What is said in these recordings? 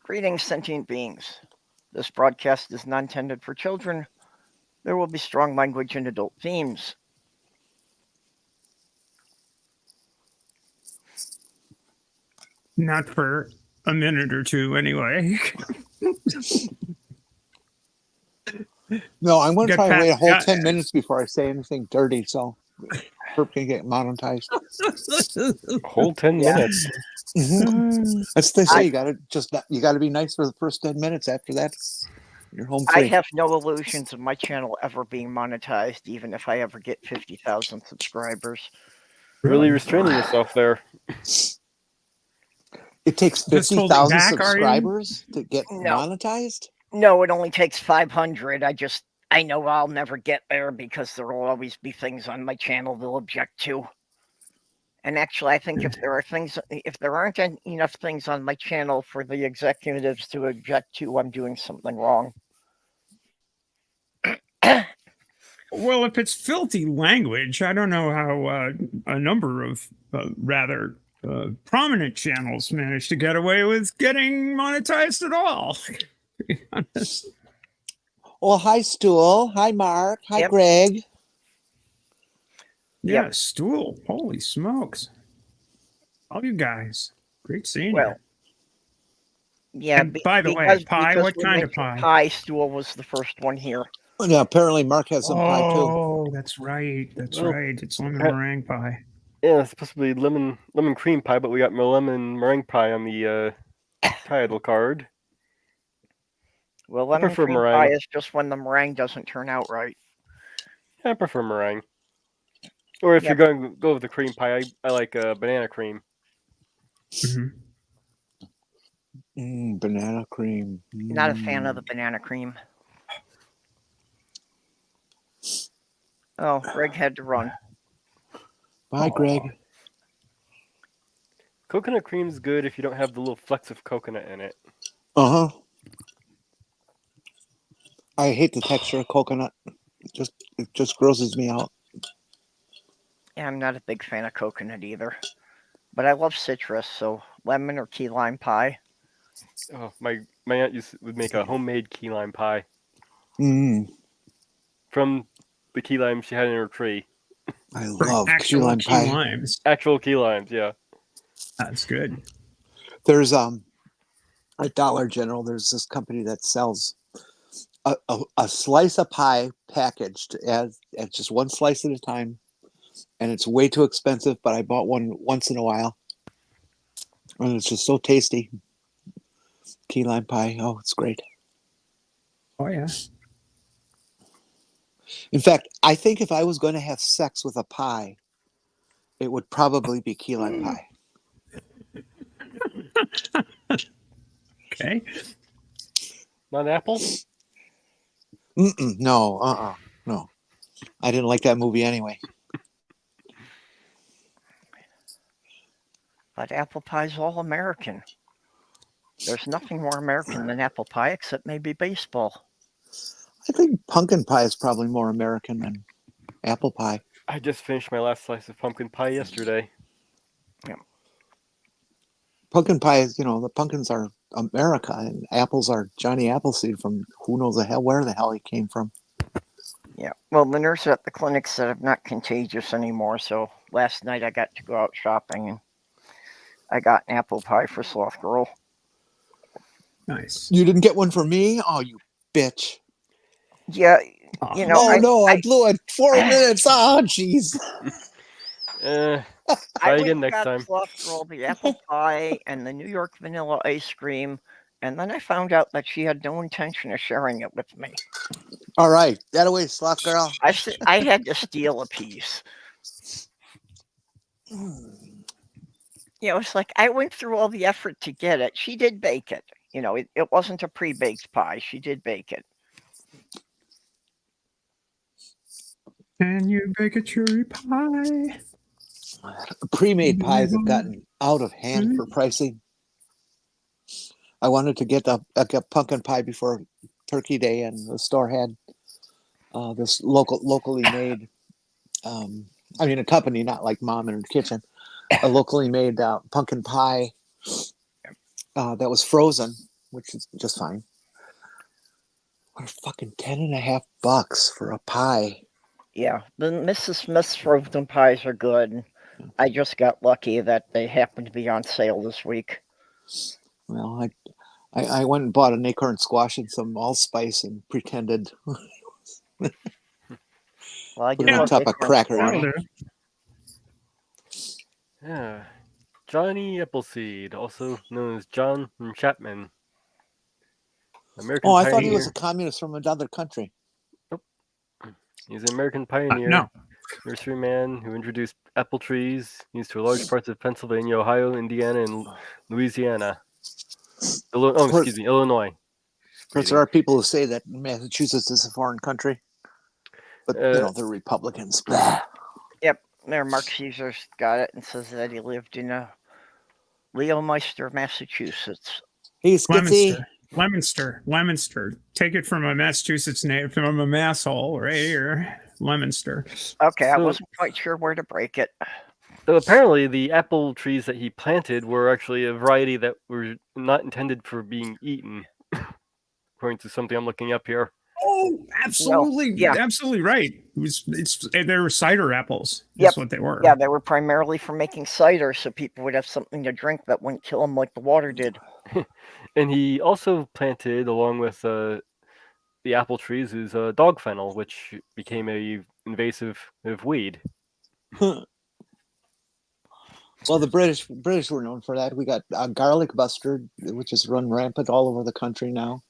Greetings, sentient beings. This broadcast is not intended for children. There will be strong language and adult themes. Not for a minute or two, anyway. No, I'm going to Get try to wait a whole past- 10 minutes before I say anything dirty, so Perp can get monetized. A whole 10 minutes. Mhm. That's what they say. You got to be nice for the first 10 minutes. After that, you're home free. I have no illusions of my channel ever being monetized, even if I ever get 50,000 subscribers. Really restraining yourself there. It takes Just holding 50,000 back, are you? subscribers to get No. monetized? No, it only takes 500. I know I'll never get there because there will always be things on my channel they'll object to. And actually, I think if there aren't enough things on my channel for the executives to object to, I'm doing something wrong. Well, if it's filthy language, I don't know how a number of rather prominent channels manage to get away with getting monetized at all. To be honest. Well, hi, Stool. Hi, Mark. Hi, Yep. Greg. Yeah, Yep. Stool. Holy smokes. All you guys. Great seeing Well, yeah. And by the way, pie, what we kind of mentioned pie? Pie Stool was the first one here. Yeah, apparently Mark has you. some pie, too. Oh, that's right. That's Well, right. It's lemon meringue pie. Yeah, it's supposed to be lemon cream pie, but we got lemon meringue pie on the title card. Well, lemon prefer cream meringue. pie is just when the meringue doesn't turn out right. I prefer meringue. Or if Yep. you're going to go with the cream pie, I like banana cream. Mm-hmm. Banana cream. Not a fan of the banana cream. Oh, Greg had to run. Bye, Greg. Coconut cream's good if you don't have the little flecks of coconut in it. Uh-huh. I hate the texture of coconut. It just grosses me out. Yeah, I'm not a big fan of coconut either. But I love citrus, so lemon or key lime pie. Oh, my aunt would make a homemade key lime pie Mm, from the key lime she had in her tree. I For love key actual lime key pie. limes. Actual key limes, yeah. That's good. There's at Dollar General, there's this company that sells a slice of pie packaged as just one slice at a time, and it's way too expensive, but I bought one once in a while, and it's just so tasty. Key lime pie, oh, it's great. Oh, yeah. In fact, I think if I was going to have sex with a pie, it would probably be key lime pie. Okay. Not apple? No, no. I didn't like that movie anyway. But apple pie's all American. There's nothing more American than apple pie except maybe baseball. I think pumpkin pie is probably more American than apple pie. I just finished my last slice of pumpkin pie yesterday. Pumpkin pie is, the pumpkins are America, and apples are Johnny Appleseed from who knows where the hell he came from. Yeah, well, the nurse at the clinic said I'm not contagious anymore, so last night I got to go out shopping, and I got an apple pie for Sloth Girl. Nice. You didn't get one for me? Oh, you bitch. Yeah, I blew it 4 minutes. Oh, jeez. Try again next time. Sloth Girl the apple pie and the New York vanilla ice cream, and then I found out that she had no intention of sharing it with me. All right, that away, Sloth Girl. I had to steal a piece. It's like I went through all the effort to get it. She did bake it. It wasn't a pre-baked pie. She did bake it. Can you bake a cherry pie? Pre-made pies have gotten out of hand for pricing. I wanted to get a pumpkin pie before Turkey Day, and the store had this locally made. A company, not like Mom in her kitchen, a locally made pumpkin pie that was frozen, which is just fine. What a fucking $10.50 for a pie. Yeah, the Mrs. Smith's frozen pies are good. I just got lucky that they happened to be on sale this week. Well, I went and bought an acorn squash and some allspice and pretended Well, I put do it on love top of acorn cracker. squash. That'll do. Yeah. Johnny Appleseed, also known as John Chapman. American Oh, I pioneer. thought he was a communist from another country. He's an American pioneer, No. nurseryman who introduced apple trees used to large parts of Pennsylvania, Ohio, Indiana, and Louisiana. Illinois. Of course, there are people who say that Massachusetts is a foreign country, but they're Republicans. Blah. Yep, there, Mark Caesar's got it and says that he lived in Leomeister, Massachusetts. Hey, Skitsy. Leominster. Take it from a Massachusetts name, from a masshole, right here. Leominster. Okay, I So- wasn't quite sure where to break it. So apparently, the apple trees that he planted were actually a variety that were not intended for being eaten, according to something I'm looking up here. Oh, absolutely. yeah. Absolutely right. They were cider apples. Yep. That's what they were. Yeah, they were primarily for making cider so people would have something to drink that wouldn't kill them like the water did. And he also planted, along with the apple trees, is dog fennel, which became a invasive weed. Well, the British were known for that. We got garlic mustard, which is run rampant all over the country now.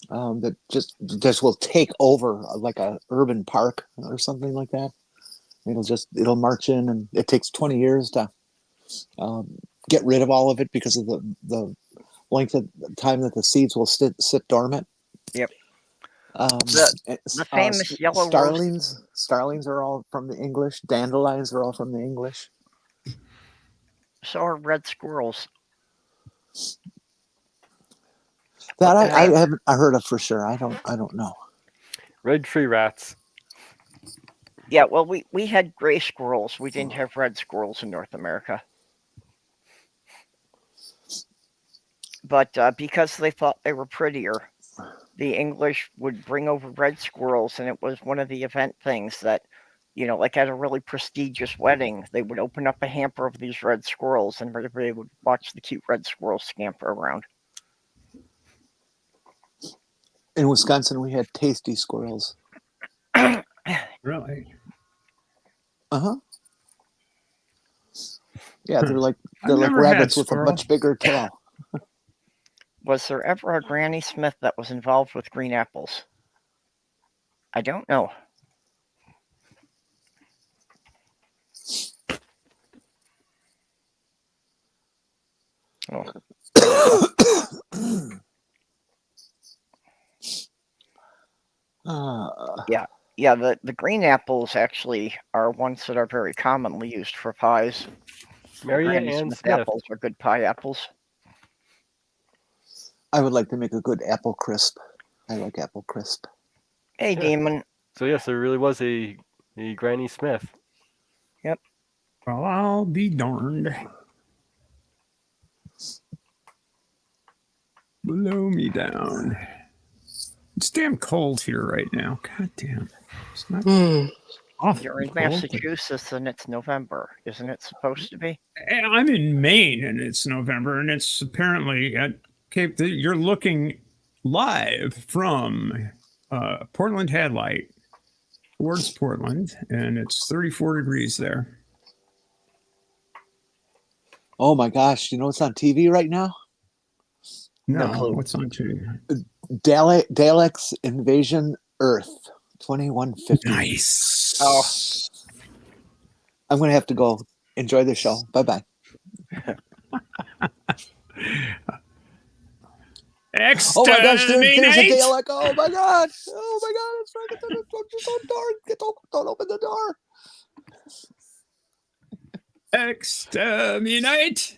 That just will take over like a urban park or something like that. It'll march in, and it takes 20 years to get rid of all of it because of the length of time that the seeds will sit dormant. Yep. The famous yellow starlings are all from the English. Dandelions are all from the English. So are red squirrels. That Okay. I haven't heard of for sure. I don't know. Red tree rats. Yeah, well, we had gray squirrels. We didn't have red squirrels in North America. But because they thought they were prettier, the English would bring over red squirrels, and it was one of the event things that, like at a really prestigious wedding, they would open up a hamper of these red squirrels, and everybody would watch the cute red squirrels scamper around. In Wisconsin, we had tasty squirrels. Really? Uh-huh. Yeah, they're like I've never rabbits had with squirrel. a much bigger tail. Was there ever a Granny Smith that was involved with green apples? I don't know. Yeah, the green apples actually are ones that are very commonly used for pies. Maria Granny Ann Smith Smith. apples are good pie apples. I would like to make a good apple crisp. I like apple crisp. Hey, Yeah. Demon. So yes, there really was a Granny Smith. Well, I'll be darned. Blow me down. It's damn cold here right now. God damn. It's not awful You're in cold. Massachusetts and it's November. Isn't it supposed to be? I'm in Maine and it's November, and it's apparently at Cape. You're looking live from Portland Headlight towards Portland, and it's 34 degrees there. Oh my gosh! You know what's on TV right now? No, No clue. what's on TV? Daleks Invasion Earth 2150. Nice. Oh. I'm going to have to go enjoy the show. Bye bye. Oh my gosh! There's a Exterminate! Dalek! Oh my god! Oh my god! It's right at the door. Don't open the door. Exterminate!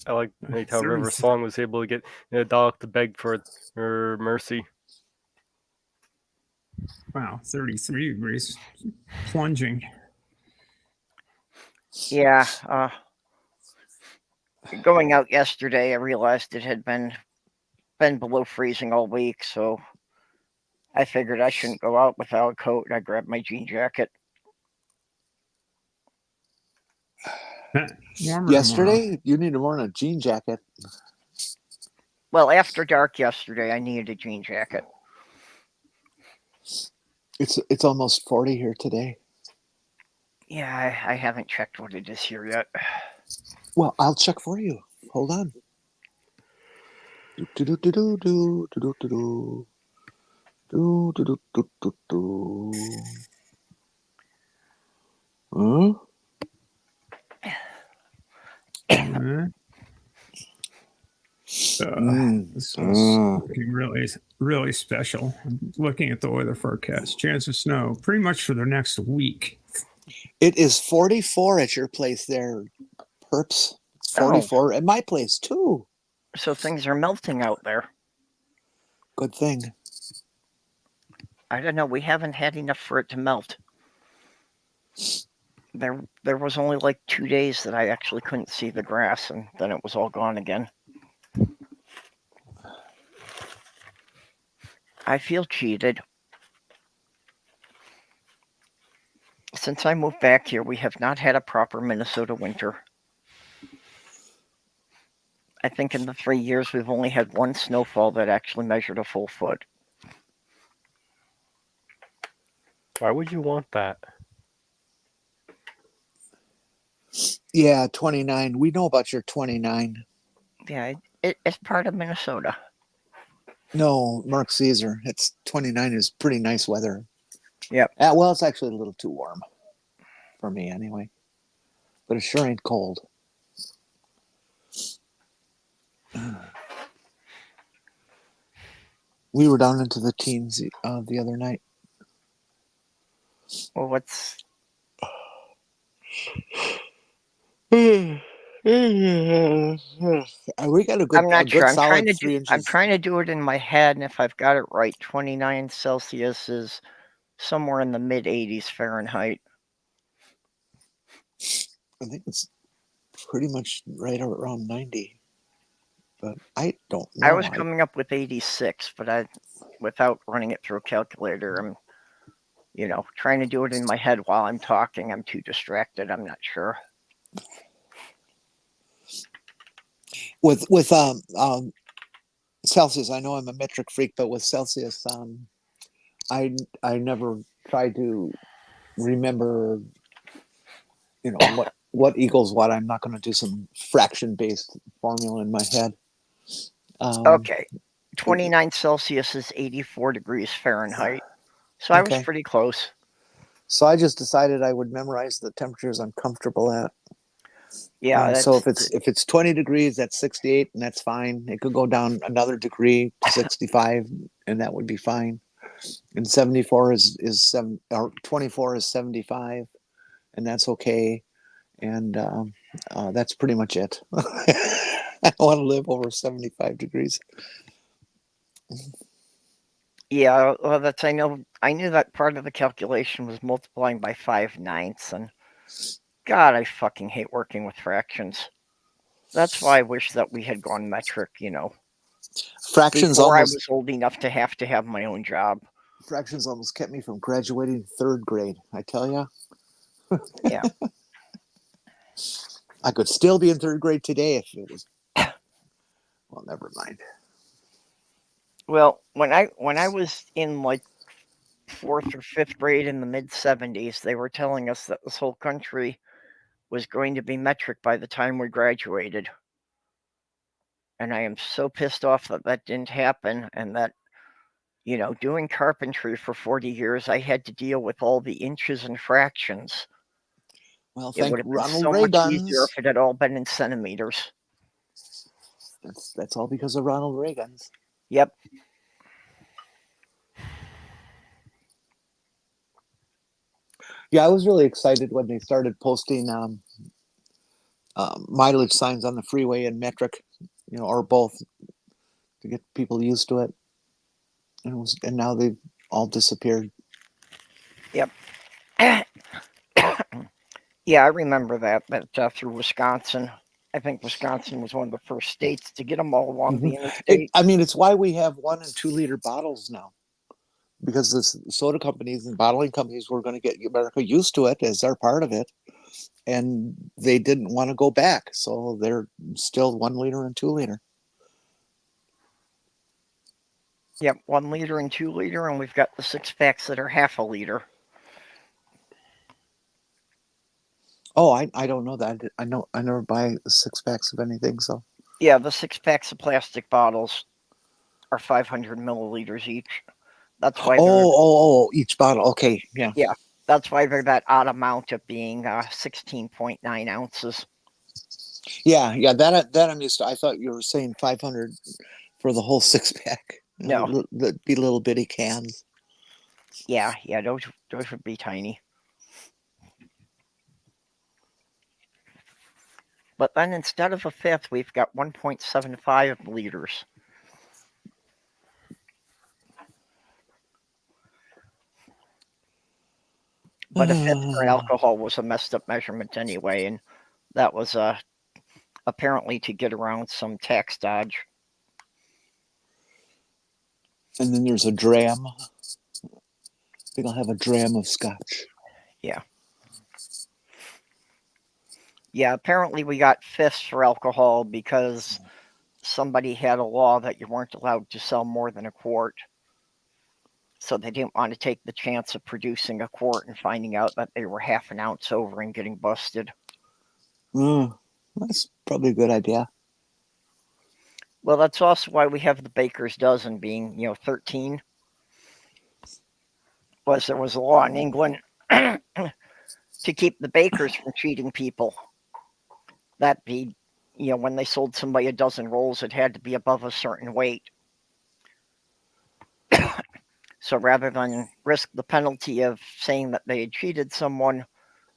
I like how River Song was able to get Dalek to beg for her mercy. Wow, 33 degrees. Plunging. Yeah. going out yesterday, I realized it had been below freezing all week, so I figured I shouldn't go out without a coat. I grabbed my jean jacket. Warmer tomorrow. Yesterday, you need to wear a jean jacket. Well, after dark yesterday, I needed a jean jacket. It's almost 40 here today. Yeah, I haven't checked what it is here yet. Well, I'll check for you. Hold on. Huh? This was looking really special. I'm looking at the weather forecast. Chance of snow pretty much for the next week. It is 44 at your place there, Perps. It's 44 at my place too. So things are melting out there. Good thing. I don't know. We haven't had enough for it to melt. There was only like 2 days that I actually couldn't see the grass, and then it was all gone again. I feel cheated. Since I moved back here, we have not had a proper Minnesota winter. I think in the 3 years we've only had one snowfall that actually measured a full foot. Why would you want that? Yeah, 29. We know about your 29. Yeah, it's part of Minnesota. No, Mark Caesar. It's 29 is pretty nice weather. Yep. Well, it's actually a little too warm for me anyway. But it sure ain't cold. We were down into the teens the other night. Well, what's... We got a good, I'm not sure. solid 3 inches. I'm trying to do it in my head, and if I've got it right, 29 Celsius is somewhere in the mid-80s Fahrenheit. I think it's pretty much right around 90. But I don't know. I was coming up with 86, but without running it through a calculator, I'm, trying to do it in my head while I'm talking. I'm too distracted. I'm not sure. With Celsius, I know I'm a metric freak, but with Celsius, I never try to remember, what equals what. I'm not going to do some fraction based formula in my head. Okay, 29 Celsius is 84 degrees Fahrenheit, so I was pretty close. So I just decided I would memorize the temperatures I'm comfortable at. Yeah. So if it's 20 degrees, that's 68, and that's fine. It could go down another degree to 65, and that would be fine. And 74 is 7, or 24 is 75, and that's okay. And that's pretty much it. I don't want to live over 75 degrees. Yeah, well, I knew that part of the calculation was multiplying by 5/9, and God, I fucking hate working with fractions. That's why I wish that we had gone metric, Fractions before almost, I was old enough to have my own job. Fractions almost kept me from graduating 3rd grade, I tell you. Yeah. I could still be in 3rd grade today if it was. Well, never mind. Well, when I was in like 4th or 5th grade in the mid-70s, they were telling us that this whole country was going to be metric by the time we graduated. And I am so pissed off that didn't happen, and that, doing carpentry for 40 years, I had to deal with all the inches and fractions. Well, It thank would have been Ronald so much easier Reagans. if it had all been in centimeters. That's all because of Ronald Reagans. Yep. Yeah, I was really excited when they started posting mileage signs on the freeway and metric, or both, to get people used to it. And now they've all disappeared. Yep. Yeah, I remember that through Wisconsin. I think Wisconsin was one of the first states to get them all along the It, interstate. I mean, it's why we have 1 and 2 liter bottles now, because the soda companies and bottling companies were going to get America used to it as they're part of it, and they didn't want to go back, so they're still 1 liter and 2 liter. Yep, 1 liter and 2 liter, and we've got the 6-packs that are half a liter. Oh, I don't know that. I never buy 6-packs of anything. So Yeah, the 6-packs of plastic bottles are 500 milliliters each. That's why each bottle. Okay, yeah. that's why they're that odd amount of being 16.9 ounces. Yeah. That I'm used to. I thought you were saying 500 for the whole 6-pack. No. That'd be little bitty cans. Yeah, those would be tiny. But then instead of a fifth, we've got 1.75 liters. But a fifth for alcohol was a messed up measurement anyway, and that was apparently to get around some tax dodge. And then there's a dram. I think I'll have a dram of scotch. Yeah, apparently we got fifths for alcohol because somebody had a law that you weren't allowed to sell more than a quart. So they didn't want to take the chance of producing a quart and finding out that they were half an ounce over and getting busted. That's probably a good idea. Well, that's also why we have the baker's dozen being, 13. There was a law in England to keep the bakers from cheating people. That be, when they sold somebody a dozen rolls, it had to be above a certain weight. So rather than risk the penalty of saying that they had cheated someone,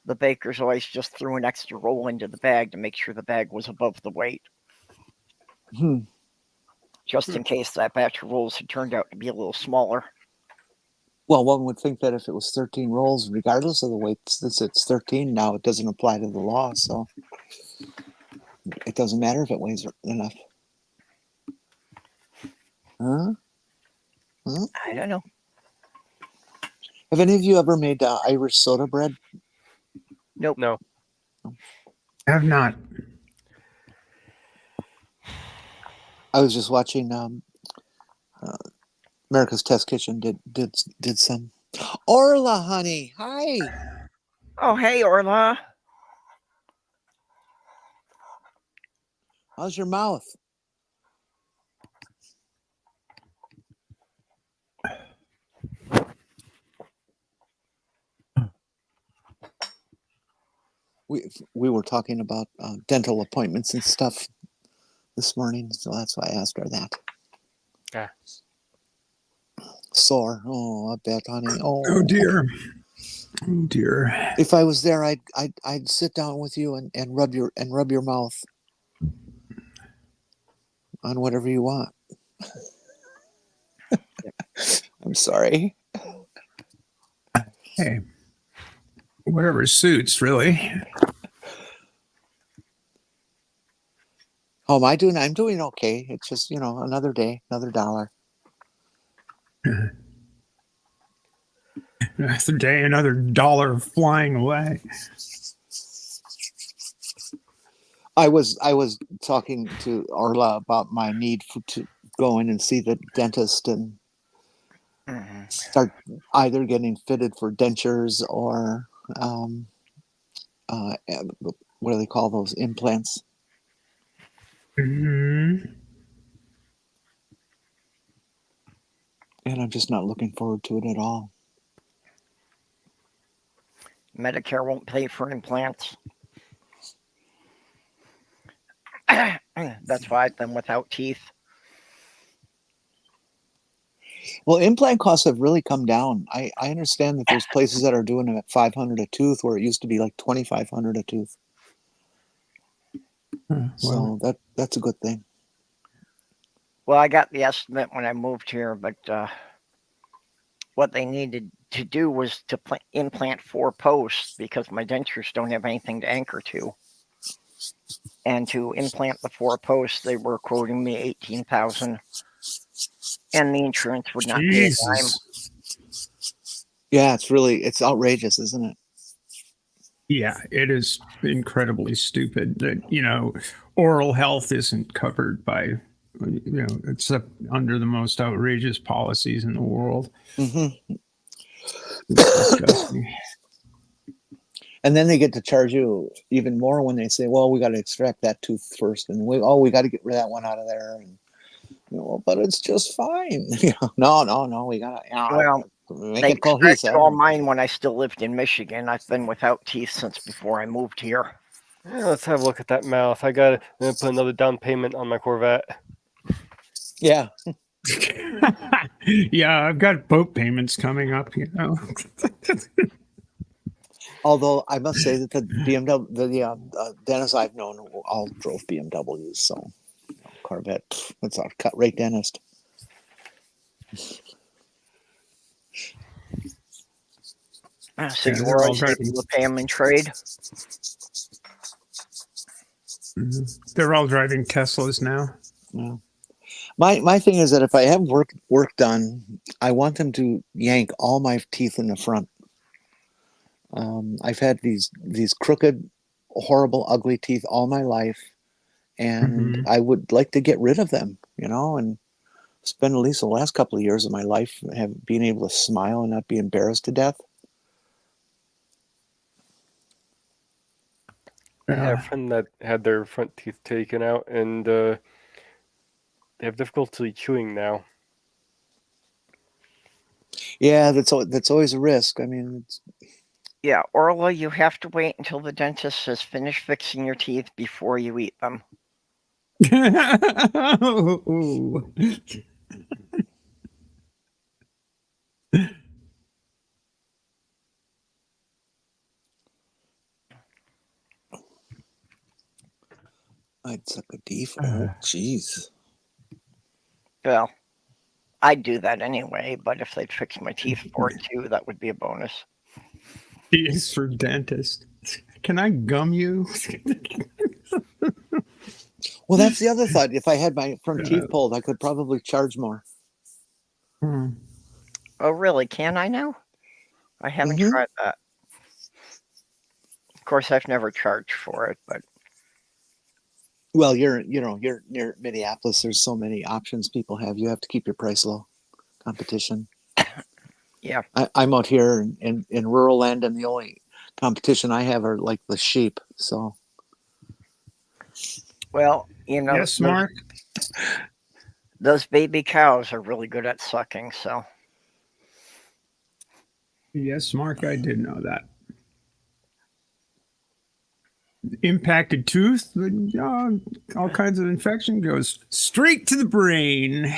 the bakers always just threw an extra roll into the bag to make sure the bag was above the weight. Just in case that batch of rolls had turned out to be a little smaller. Well, one would think that if it was 13 rolls, regardless of the weight, since it's 13 now, it doesn't apply to the law, so it doesn't matter if it weighs enough. Huh? I don't know. Have any of you ever made Irish soda bread? Nope. No. Have not. I was just watching America's Test Kitchen did some. Orla, honey, hi. Oh, hey, Orla. How's your mouth? We were talking about dental appointments and stuff this morning, so that's why I asked her that. Yeah. Sore. Oh, I bet, honey. Oh dear. Oh dear. If I was there, I'd sit down with you and rub your mouth on whatever you want. I'm sorry. Hey. Whatever suits, really. How am I doing? I'm doing okay. It's just, another day, another dollar. Another day, another dollar flying away. I was talking to Orla about my need to go in and see the dentist and start either getting fitted for dentures or what do they call those, implants? Mm-hmm. And I'm just not looking forward to it at all. Medicare won't pay for implants. That's why I've been without teeth. Well, implant costs have really come down. I understand that there's places that are doing them at $500 a tooth, where it used to be like $2,500 a tooth. So that's a good thing. Well, I got the estimate when I moved here, but what they needed to do was to implant 4 posts because my dentures don't have anything to anchor to. And to implant the 4 posts, they were quoting me $18,000, and the insurance would not pay a dime. Jesus. Yeah, it's outrageous, isn't it? Yeah, it is incredibly stupid that, oral health isn't covered by, except under the most outrageous policies in the world. Mm-hmm. It's disgusting. And then they get to charge you even more when they say, well, we got to extract that tooth first. And we got to get rid of that one out of there. And, but it's just fine. No, we got to Well, make they it cohesive. extracted all mine when I still lived in Michigan. I've been without teeth since before I moved here. Yeah, let's have a look at that mouth. I got to put another down payment on my Corvette. Yeah. Yeah, I've got boat payments coming up, Although I must say that the BMW, the dentists I've known all drove BMWs. So Corvette, that's our cut rate dentist. So you they're all always able driving. to pay them in trade? They're all driving Teslas now. Yeah. My thing is that if I have work done, I want them to yank all my teeth in the front. I've had these crooked, horrible, ugly teeth all my life, and I would like to get rid of them, and spend at least the last couple of years of my life being able to smile and not be embarrassed to death. I had a friend that had their front teeth taken out, and they have difficulty chewing now. Yeah, that's always a risk. I mean, Yeah, Orla, you have to wait until the dentist has finished fixing your teeth before you eat them. I'd suck a teeth. Oh, jeez. Well, I'd do that anyway, but if they'd fix my teeth for it too, that would be a bonus. He is for dentist. Can I gum you? Well, that's the other thought. If I had my front teeth pulled, I could probably charge more. Oh, really? Can I now? I haven't tried that. Of course, I've never charged for it, but well, you're near Minneapolis. There's so many options people have. You have to keep your price low. Competition. Yeah. I'm out here in rural land, and the only competition I have are like the sheep. So. Well, Yes, Mark. Those baby cows are really good at sucking, so. Yes, Mark, I did know that. Impacted tooth, all kinds of infection goes straight to the brain.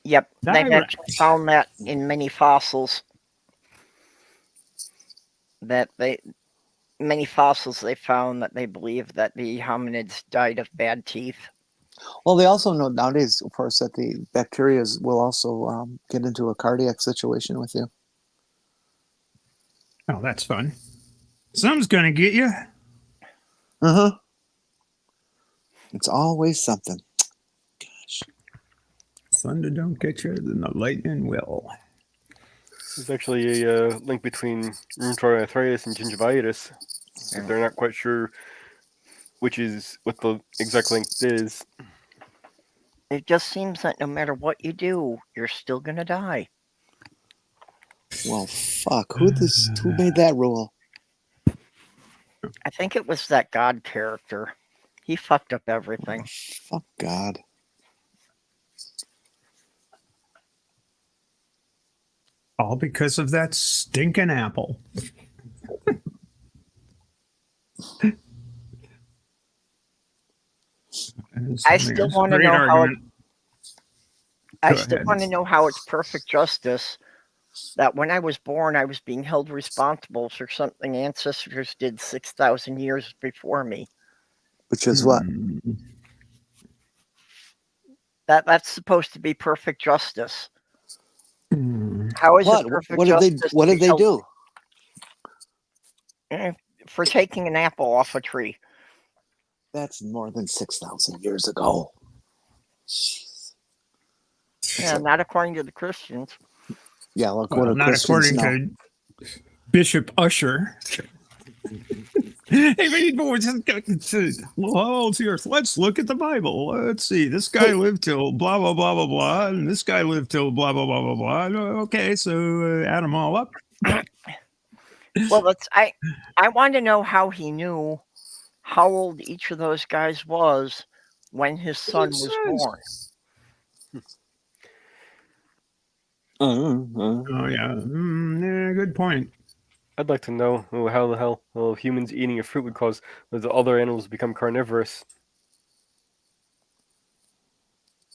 Yep, they've actually found that in many fossils. Many fossils they found that they believe that the hominids died of bad teeth. Well, they also know nowadays, of course, that the bacteria will also get into a cardiac situation with you. Oh, that's fun. Something's gonna get you. It's always something. Gosh. Thunder don't get you, then the lightning will. There's actually a link between rheumatoid arthritis and gingivitis. But they're not quite sure what the exact link is. It just seems that no matter what you do, you're still gonna die. Well, fuck. Who made that rule? I think it was that God character. He fucked up everything. Fuck God. All because of that stinking apple. I still want to know how. I still want to know how it's perfect justice that when I was born, I was being held responsible for something ancestors did 6,000 years before me. Which is what? That's supposed to be perfect justice. How is it perfect justice? What did they do? For taking an apple off a tree. That's more than 6,000 years ago. Jeez. Yeah, not according to the Christians. Yeah, well, Well, not according to Bishop Usher. Hey, people, how old's the earth? Let's look at the Bible. Let's see. This guy lived till blah, blah, blah, blah, blah. And this guy lived till blah, blah, blah, blah, blah. Okay, so add them all up. Well, I want to know how he knew how old each of those guys was when his son was born. Oh, yeah. Yeah, good point. I'd like to know how the hell humans eating a fruit would cause the other animals to become carnivorous.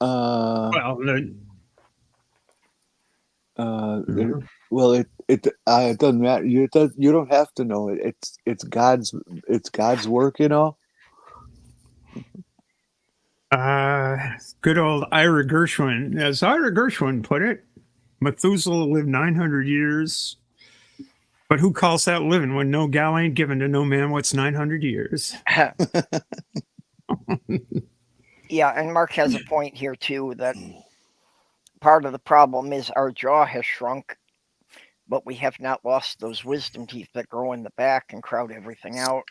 Well, well, it doesn't matter. You don't have to know it. It's God's work, you know. Good old Ira Gershwin, as Ira Gershwin put it, Methuselah lived 900 years. But who calls that living when no gal ain't given to no man what's 900 years? Yeah, and Mark has a point here, too, that part of the problem is our jaw has shrunk, but we have not lost those wisdom teeth that grow in the back and crowd everything out.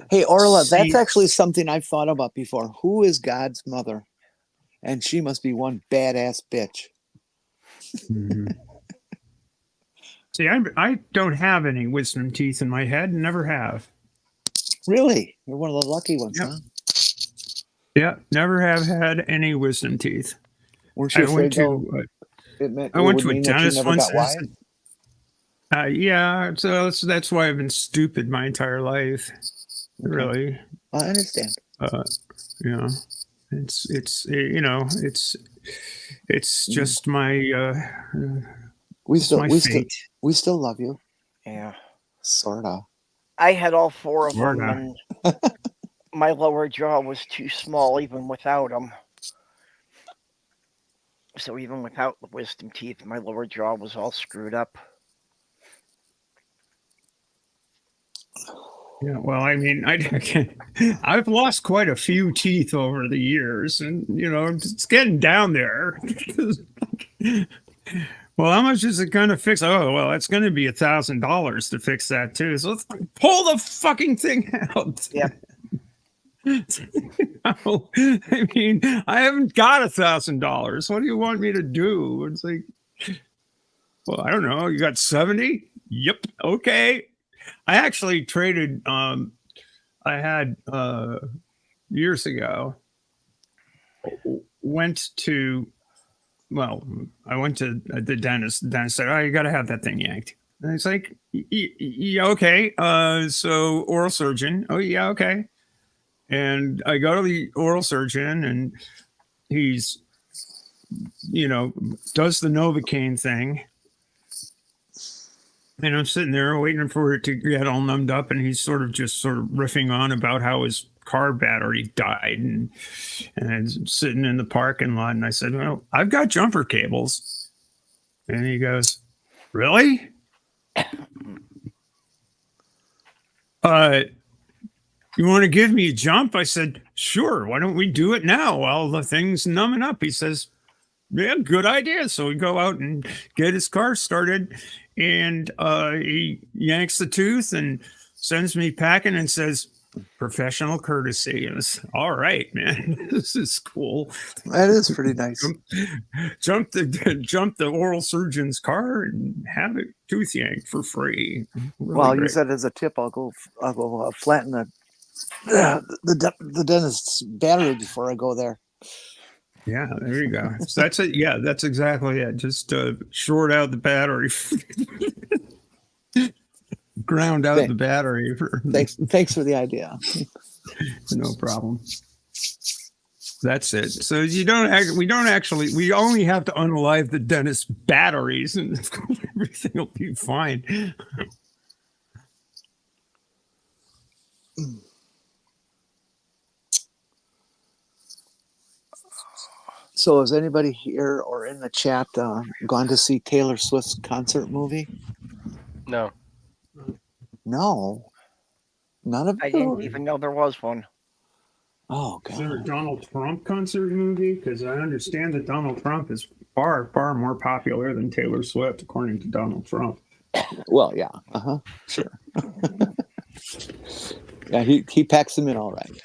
Hey, Orla, that's actually something I've thought about before. Who is God's mother? And she must be one badass bitch. Mm-hmm. See, I don't have any wisdom teeth in my head, never have. Really? You're one of the lucky ones, Yep. huh? Yeah, never have had any wisdom teeth. Weren't you afraid I went to a dentist once. Yeah, so that's why I've been stupid my entire life. Okay. Really. I understand. You know, it's you know, it's just my we still love you. Yeah. Sorta. I had all four of them, and my lower jaw was too small even without them. So even without the wisdom teeth, my lower jaw was all screwed up. Yeah, well, I mean, I've lost quite a few teeth over the years, and you know, it's getting down there. Well, how much is it going to fix? Oh, well, it's going to be $1,000 to fix that too. So let's pull the fucking thing out. Yep. I mean, I haven't got $1,000. What do you want me to do? It's like, well, I don't know. You got 70? Yep. Okay. I actually traded. I had years ago. I went to the dentist. The dentist said, "Oh, you got to have that thing yanked." And it's like, "Yeah, okay." So oral surgeon. Oh, yeah, okay. And I go to the oral surgeon, and he's, you know, does the Novocaine thing. And I'm sitting there waiting for it to get all numbed up, and he's sort of riffing on about how his car battery died, and I'm sitting in the parking lot, and I said, "Well, I've got jumper cables." And he goes, "Really? You want to give me a jump?" I said, "Sure. Why don't we do it now while the thing's numbing up?" He says, "Yeah, good idea." So we go out and get his car started, and he yanks the tooth and sends me packing and says, "Professional courtesy." And it's all right, man. This is cool. That is pretty nice. Jump the oral surgeon's car and have a tooth yanked for free. Really well, great. use that as a tip. I'll go flatten the dentist's battery before I go there. Yeah, there you go. So that's it. Yeah, that's exactly it. Just short out the battery. Ground out the battery. Thanks for the idea. No problem. That's it. So we only have to unalive the dentist's batteries, and everything will be fine. So has anybody here or in the chat gone to see Taylor Swift's concert movie? No. No. None of I didn't even know there was one. Oh Is there a God. Donald Trump concert movie? Because I understand that Donald Trump is far, far more popular than Taylor Swift, according to Donald Trump. Well, yeah. Sure. Yeah, he packs them in all right.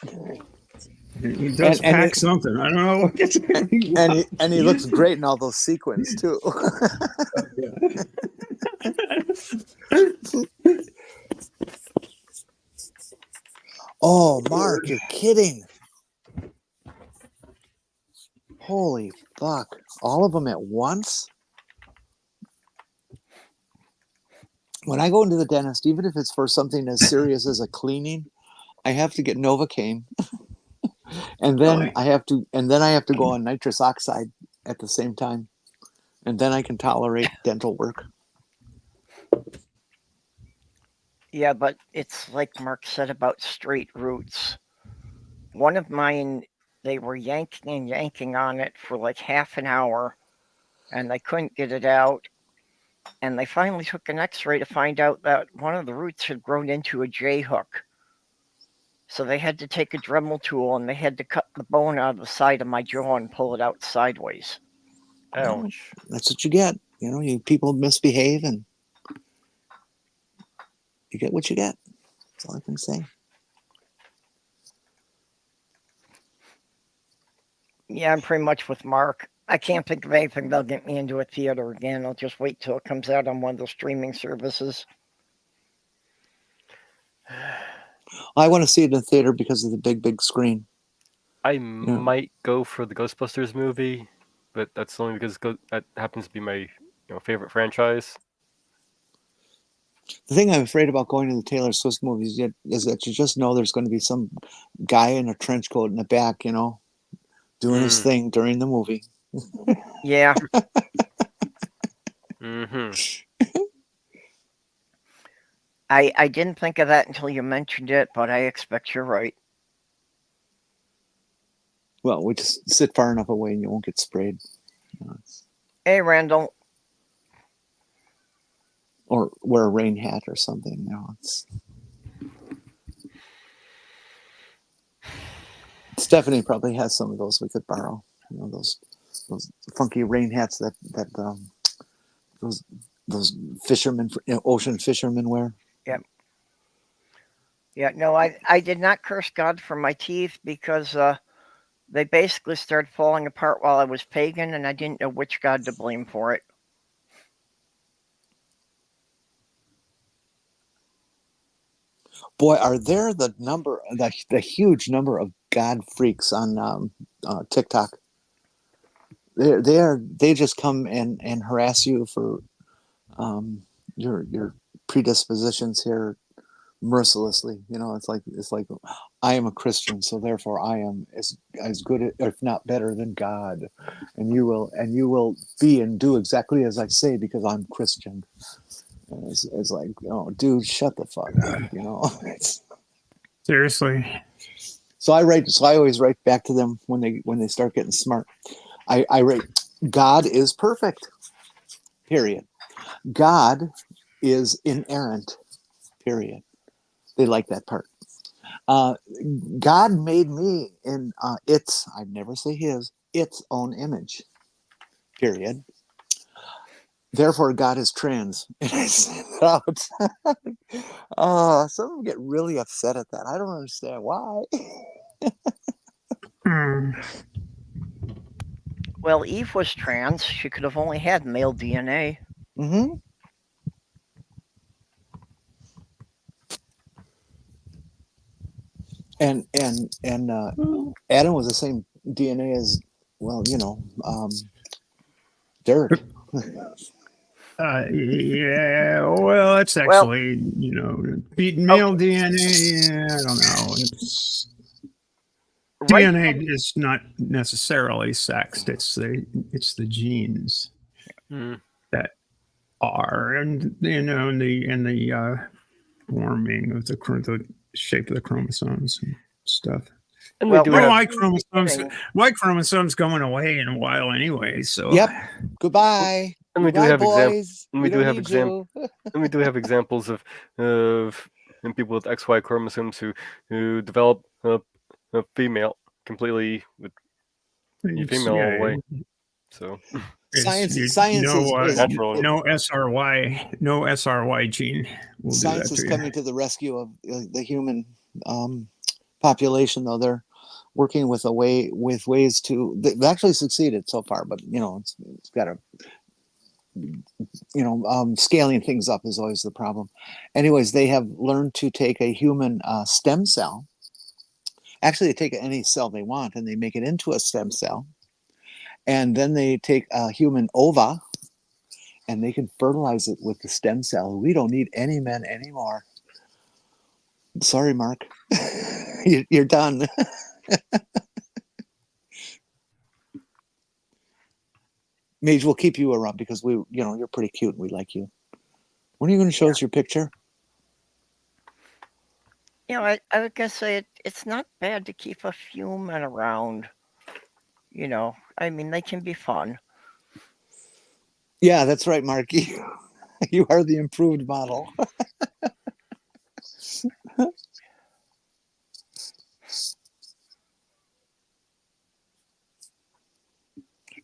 He does And pack something. I don't know what it's and he looks great in all those sequins too. Oh, Mark, you're kidding. Holy fuck. All of them at once? When I go into the dentist, even if it's for something as serious as a cleaning, I have to get Novocaine. And then I have to go on nitrous oxide at the same time. And then I can tolerate dental work. Yeah, but it's like Mark said about straight roots. One of mine, they were yanking and yanking on it for like half an hour, and they couldn't get it out. And they finally took an x-ray to find out that one of the roots had grown into a J-hook. So they had to take a Dremel tool and they had to cut the bone out of the side of my jaw and pull it out sideways. Ouch. That's what you get. You know, you people misbehave and you get what you get. That's all I can say. Yeah, I'm pretty much with Mark. I can't think of anything that'll get me into a theater again. I'll just wait till it comes out on one of the streaming services. I want to see it in the theater because of the big screen. I might go for the Ghostbusters movie, but that's only because that happens to be my favorite franchise. The thing I'm afraid about going to the Taylor Swift movies is that you just know there's going to be some guy in a trench coat in the back, doing his thing during the movie. Yeah. I didn't think of that until you mentioned it, but I expect you're right. Well, we just sit far enough away and you won't get sprayed. Hey, Randall. Or wear a rain hat or something. Stephanie probably has some of those we could borrow. Those funky rain hats that those fishermen, ocean fishermen wear. Yep. Yeah, no, I did not curse God for my teeth because they basically started falling apart while I was pagan, and I didn't know which god to blame for it. Boy, are there the huge number of God freaks on TikTok. They just come and harass you for your predispositions here mercilessly. It's like I am a Christian, so therefore I am as good, if not better, than God, and you will be and do exactly as I say because I'm Christian. And it's like, dude, shut the fuck up, Seriously. So I always write back to them when they start getting smart. I write, God is perfect. Period. God is inerrant. Period. They like that part. God made me in I never say his, its own image. Period. Therefore, God is trans. And I send it out. Some of them get really upset at that. I don't understand why. Well, Eve was trans. She could have only had male DNA. Mm-hmm. And Adam was the same DNA as, dirt. Yeah, well, that's actually, male DNA. I don't know. DNA is not necessarily sexed. It's the genes that are, and in the forming of the shape of the chromosomes and stuff. And Well, we do have Y chromosomes going away in a while anyway. So yep. Goodbye. And we do Goodbye, have boys. and we do have examples of people with XY chromosomes who develop a female completely with your female Yeah, away. So Science natural. no SRY gene will do science that is to you. coming to the rescue of the human population, though. They're working with ways to. They've actually succeeded so far, but it's got to. Scaling things up is always the problem. Anyways, they have learned to take a human stem cell. Actually, they take any cell they want and they make it into a stem cell. And then they take a human ova and they can fertilize it with the stem cell. We don't need any men anymore. Sorry, Mark. You're done. Mage, we'll keep you around because you're pretty cute and we like you. When are you going to show us your picture? I was gonna say it's not bad to keep a few men around. I mean, they can be fun. Yeah, that's right, Mark. You are the improved model.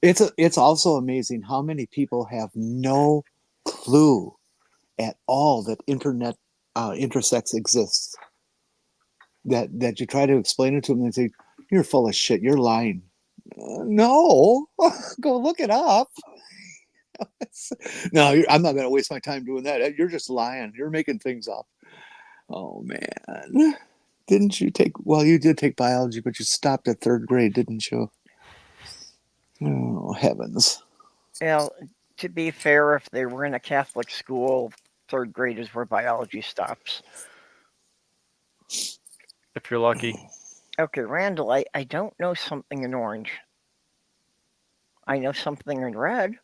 It's also amazing how many people have no clue at all that intersex exists. That you try to explain it to them and they say, "You're full of shit. You're lying." No, go look it up. No, I'm not going to waste my time doing that. You're just lying. You're making things up. Oh man, didn't you take? Well, you did take biology, but you stopped at 3rd grade, didn't you? Oh heavens! To be fair, if they were in a Catholic school, 3rd grade is where biology stops. If you're lucky. Okay, Randall, I don't know something in orange. I know something in red.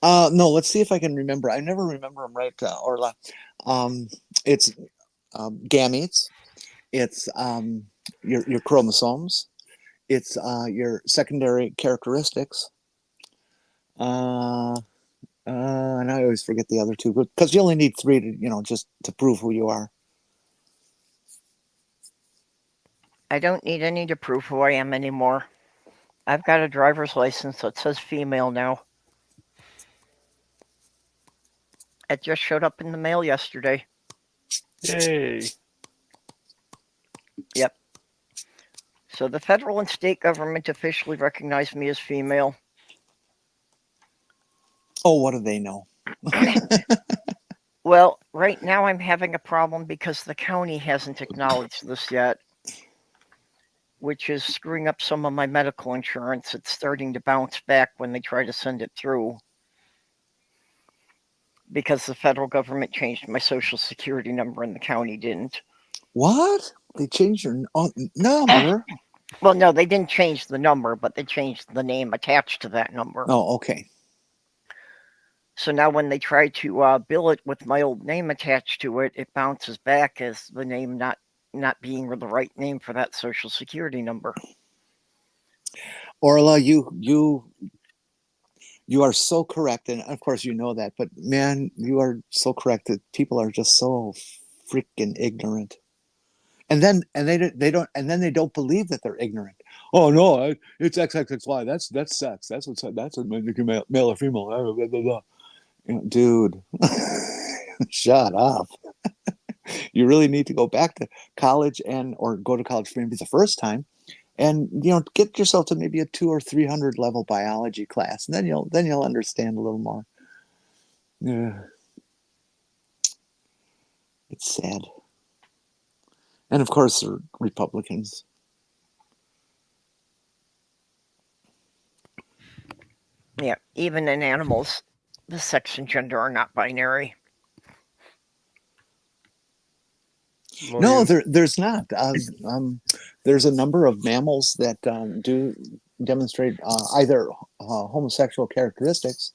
No, let's see if I can remember. I never remember them right, Orla. It's gametes. It's your chromosomes. It's your secondary characteristics. And I always forget the other two, because you only need 3 to, just to prove who you are. I don't need any to prove who I am anymore. I've got a driver's license that says female now. It just showed up in the mail yesterday. Yay. Yep. So the federal and state government officially recognized me as female. Oh, what do they know? Well, right now I'm having a problem because the county hasn't acknowledged this yet, which is screwing up some of my medical insurance. It's starting to bounce back when they try to send it through because the federal government changed my social security number and the county didn't. What? They changed your number? Well, no, they didn't change the number, but they changed the name attached to that number. Oh, okay. So now when they try to bill it with my old name attached to it, it bounces back as the name not being the right name for that social security number. Orla, you are so correct, and of course you know that, but man, you are so correct that people are just so freaking ignorant. And then they don't believe that they're ignorant. Oh no, it's XXXY. That's sex. That's male or female. Blah, blah, blah, blah. Dude, shut up. You really need to go back to college or go to college for maybe the first time, and get yourself to maybe a 200 or 300 level biology class, and then you'll understand a little more. Yeah, it's sad. And of course, they're Republicans. Yeah, even in animals, the sex and gender are not binary. Well, No, yeah. there's not. There's a number of mammals that do demonstrate either homosexual characteristics,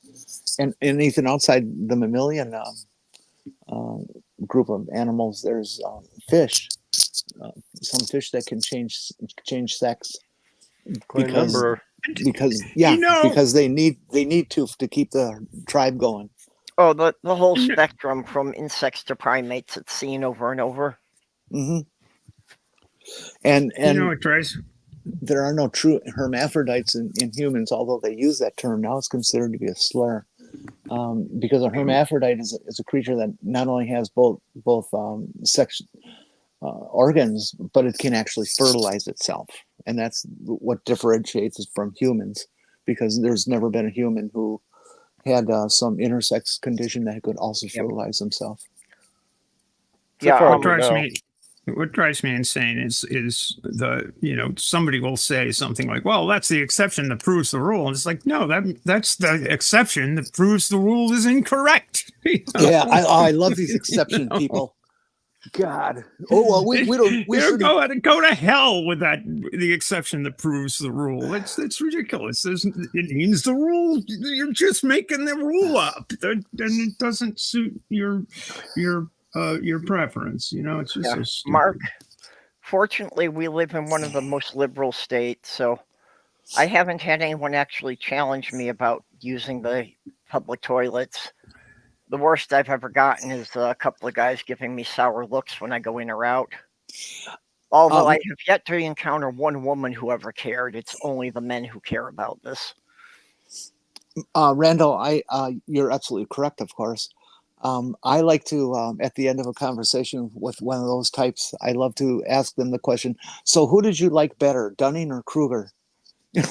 and even outside the mammalian group of animals, there's fish. Some fish that can change sex Quite a number. because You know- because they need to keep the tribe going. Oh, the whole spectrum from insects to primates, it's seen over and over. Hmm. And it drives. there are no true hermaphrodites in humans, although they use that term. Now it's considered to be a slur. Because a hermaphrodite is a creature that not only has both sex organs, but it can actually fertilize itself, and that's what differentiates it from humans. Because there's never been a human who had some intersex condition that could also fertilize himself. So far, What drives me insane is the somebody will say something like, well, that's the exception that proves the rule, and it's like, no, that's the exception that proves the rule is incorrect. Yeah, I love these exception people. God, well, we don't go to hell with that. The exception that proves the rule. It's ridiculous. It means the rule. You're just making the rule up, and it doesn't suit your preference. It's just so stupid. Mark, fortunately, we live in one of the most liberal states, so I haven't had anyone actually challenge me about using the public toilets. The worst I've ever gotten is a couple of guys giving me sour looks when I go in or out. Although I have yet to encounter one woman who ever cared. It's only the men who care about this. Randall, you're absolutely correct, of course. I like to, at the end of a conversation with one of those types, I love to ask them the question, so who did you like better, Dunning or Kruger? And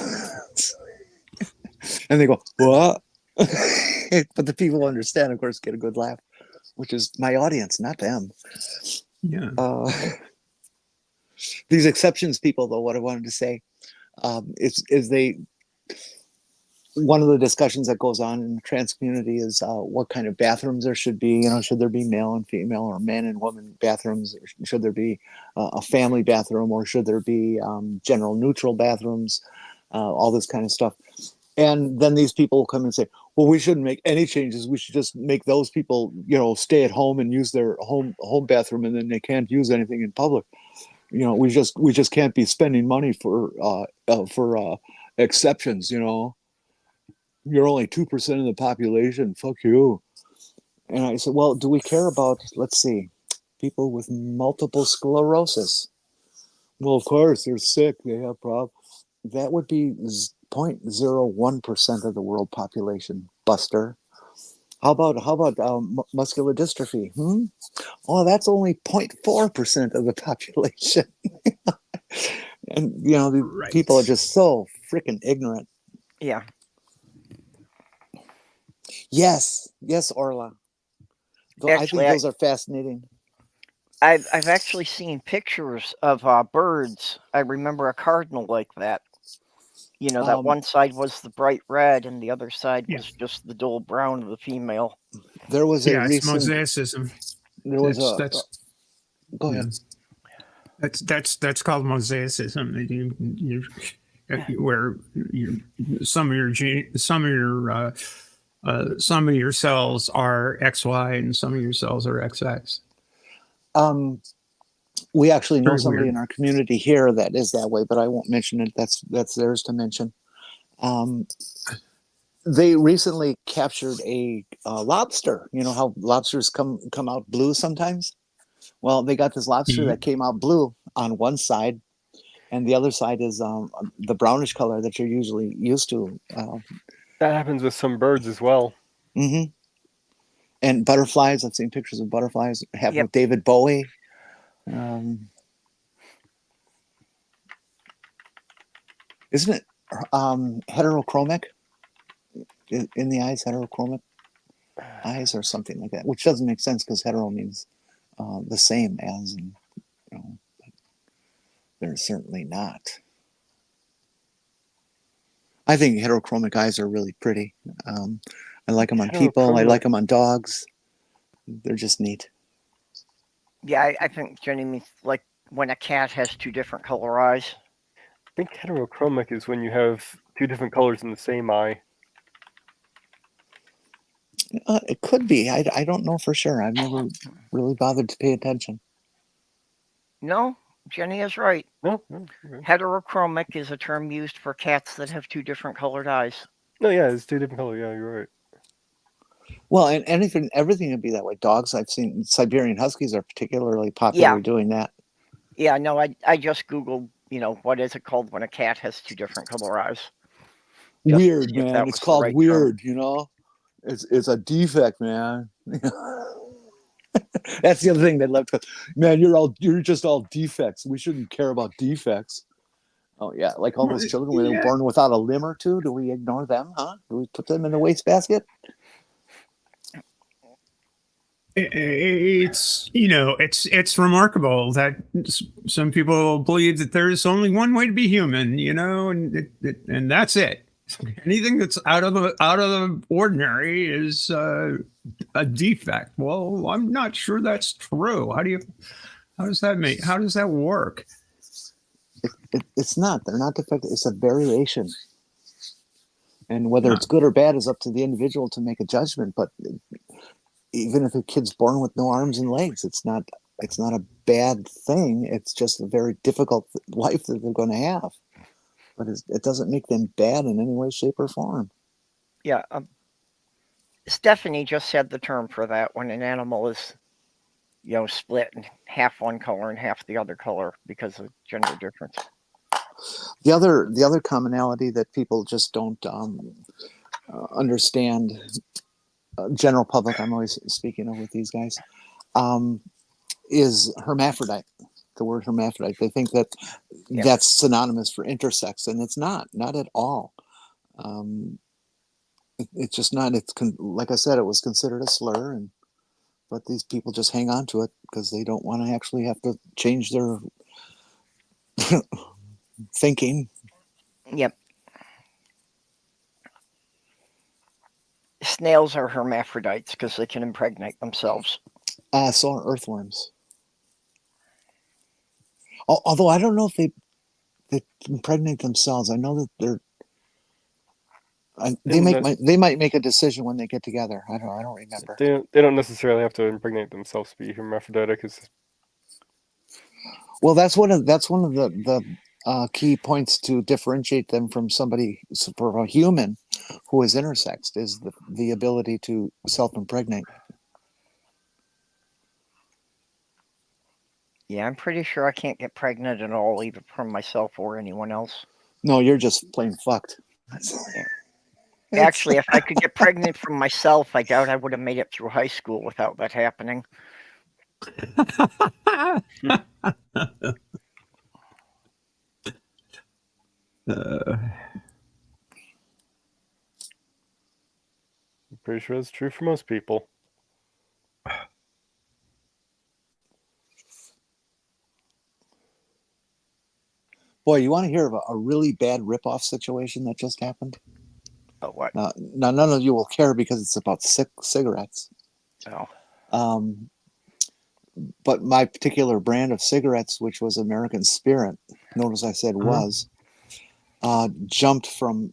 they go, what? But the people who understand, of course, get a good laugh, which is my audience, not them. Yeah. These exceptions people, though, what I wanted to say one of the discussions that goes on in the trans community is what kind of bathrooms there should be. Should there be male and female or man and woman bathrooms? Or should there be a family bathroom, or should there be general neutral bathrooms? All this kind of stuff. And then these people will come and say, well, we shouldn't make any changes. We should just make those people, stay at home and use their home bathroom, and then they can't use anything in public. We just can't be spending money for exceptions. You're only 2% of the population. Fuck you. And I said, well, do we care about, let's see, people with multiple sclerosis? Well, of course, they're sick. They have problems. That would be 0.01% of the world population, Buster. How about muscular dystrophy? Oh, that's only 0.4% of the population. And Right. People are just so freaking ignorant. Yeah. Yes, Orla. Actually, I think those are fascinating. I've actually seen pictures of birds. I remember a cardinal like that. That one side was the bright red and the other side was just the dull brown of the female. There was a recent mosaicism. There was go ahead. That's called mosaicism. Where some of your cells are XY and some of your cells are XX. We actually know Pretty somebody weird. in our community here that is that way, but I won't mention it. That's theirs to mention. They recently captured a lobster. You know how lobsters come out blue sometimes? Well, they got this lobster that came out blue on one side, and the other side is the brownish color that you're usually used to. That happens with some birds as well. Mm-hmm. And butterflies. I've seen pictures of butterflies. Happened with David Bowie. Isn't it heterochromic? In the eyes, heterochromic eyes or something like that, which doesn't make sense because hetero means the same as, and they're certainly not. I think heterochromic eyes are really pretty. I like them on people. I like them on dogs. They're just neat. Yeah, I think Jenny means like when a cat has two different color eyes. I think heterochromic is when you have two different colors in the same eye. It could be. I don't know for sure. I've never really bothered to pay attention. No, Jenny is right. No. Heterochromic is a term used for cats that have two different colored eyes. No, yeah, it's two different colors. Yeah, you're right. Well, and everything would be that way. Dogs, I've seen Siberian Huskies are particularly popular Yeah. doing that. Yeah, no, I just Googled, what is it called when a cat has two different color eyes? Just to Weird, see if man. that It's was the called right term. weird, It's a defect, man. That's the other thing they love to. Man, you're just all defects. We shouldn't care about defects. Oh yeah, like all those children when they're born without a limb or two. Do we ignore them? Huh? Do we put them in the wastebasket? It's remarkable that some people believe that there's only one way to be human, and that's it. Anything that's out of the ordinary is a defect. Well, I'm not sure that's true. How does that work? It's not. They're not defective. It's a variation, and whether it's good or bad is up to the individual to make a judgment. But even if a kid's born with no arms and legs, it's not a bad thing. It's just a very difficult life that they're going to have. But it doesn't make them bad in any way, shape, or form. Yeah. Stephanie just said the term for that when an animal is, split in half one color and half the other color because of gender difference. The other commonality that people just don't understand, general public, I'm always speaking of with these guys, is hermaphrodite. The word hermaphrodite. They think that that's synonymous for intersex, and it's not at all. It's just not. It's like I said, it was considered a slur, but these people just hang on to it because they don't want to actually have to change their thinking. Yep. Snails are hermaphrodites because they can impregnate themselves. So are earthworms. Although I don't know if they impregnate themselves. I know that they might make a decision when they get together. I don't remember. They don't necessarily have to impregnate themselves to be hermaphroditic. Well, that's one of the key points to differentiate them from a human who is intersexed is the ability to self-impregnate. Yeah, I'm pretty sure I can't get pregnant at all, either from myself or anyone else. No, you're just plain fucked. Yeah. Actually, if I could get pregnant from myself, I doubt I would have made it through high school without that happening. I'm pretty sure that's true for most people. Boy, you want to hear of a really bad ripoff situation that just happened? Oh, what? Now, none of you will care because it's about cigarettes. Oh. But my particular brand of cigarettes, which was American Spirit, notice I said was, jumped from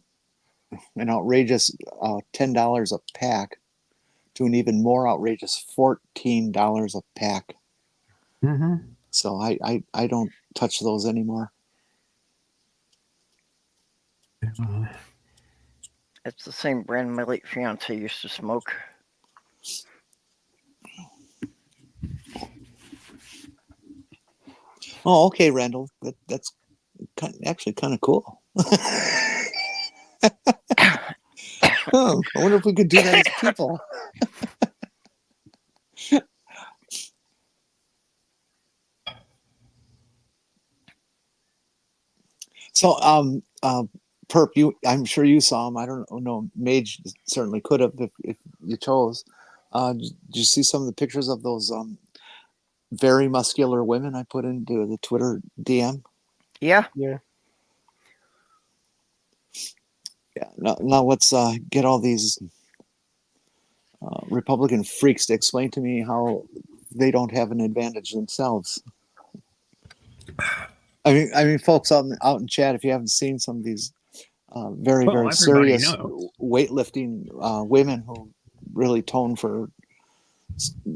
an outrageous $10 a pack to an even more outrageous $14 a pack. Mm-hmm. So I don't touch those anymore. It's the same brand my late fiance used to smoke. Oh, okay, Randall. That's actually kind of cool. Oh, I wonder if we could do that as people. So, Perp, I'm sure you saw him. I don't know. Mage certainly could have if you chose. Did you see some of the pictures of those very muscular women I put into the Twitter DM? Yeah. Yeah. Yeah. Now let's get all these Republican freaks to explain to me how they don't have an advantage themselves. I mean, folks out in chat, if you haven't seen some of these very serious weightlifting women who really tone for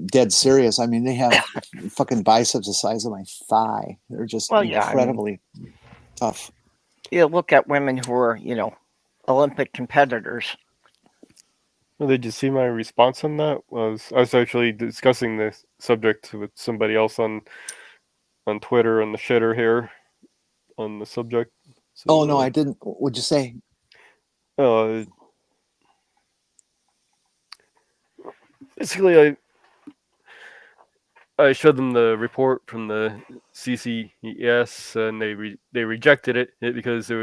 dead serious. I mean, they have fucking biceps the size of my thigh. They're just incredibly tough. You look at women who are, Olympic competitors. Well, did you see my response on that? I was actually discussing this subject with somebody else on Twitter on the shitter here on the subject. So, Oh no, I didn't. What'd you say? Basically, I showed them the report from the CCES, and they rejected it because they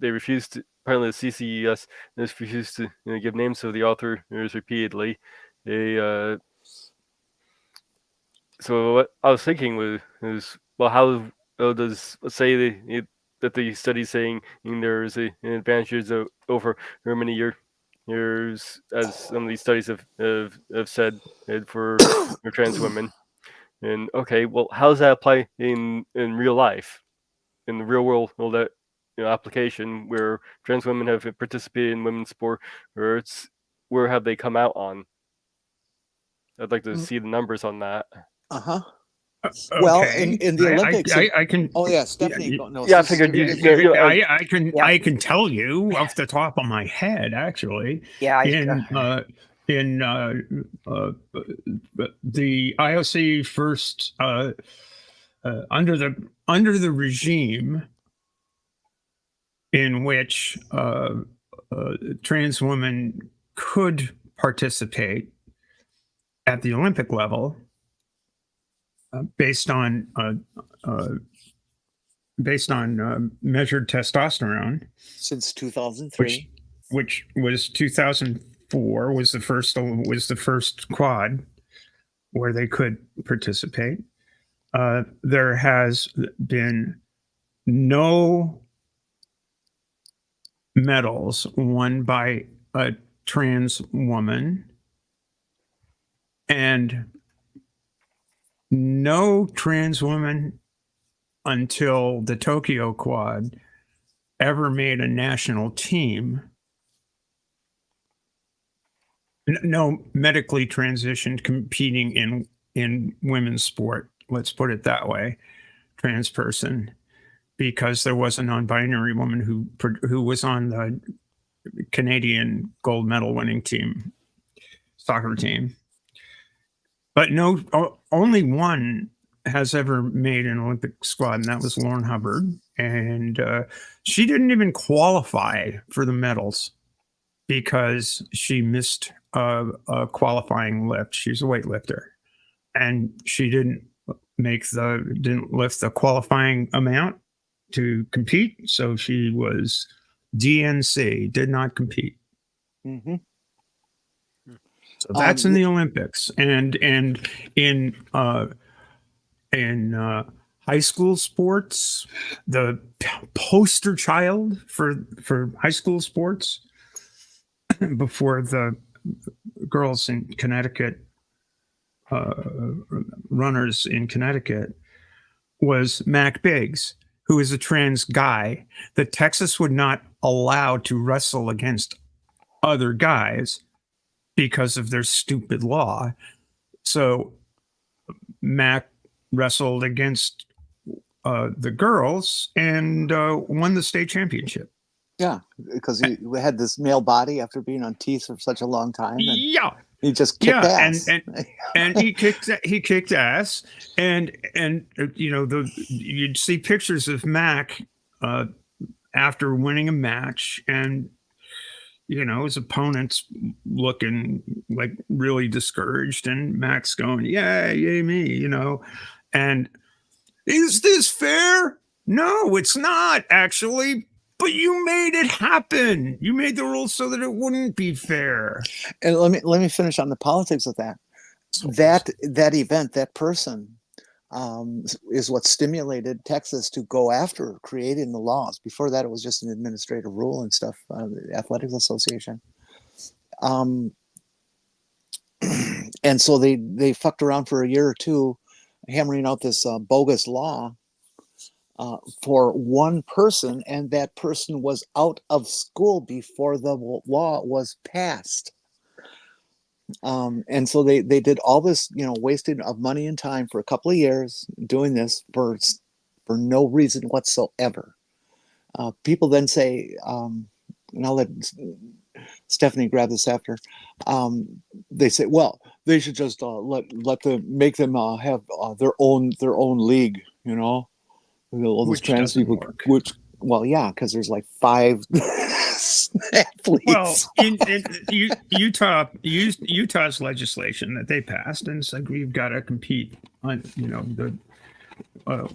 refused to. Apparently, the CCES refused to give names to the author. Repeatedly. They so what I was thinking was well, how does, let's say that the study saying there is an advantage over how many years, as some of these studies have said, for trans women. And okay, well, how does that apply in real life, in the real world, that application where trans women have participated in women's sport, where have they come out on? I'd like to see the numbers on that. Uh-huh. Well, in the Olympics, I can. Oh yeah, Stephanie. No, Yeah, I figured I can tell you off the top of my head, actually. Yeah, In the IOC first under the regime in which trans women could participate at the Olympic level, based on measured testosterone since 2003, which was 2004 was the first quad where they could participate. There has been no medals won by a trans woman, and no trans woman until the Tokyo Quad ever made a national team. No medically transitioned competing in women's sport, let's put it that way, trans person, because there was a non-binary woman who was on the Canadian gold medal winning team, soccer team. But only one has ever made an Olympic squad, and that was Lauren Hubbard. And she didn't even qualify for the medals because she missed a qualifying lift. She's a weightlifter, and she didn't lift the qualifying amount to compete. So she was DNC, did not compete. Mm-hmm. So that's in the Olympics, and in high school sports, the poster child for high school sports before the girls in Connecticut, runners in Connecticut, was Mac Biggs, who is a trans guy that Texas would not allow to wrestle against other guys because of their stupid law. So Mac wrestled against the girls and won the state championship. Yeah, because he had this male body after being on teeth for such a long time. And yeah, he just kicked ass. And he kicked ass. And you'd see pictures of Mac after winning a match, and his opponent's looking like really discouraged, and Mac's going, yay me, and is this fair? No, it's not actually, but you made it happen. You made the rules so that it wouldn't be fair. And let me finish on the politics of that. That event, that person, is what stimulated Texas to go after creating the laws. Before that, it was just an administrative rule and stuff, the Athletics Association. And so they fucked around for a year or two, hammering out this bogus law for one person, and that person was out of school before the law was passed. And so they did all this, wasting of money and time for a couple of years doing this for no reason whatsoever. People then say, and I'll let Stephanie grabbed this after. They say, well, they should just let them make them have their own league, you know, all those Which trans doesn't people. work. Which, well, yeah, because there's like 5 athletes. Well, in Utah's legislation that they passed, and it's like we've got to compete on, you know,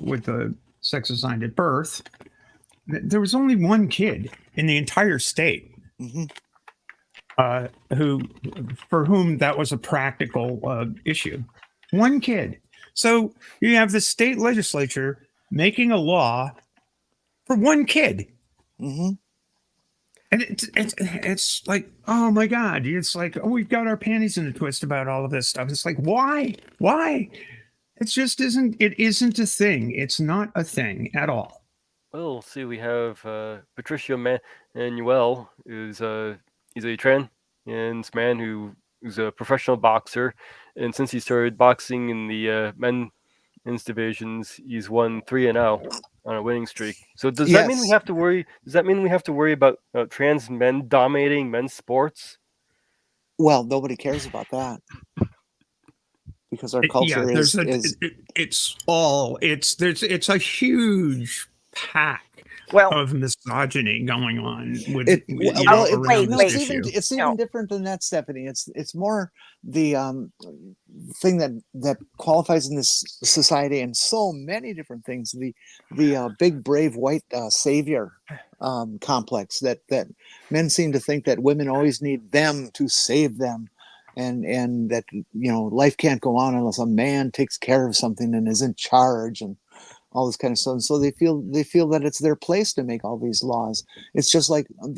with the sex assigned at birth. There was only one kid in the entire state for whom that was a practical issue. One kid. So you have the state legislature making a law for one kid. And it's like, oh my God. It's like, oh, we've got our panties in a twist about all of this stuff. It's like, why? It just isn't a thing. It's not a thing at all. Well, see, we have Patricio Manuel, he's a trans man who's a professional boxer, and since he started boxing in the men's divisions, he's won 3-0 on a winning streak. So does that mean we have to worry? Does that mean we have to worry about trans men dominating men's sports? Well, nobody cares about that. Because our culture it's a huge pack of misogyny going on with it's even different than that, Stephanie. It's more the thing that qualifies in this society and so many different things, the big brave white savior complex that men seem to think that women always need them to save them. And that, you know, life can't go on unless a man takes care of something and is in charge and all this kind of stuff. And so they feel that it's their place to make all these laws. It's just like all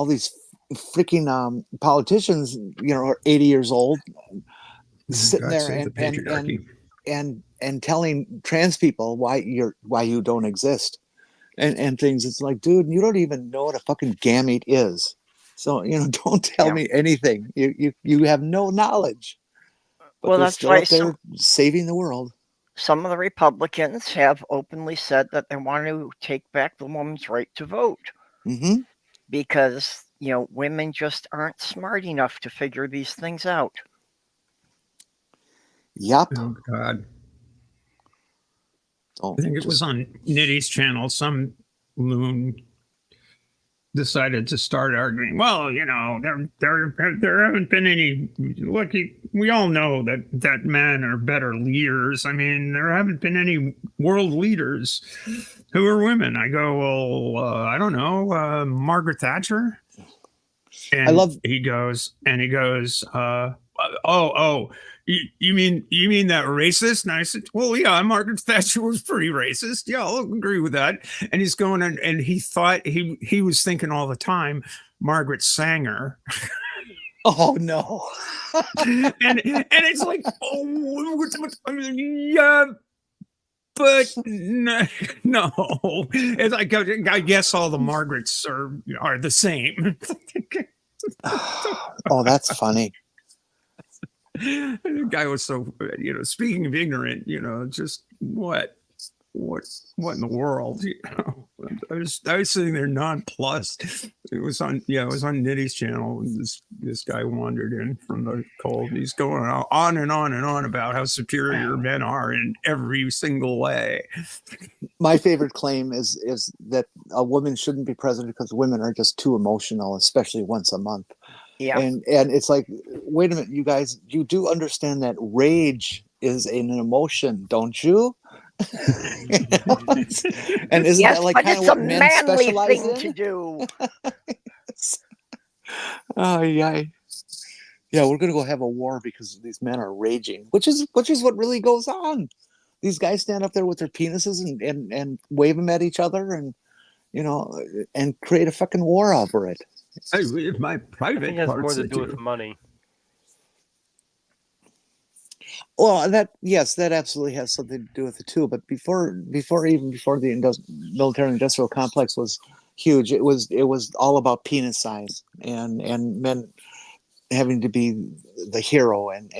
these freaking politicians, you know, are 80 years old, sitting there and telling trans people why you don't exist and things. It's like, dude, you don't even know what a fucking gamete is. So, you know, don't tell me anything. You have no knowledge. But well, that's why they're saving the world. Some of the Republicans have openly said that they want to take back the woman's right to vote. Because, you know, women just aren't smart enough to figure these things out. Yep. Oh, God. I think it was on Nitty's channel. Some loon decided to start arguing. Well, you know, there haven't been any. Look, we all know that men are better leaders. I mean, there haven't been any world leaders who are women. I go, well, I don't know, Margaret Thatcher. And he goes, oh. You mean that racist? And I said, well, yeah, Margaret Thatcher was pretty racist. Yeah, I'll agree with that. And he's going and he thought he was thinking all the time, Margaret Sanger. Oh no. and it's like, oh yeah, but no. It's like, I guess all the Margarets are the same. Oh, that's funny. The guy was so, you know, speaking of ignorant, you know, just what in the world, you know? I was sitting there nonplussed. It was on Nitty's channel. This guy wandered in from the cold. He's going on and on and on about how superior men are in every single way. My favorite claim is that a woman shouldn't be president because women are just too emotional, especially once a month. Yeah. And it's like, wait a minute, you guys, you do understand that rage is an emotion, don't you? And isn't that like kind of what men specialize in? To do. Oh yeah. Yeah, we're gonna go have a war because these men are raging, which is what really goes on. These guys stand up there with their penises and wave them at each other and, you know, and create a fucking war over it. I leave my private parts. Has more to do with money. Well, that absolutely has something to do with it too. But before the military industrial complex was huge, it was all about penis size and men having to be the hero and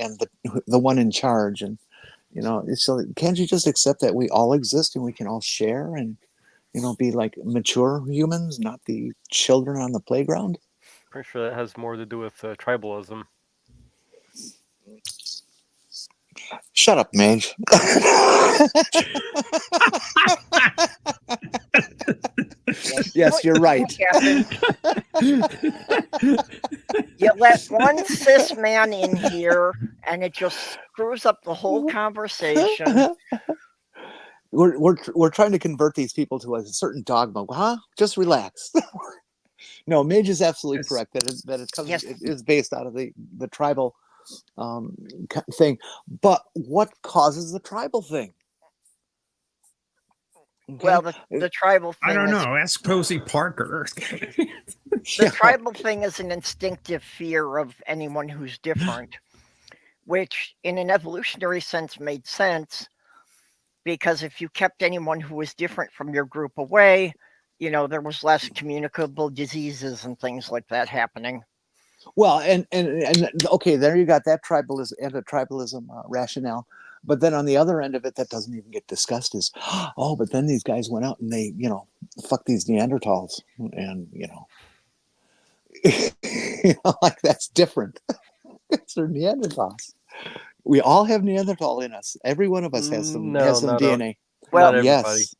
the one in charge. And, you know, so can't you just accept that we all exist and we can all share and, you know, be like mature humans, not the children on the playground? Pretty sure that has more to do with tribalism. Shut up, Mage. Yes, you're right. Captain. You let one cis man in here, and it just screws up the whole conversation. We're trying to convert these people to a certain dogma. Huh? Just relax. No, Mage is absolutely Yes. correct that it comes. Yes. It is based out of the tribal thing. But what causes the tribal thing? Okay? Well, the tribal thing I don't is, know. Ask Posey Parker. the tribal thing is an instinctive fear of anyone who's different, which in an evolutionary sense made sense, because if you kept anyone who was different from your group away, there was less communicable diseases and things like that happening. Well, and okay, there you got that tribalism and a tribalism rationale. But then on the other end of it, that doesn't even get discussed is, oh, but then these guys went out and they, fuck these Neanderthals, and like that's different. They're Neanderthals. We all have Neanderthal in us. Every one of us has some DNA. Well, not everybody. Yes.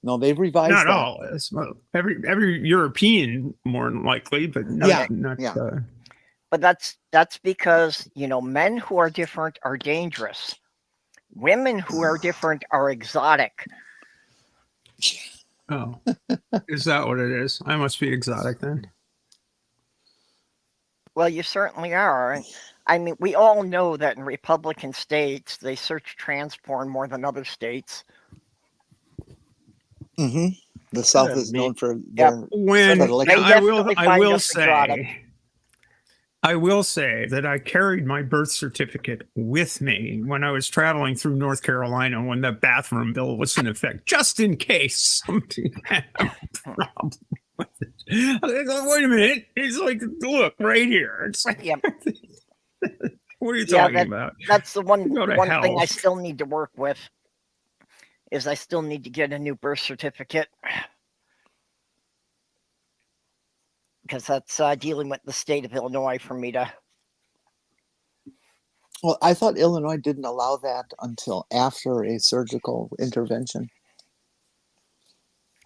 No, they've revised Not that. all. Well, every European more than likely, but not. But that's because men who are different are dangerous. Women who are different are exotic. Oh, is that what it is? I must be exotic then. Well, you certainly are. I mean, we all know that in Republican states, they search trans porn more than other states. Mm-hmm. The South is known for their When They I definitely find us exotic. I will say that I carried my birth certificate with me when I was traveling through North Carolina when the bathroom bill was in effect, just in case somebody had a problem with it. I was like, wait a minute. It's like, look, right here. It's like, Yep. what are you talking about? That's the one Go to thing hell. I still need to work with, is I still need to get a new birth certificate. Because that's dealing with the state of Illinois for me to. Well, I thought Illinois didn't allow that until after a surgical intervention.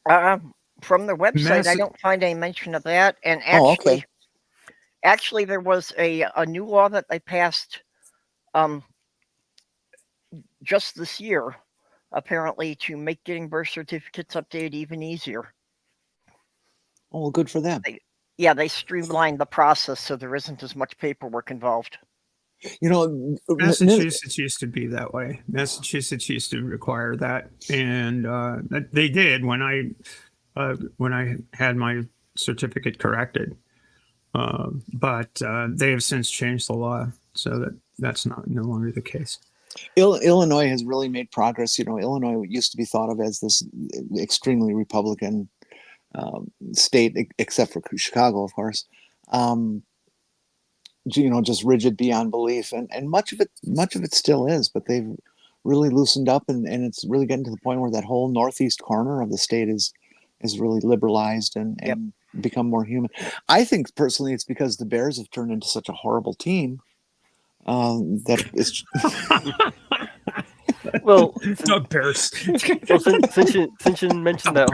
From their website, I don't find any mention of that. And actually, there was a new law that they passed just this year, apparently, to make getting birth certificates updated even easier. Oh, well, good for them. They streamlined the process so there isn't as much paperwork involved. Massachusetts used to be that way. Massachusetts used to require that, and they did when I had my certificate corrected. But they have since changed the law so that's no longer the case. Illinois has really made progress. Illinois used to be thought of as this extremely Republican state, except for Chicago, of course. Just rigid beyond belief, and much of it still is, but they've really loosened up, and it's really getting to the point where that whole northeast corner of the state is really liberalized and become more human. I think personally it's because the Bears have turned into such a horrible team that it's well, the Bears. Well, since you mentioned that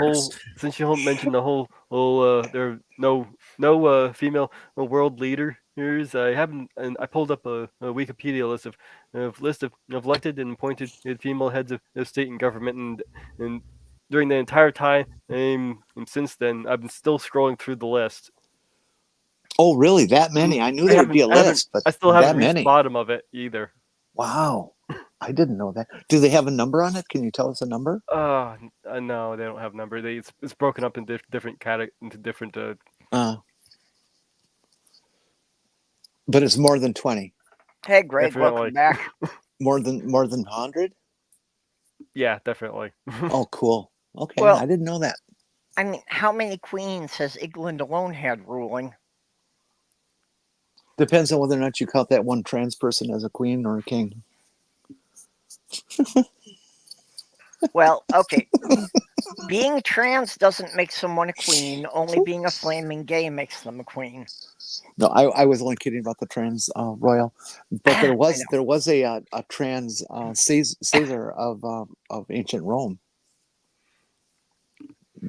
whole, there are no female world leaders. I pulled up a Wikipedia list of elected and appointed female heads of state and government, and during the entire time and since then, I've been still scrolling through the list. Oh, really? That many? I knew there'd be a list, but I still haven't that reached many. the bottom of it either. Wow, I didn't know that. Do they have a number on it? Can you tell us a number? No, they don't have a number. It's broken up into different But it's more than 20. Hey, Greg, welcome back. More than 100? Yeah, definitely. Oh, cool. Okay, Well, I didn't know that. I mean, how many queens has England alone had ruling? Depends on whether or not you count that one trans person as a queen or a king. Well, okay. Being trans doesn't make someone a queen. Only being a flaming gay makes them a queen. No, I was only kidding about the trans royal, but there I know. was a trans Caesar of ancient Rome.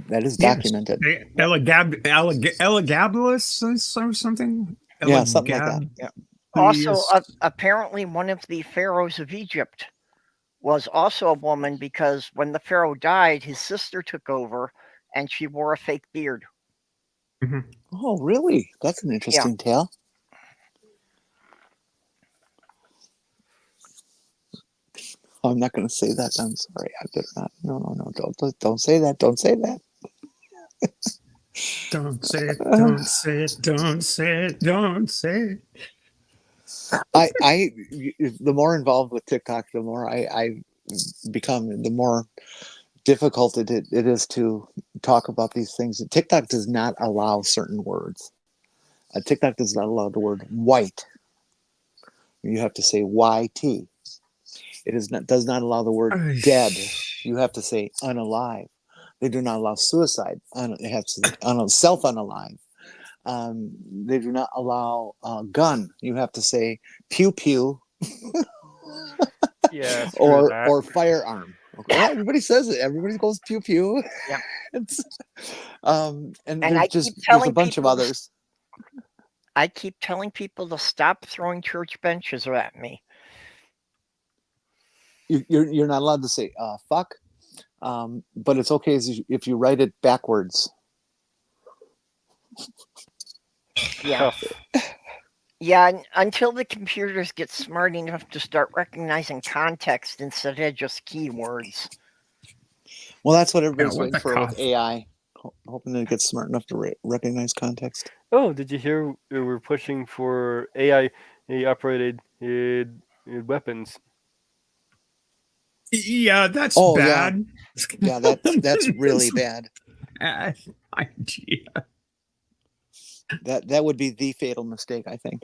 That is Yes. documented. Elagabalus or something. Yeah, something like that. Yeah. Also, apparently, one of the pharaohs of Egypt was also a woman because when the pharaoh died, his sister took over, and she wore a fake beard. Mhm. Oh, really? That's an interesting tale. I'm not going to say that. I'm sorry. I better not. No. Don't say that. Don't say that. Don't say it. Don't say it. Don't say it. Don't say it. The more involved with TikTok, the more I become, the more difficult it is to talk about these things. TikTok does not allow certain words. TikTok does not allow the word white. You have to say YT. Does not allow the word dead. You have to say unalive. They do not allow suicide. They have to self-unalive. They do not allow gun. You have to say pew pew. Yeah, screw or that. firearm. Okay. Yeah, everybody says it. Everybody goes pew pew. Yeah. And I keep there's telling a bunch of people others. I keep telling people to stop throwing church benches at me. You're not allowed to say fuck, but it's okay if you write it backwards. Yeah. Tough. Yeah, until the computers get smart enough to start recognizing context instead of just keywords. Well, that's what everybody's what waiting the for with cost? AI, hoping to get smart enough to recognize context. Oh, did you hear we're pushing for AI operated weapons? Yeah, that's Oh yeah, bad. yeah, that's really bad. Bad idea. That would be the fatal mistake, I think.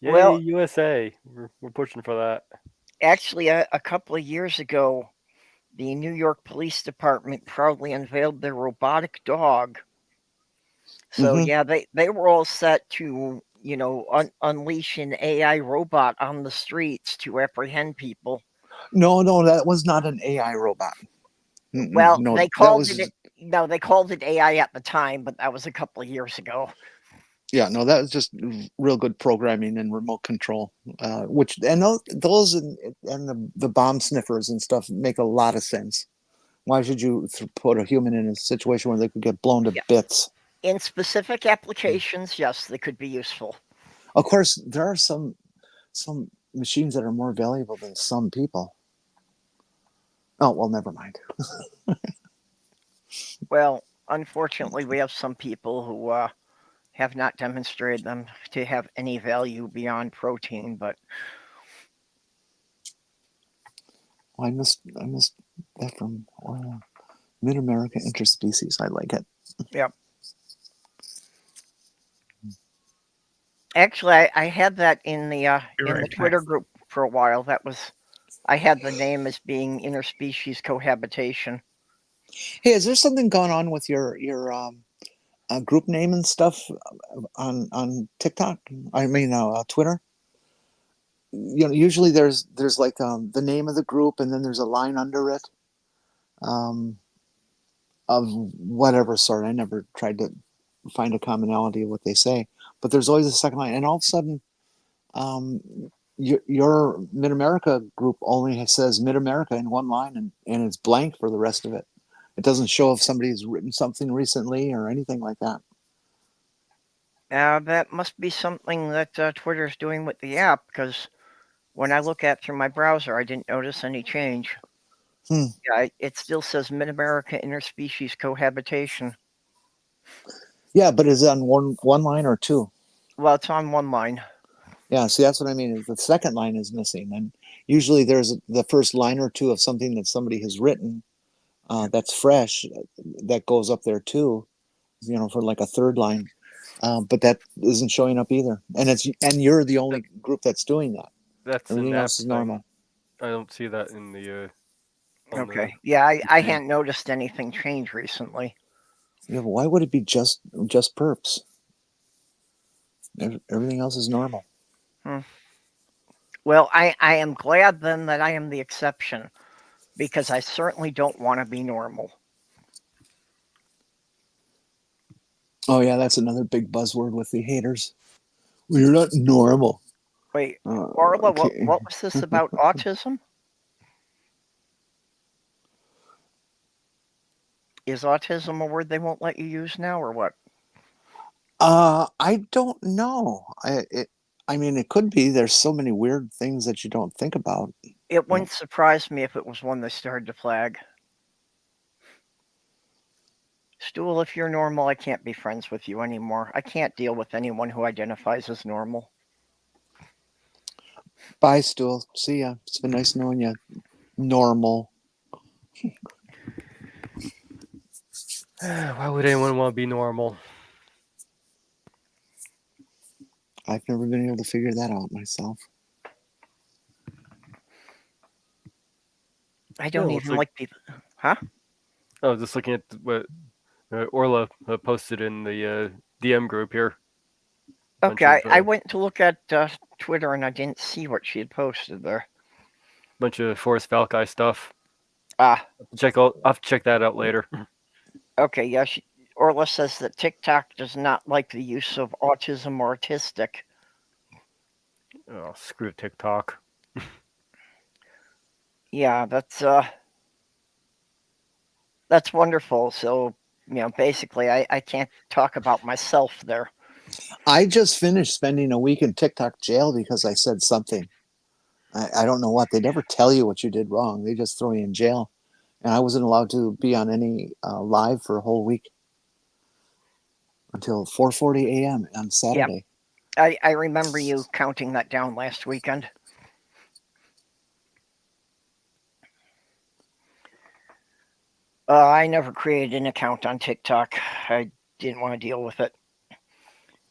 Yay, Well, USA! We're pushing for that. actually, a couple of years ago, the New York Police Department proudly unveiled their robotic dog. So Mhm. yeah, they were all set to unleash an AI robot on the streets to apprehend people. No, that was not an AI robot. Well, No, they that called was it no, they called it AI at the time, but that was a couple of years ago. yeah, no, that was just real good programming and remote control. Which and those and the bomb sniffers and stuff make a lot of sense. Why should you put a human in a situation where they could get blown to Yeah. bits? In specific applications, yes, they could be useful. Of course, there are some machines that are more valuable than some people. Oh well, never mind. Well, unfortunately, we have some people who have not demonstrated them to have any value beyond protein, but I missed that from MidAmerica interspecies. I like it. yeah. Actually, I had that in the Right, Twitter group for a while. I had the name as being interspecies cohabitation. Hey, is there something going on with your group name and stuff on TikTok? I mean, Twitter. Usually there's like the name of the group, and then there's a line under it, um, of whatever sort. I never tried to find a commonality of what they say, but there's always a second line, and all of a sudden, um, your MidAmerica group only says MidAmerica in one line, and it's blank for the rest of it. It doesn't show if somebody's written something recently or anything like that. That must be something that Twitter's doing with the app, because when I look at through my browser, I didn't notice any change. Yeah, it still says Mid-America interspecies cohabitation. Yeah, but is it on one line or two? Well, it's on one line. Yeah, see, that's what I mean. Is the second line is missing, and usually there's the first line or two of something that somebody has written that's fresh that goes up there too, for like a third line. But that isn't showing up either, and you're the only group that's doing that. That's an Everything app else is thing. normal. I don't see that in the. Okay. Yeah, I hadn't noticed anything change recently. Yeah, but why would it be just perps? Everything else is normal. Well, I am glad then that I am the exception, because I certainly don't want to be normal. Oh yeah, that's another big buzzword with the haters. Well, you're not normal. Wait, Orla, Okay. what was this about autism? Is autism a word they won't let you use now, or what? I don't know. I mean, it could be. There's so many weird things that you don't think about. It wouldn't surprise me if it was one they started to flag. Stool, if you're normal, I can't be friends with you anymore. I can't deal with anyone who identifies as normal. Bye, Stool. See ya. It's been nice knowing you. Normal. Why would anyone want to be normal? I've never been able to figure that out myself. I don't even like people. Huh? I was just looking at what Orla posted in the DM group here. Okay, I went to look at Twitter and I didn't see what she had posted there. Bunch of Forrest Valkyrie stuff. Ah. I'll have to check that out later. Okay, yeah. Orla says that TikTok does not like the use of autism or autistic. Oh, screw TikTok. Yeah, that's wonderful. So, basically I can't talk about myself there. I just finished spending a week in TikTok jail because I said something. I don't know what. They never tell you what you did wrong. They just throw you in jail. And I wasn't allowed to be on any live for a whole week until 4:40 a.m. on Saturday. Yep. I remember you counting that down last weekend. I never created an account on TikTok. I didn't want to deal with it.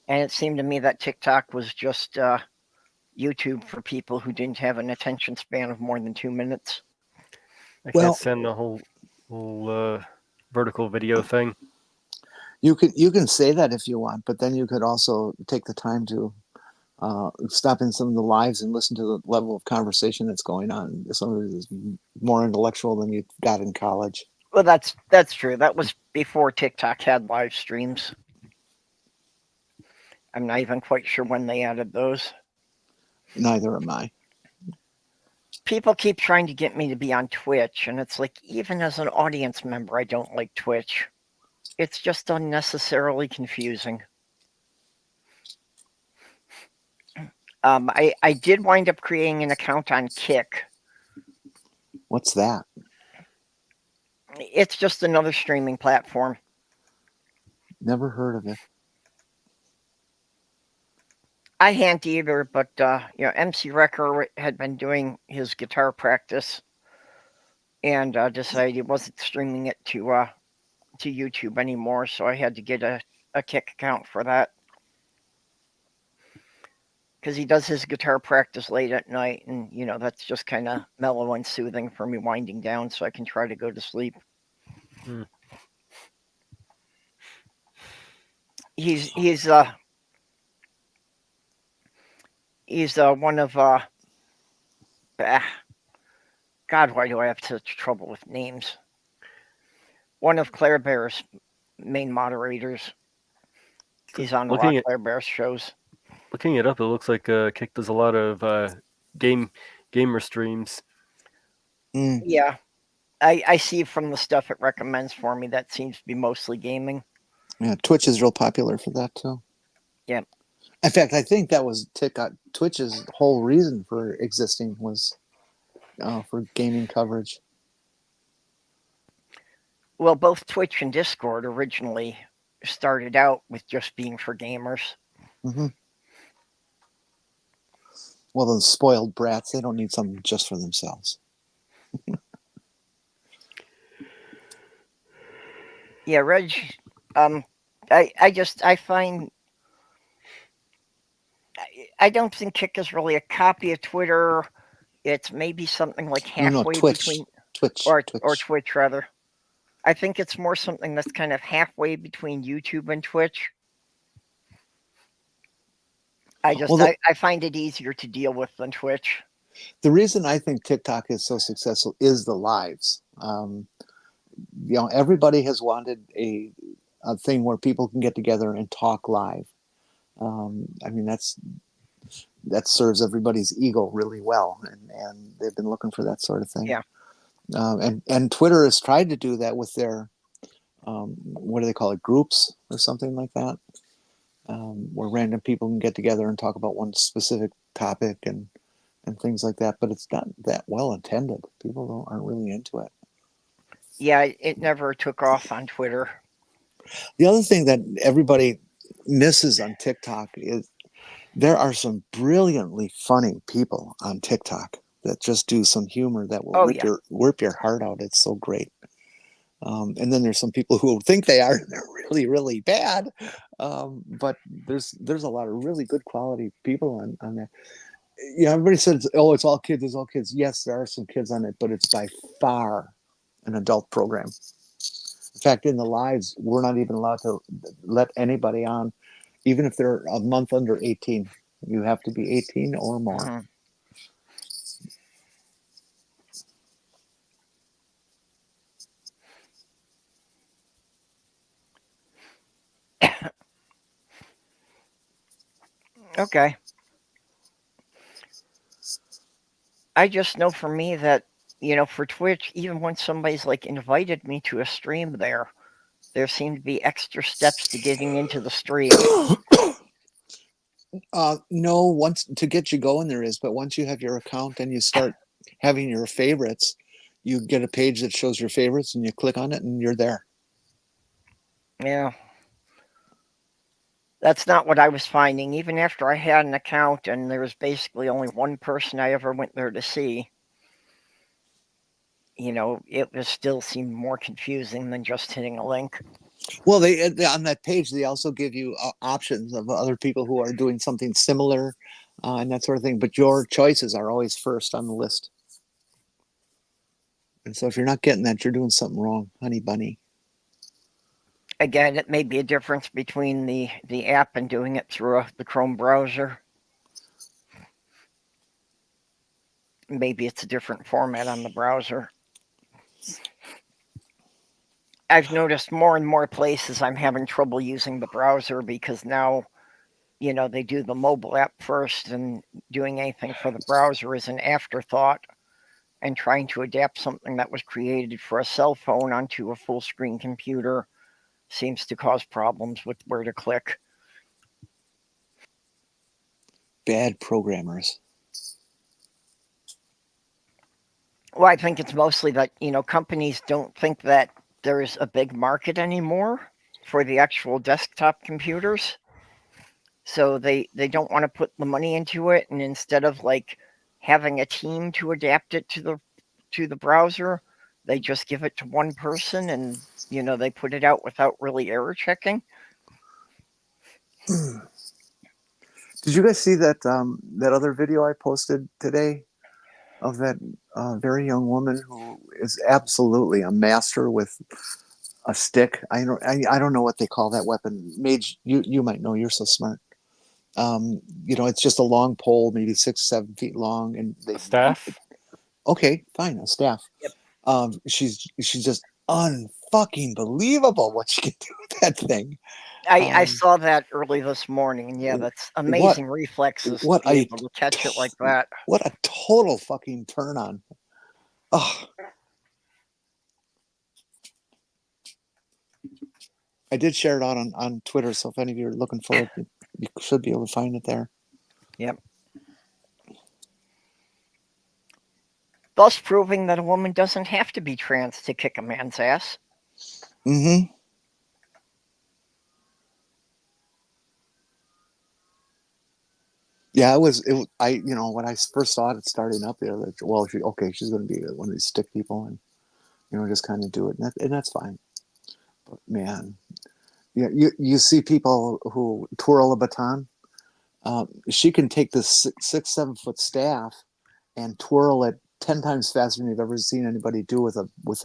And it seemed to me that TikTok was just YouTube for people who didn't have an attention span of more than 2 minutes. I can't send the whole vertical video thing. You can say that if you want, but then you could also take the time to stop in some of the lives and listen to the level of conversation that's going on. Some of it is more intellectual than you got in college. Well, that's true. That was before TikTok had live streams. I'm not even quite sure when they added those. Neither am I. People keep trying to get me to be on Twitch, and it's like, even as an audience member, I don't like Twitch. It's just unnecessarily confusing. I did wind up creating an account on Kick. What's that? It's just another streaming platform. Never heard of it. I hadn't either, but MC Wrecker had been doing his guitar practice and decided he wasn't streaming it to YouTube anymore, so I had to get a Kick account for that. Because he does his guitar practice late at night, and that's just kind of mellow and soothing for me winding down so I can try to go to sleep. He's one of God, why do I have such trouble with names? One of Claire Bear's main moderators. He's on a lot of Claire Bear's shows. Looking it up, it looks like Kick does a lot of gamer streams. Yeah, I see from the stuff it recommends for me that seems to be mostly gaming. Yeah, Twitch is real popular for that too. Yeah. In fact, I think that was Twitch's whole reason for existing was for gaming coverage. Well, both Twitch and Discord originally started out with just being for gamers. Mm-hmm. Well, those spoiled brats, they don't need something just for themselves. Yeah, Reg, I find I don't think Kick is really a copy of Twitter. It's maybe something like halfway Twitch. between Twitch or Twitch rather. I think it's more something that's kind of halfway between YouTube and Twitch. Well, the, I find it easier to deal with than Twitch. the reason I think TikTok is so successful is the lives. Everybody has wanted a thing where people can get together and talk live. I mean, that serves everybody's ego really well, and they've been looking for that sort of thing. Yeah. And Twitter has tried to do that with their what do they call it, groups or something like that, where random people can get together and talk about one specific topic and things like that. But it's not that well intended. People aren't really into it. Yeah, it never took off on Twitter. The other thing that everybody misses on TikTok is there are some brilliantly funny people on TikTok that just do some humor that will rip your heart out. It's so great. And then there's some people who think they are, and they're really, really bad. But there's a lot of really good quality people on there. Everybody says, "Oh, it's all kids. It's all kids." Yes, there are some kids on it, but it's by far an adult program. In fact, in the lives, we're not even allowed to let anybody on, even if they're a month under 18. You have to be 18 or more. Mm-hmm. Okay. I just know for me that, for Twitch, even when somebody's like invited me to a stream there seem to be extra steps to getting into the stream. No, once to get you going there is, but once you have your account and you start having your favorites, you get a page that shows your favorites and you click on it and you're there. Yeah. That's not what I was finding. Even after I had an account and there was basically only one person I ever went there to see, it was still seemed more confusing than just hitting a link. Well, they on that page, they also give you options of other people who are doing something similar and that sort of thing. But your choices are always first on the list. And so if you're not getting that, you're doing something wrong, honey bunny. Again, it may be a difference between the app and doing it through the Chrome browser. Maybe it's a different format on the browser. I've noticed more and more places I'm having trouble using the browser because now, they do the mobile app first, and doing anything for the browser is an afterthought. And trying to adapt something that was created for a cell phone onto a full screen computer seems to cause problems with where to click. Bad programmers. Well, I think it's mostly that, companies don't think that there's a big market anymore for the actual desktop computers. So they don't want to put the money into it, and instead of like having a team to adapt it to the browser, they just give it to one person, and they put it out without really error checking. Did you guys see that that other video I posted today of that very young woman who is absolutely a master with a stick? I don't know what they call that weapon. Mage, you might know. You're so smart. It's just a long pole, maybe 6-7 feet long, and Staff. Okay, fine, a staff. Yep. She's just unfucking believable what she can do with that thing. I saw that early this morning, and yeah, that's amazing reflexes to be able to catch it like that. What a total fucking turn on. Oh. I did share it out on Twitter, so if any of you are looking for it, you should be able to find it there. Yep. Thus proving that a woman doesn't have to be trans to kick a man's ass. Mm-hmm. Yeah, when I first saw it starting up there, like, well, she's going to be one of these stick people, and just kind of do it, and that's fine. But man, you see people who twirl a baton. She can take this 6-7 foot staff and twirl it 10 times faster than you've ever seen anybody do with a what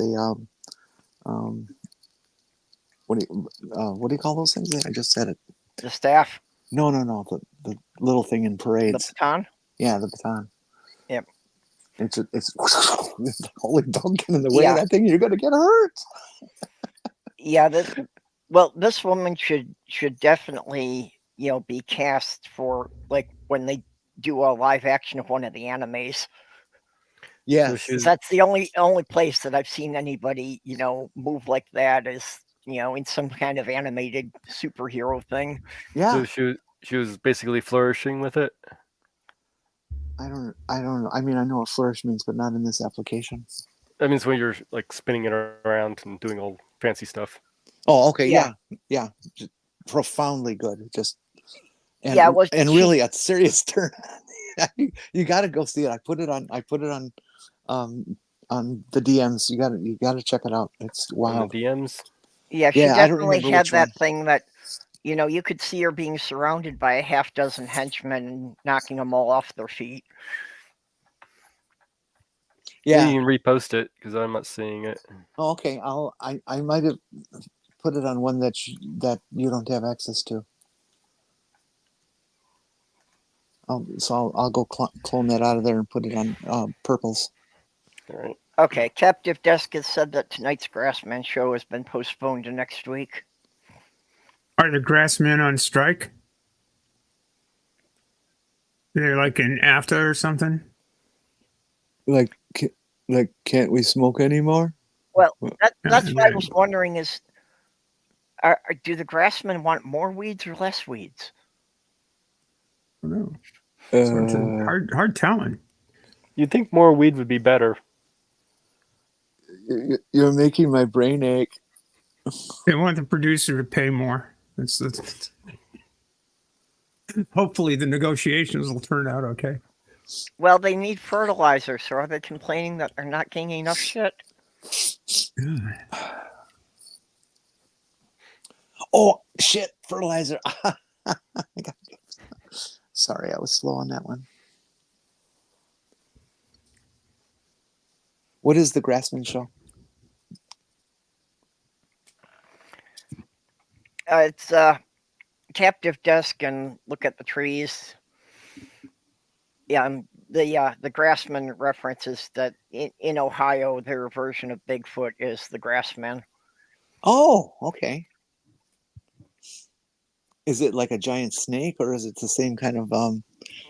do you call those things? I just said it. The staff. No. the little thing in The parades. baton. Yeah, the baton. Yep. It's holy, don't get in the way Yeah. of that thing. You're gonna get hurt. Yeah. This woman should definitely be cast for like when they do a live action of one of the animes. Yes. she was, That's the only place that I've seen anybody move like that is in some kind of animated superhero thing. Yeah. so she was basically flourishing with it. I don't know. I mean, I know what flourish means, but not in this application. That means when you're like spinning it around and doing all fancy stuff. Oh, okay. Yeah. Yeah. Just profoundly good. Just and Yeah, well, and she- really a serious turn. You got to go see it. I put it on the DMs. You got to check it out. It's In wild. the DMs. Yeah, she Yeah, I don't definitely remember had which that one. thing that you could see her being surrounded by a half dozen henchmen and knocking them all off their feet. Yeah. You can repost it because I'm not seeing it. Oh, okay. I might have put it on one that you don't have access to. I'll go clone that out of there and put it on Purple's. All right. Okay, Captive Desk has said that tonight's Grassman show has been postponed to next week. Are the grassmen on strike? They're like in AFTA or something? Like can't we smoke anymore? Well, that's what I was wondering is, do the Grassmen want more weeds or less weeds? I don't know. It's a hard telling. You'd think more weed would be better. You're making my brain ache. They want the producer to pay more. That's hopefully the negotiations will turn out okay. Well, they need fertilizer, so are they complaining that they're not getting enough shit? Oh shit! Fertilizer. Sorry, I was slow on that one. What is the Grassman show? It's Captive Desk and Look at the Trees. Yeah, the Grassman references that in Ohio, their version of Bigfoot is the Grassman. Oh, okay. Is it like a giant snake, or is it the same kind of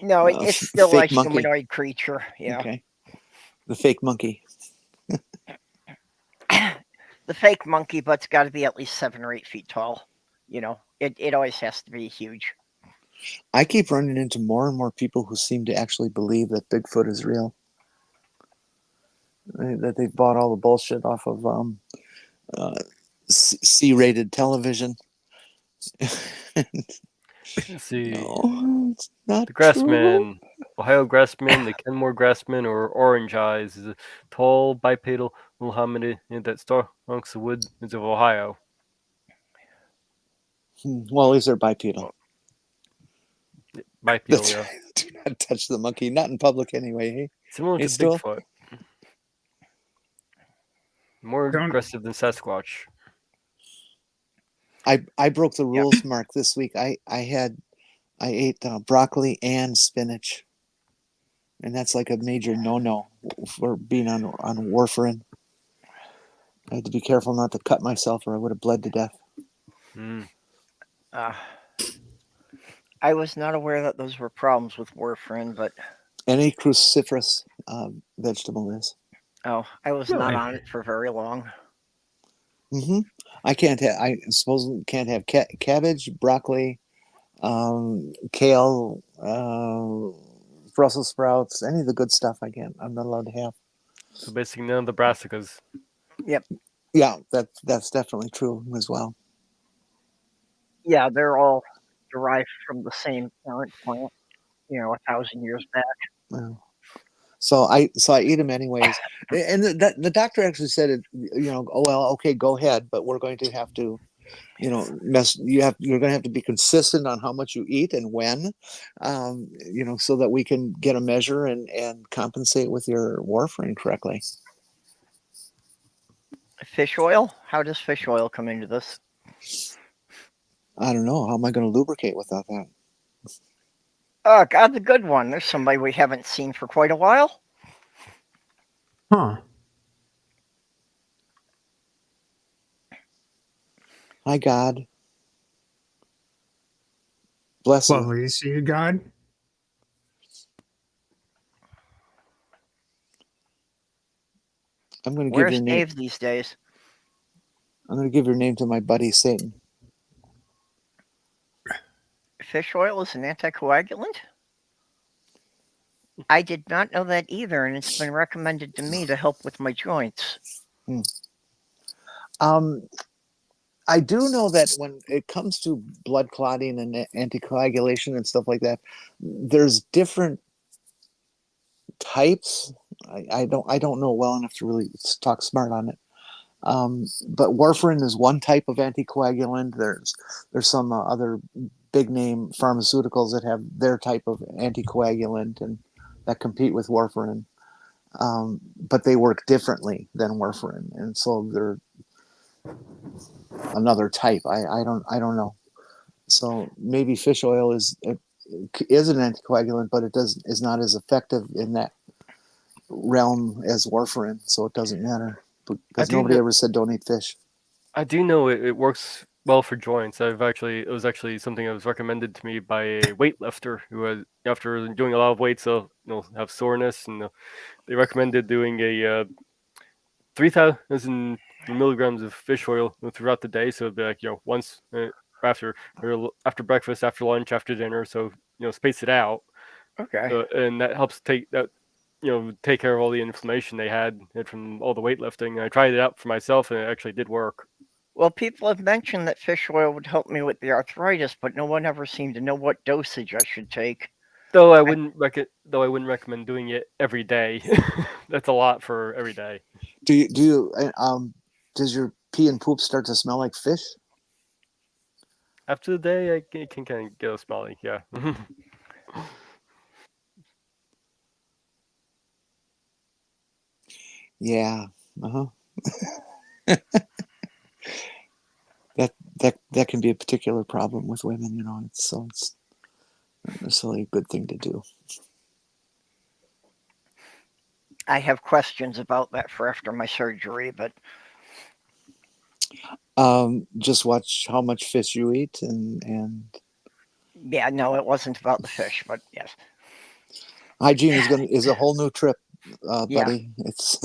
No, it's still fake a monkey? humanoid creature. Yeah. Okay. The fake monkey. The fake monkey, but it's got to be at least 7 or 8 feet tall. It always has to be huge. I keep running into more and more people who seem to actually believe that Bigfoot is real. That they've bought all the bullshit off of C-rated television. Let's see. No, it's not The true. Grassman, Ohio Grassman, the Kenmore Grassman, or Orange Eyes, is a tall bipedal little hominid that stalks the woods of Ohio. Well, these are bipedal. Bipedal, That's yeah. right. Do not touch the monkey. Not in public anyway. Hey? Similar Hey, to Stool? Bigfoot. More aggressive than Sasquatch. I broke the rules, Mark, this week. I ate broccoli and spinach, and that's like a major no-no for being on warfarin. I had to be careful not to cut myself, or I would have bled to death. I was not aware that those were problems with warfarin, but Any cruciferous vegetable is. I was not on it for very long. Mm-hmm. I suppose can't have cabbage, broccoli, kale, Brussels sprouts, any of the good stuff. I'm not allowed to have. So basically none of the brassicas. Yep. Yeah, that's definitely true as well. Yeah, they're all derived from the same parent plant, 1,000 years back. Yeah. So I eat them anyways, and the doctor actually said it. Oh well, okay, go ahead, but we're going to have to, you're going to have to be consistent on how much you eat and when, so that we can get a measure and compensate with your warfarin correctly. Fish oil? How does fish oil come into this? I don't know. How am I going to lubricate without that? Oh, God, the good one. There's somebody we haven't seen for quite a while. Huh. Hi, God. Bless you. Lovely to see you, God. I'm going to give Where's your name. Dave these days? I'm going to give your name to my buddy Satan. Fish oil is an anticoagulant? I did not know that either, and it's been recommended to me to help with my joints. I do know that when it comes to blood clotting and anticoagulation and stuff like that, there's different types. I don't know well enough to really talk smart on it. But warfarin is one type of anticoagulant. There's some other big name pharmaceuticals that have their type of anticoagulant and that compete with warfarin. But they work differently than warfarin, and so they're another type. I don't know. So maybe fish oil is an anticoagulant, but is not as effective in that realm as warfarin. So it doesn't matter because nobody ever said don't eat fish. I do know it works well for joints. It was actually something that was recommended to me by a weightlifter who had, after doing a lot of weights, they'll have soreness, and they recommended doing a 3,000 milligrams of fish oil throughout the day. So it'd be like once after breakfast, after lunch, after dinner. So space it out. Okay. And that helps take care of all the inflammation they had from all the weightlifting. I tried it out for myself, and it actually did work. Well, people have mentioned that fish oil would help me with the arthritis, but no one ever seemed to know what dosage I should take. Though I wouldn't recommend doing it every day. That's a lot for every day. Does your pee and poop start to smell like fish? After the day, it can kind of get smelly. Yeah. Yeah. Uh-huh. that can be a particular problem with women, it's not necessarily a good thing to do. I have questions about that for after my surgery, but just watch how much fish you eat and yeah, no, it wasn't about the fish, but yes. hygiene is a whole new trip, Yeah. buddy. It's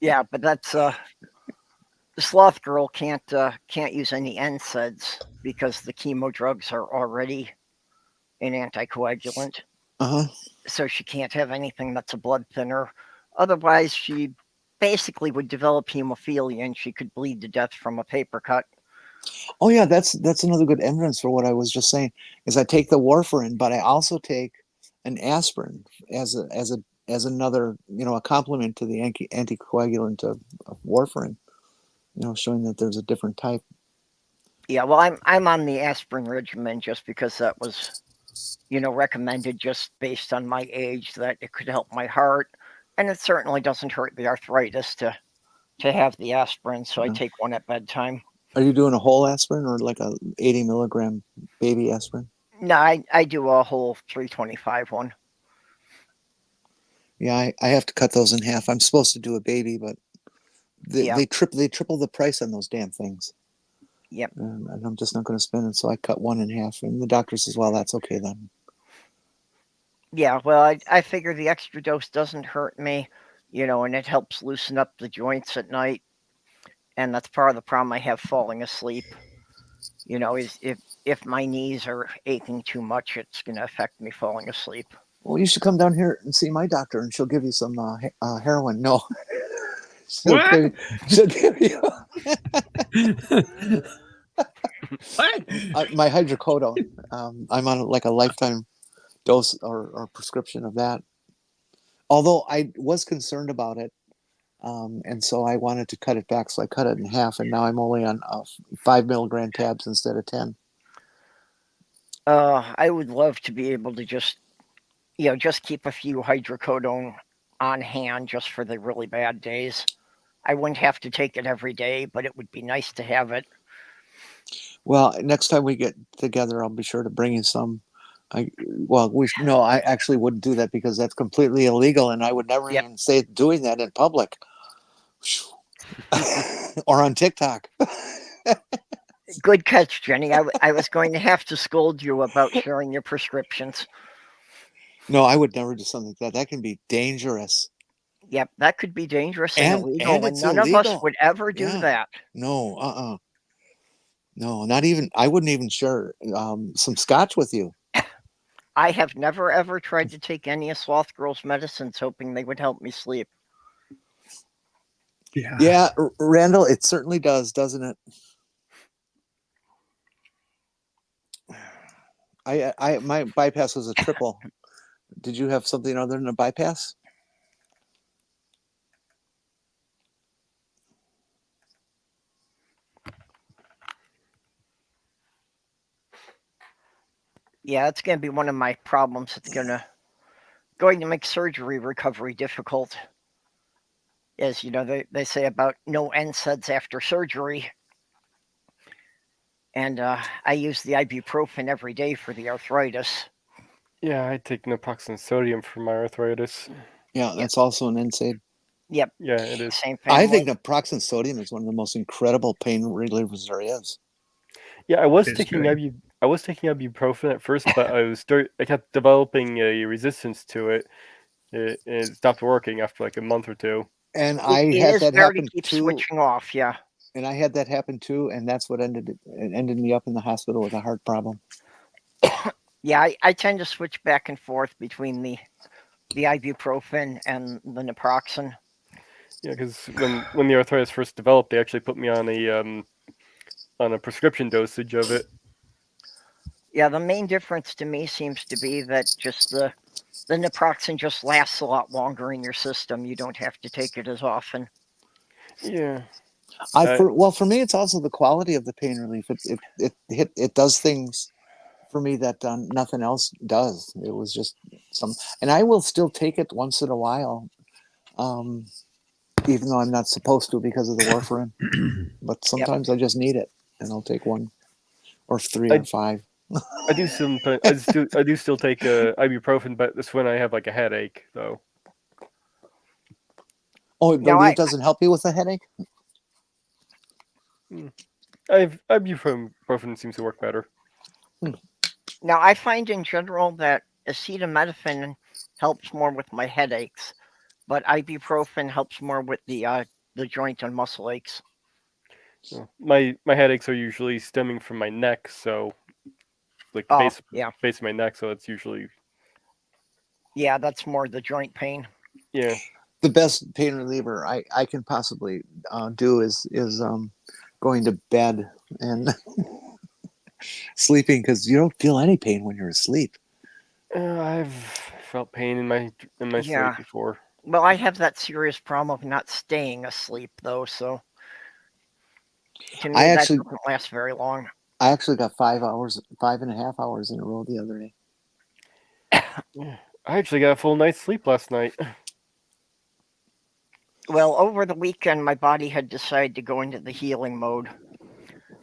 Yeah, but that's the sloth girl can't use any NSAIDs because the chemo drugs are already an anticoagulant. uh-huh. So she can't have anything that's a blood thinner. Otherwise, she basically would develop hemophilia and she could bleed to death from a paper cut. Oh yeah, that's another good evidence for what I was just saying. Is I take the warfarin, but I also take an aspirin as another a complement to the anticoagulant of warfarin. Showing that there's a different type. Yeah, well, I'm on the aspirin regimen just because that was recommended just based on my age, that it could help my heart, and it certainly doesn't hurt the arthritis to have the aspirin. So I take one at bedtime. Are you doing a whole aspirin or like a 80 milligram baby aspirin? No, I do a whole 325 one. Yeah, I have to cut those in half. I'm supposed to do a baby, but they triple the price on those damn things. Yep. And I'm just not going to spend it, so I cut one in half. And the doctor says, "Well, that's okay then." Yeah, well, I figure the extra dose doesn't hurt me, and it helps loosen up the joints at night. And that's part of the problem I have falling asleep. Is if my knees are aching too much, it's going to affect me falling asleep. Well, you should come down here and see my doctor, and she'll give you some heroin. No, What? she'll give you What? my hydrocodone. I'm on like a lifetime dose or prescription of that. Although I was concerned about it, and so I wanted to cut it back, so I cut it in half, and now I'm only on 5 milligram tabs instead of 10. I would love to be able to just keep a few hydrocodone on hand just for the really bad days. I wouldn't have to take it every day, but it would be nice to have it. Well, next time we get together, I'll be sure to bring you some. I actually wouldn't do that because that's completely illegal, and I would never Yep. even say doing that in public or on TikTok. Good catch, Jenny. I was going to have to scold you about sharing your prescriptions. No, I would never do something like that. That can be dangerous. Yep, that could be dangerous and And illegal, and it's none of us illegal. would ever do Yeah. that. No, no, not even. I wouldn't even share some scotch with you. I have never ever tried to take any of Sloth Girl's medicines hoping they would help me sleep. Yeah. Yeah, Randall, it certainly does, doesn't it? My bypass was a triple. Did you have something other than a bypass? Yeah, it's going to be one of my problems. It's going to make surgery recovery difficult. As you know, they say about no NSAIDs after surgery. And I use the ibuprofen every day for the arthritis. Yeah, I take naproxen sodium for my arthritis. Yeah, that's also an NSAID. Yep. Yeah, it is. Same family. I think naproxen sodium is one of the most incredible pain relievers there is. Yeah, I was It's taking good. ibuprofen at first, but I kept developing a resistance to it. It stopped working after like a month or two. And it I had is that better to happen keep too. switching off. Yeah. And I had that happen too, and that's what ended me up in the hospital with a heart problem. Yeah, I tend to switch back and forth between the ibuprofen and the naproxen. Yeah, because when the arthritis first developed, they actually put me on a prescription dosage of it. Yeah, the main difference to me seems to be that just the naproxen just lasts a lot longer in your system. You don't have to take it as often. Yeah. For me, it's also the quality of the pain relief. It does things for me that nothing else does. It was just and I will still take it once in a while, even though I'm not supposed to because of the warfarin. But sometimes I just need it, and I'll take one, or three, or five. I do still take ibuprofen, but that's when I have like a headache, though. Oh, No, it doesn't help you with a headache? Ibuprofen seems to work better. Now I find in general that acetaminophen helps more with my headaches, but ibuprofen helps more with the joint and muscle aches. My headaches are usually stemming from my neck, so like the base of my neck, so it's usually that's more the joint pain. Yeah. The best pain reliever I can possibly do is going to bed and sleeping, because you don't feel any pain when you're asleep. I've felt pain in my sleep before. Well, I have that serious problem of not staying asleep, though, so to me that doesn't last very long. I actually got 5.5 hours in a row the other day. I actually got a full night's sleep last night. Well, over the weekend, my body had decided to go into the healing mode.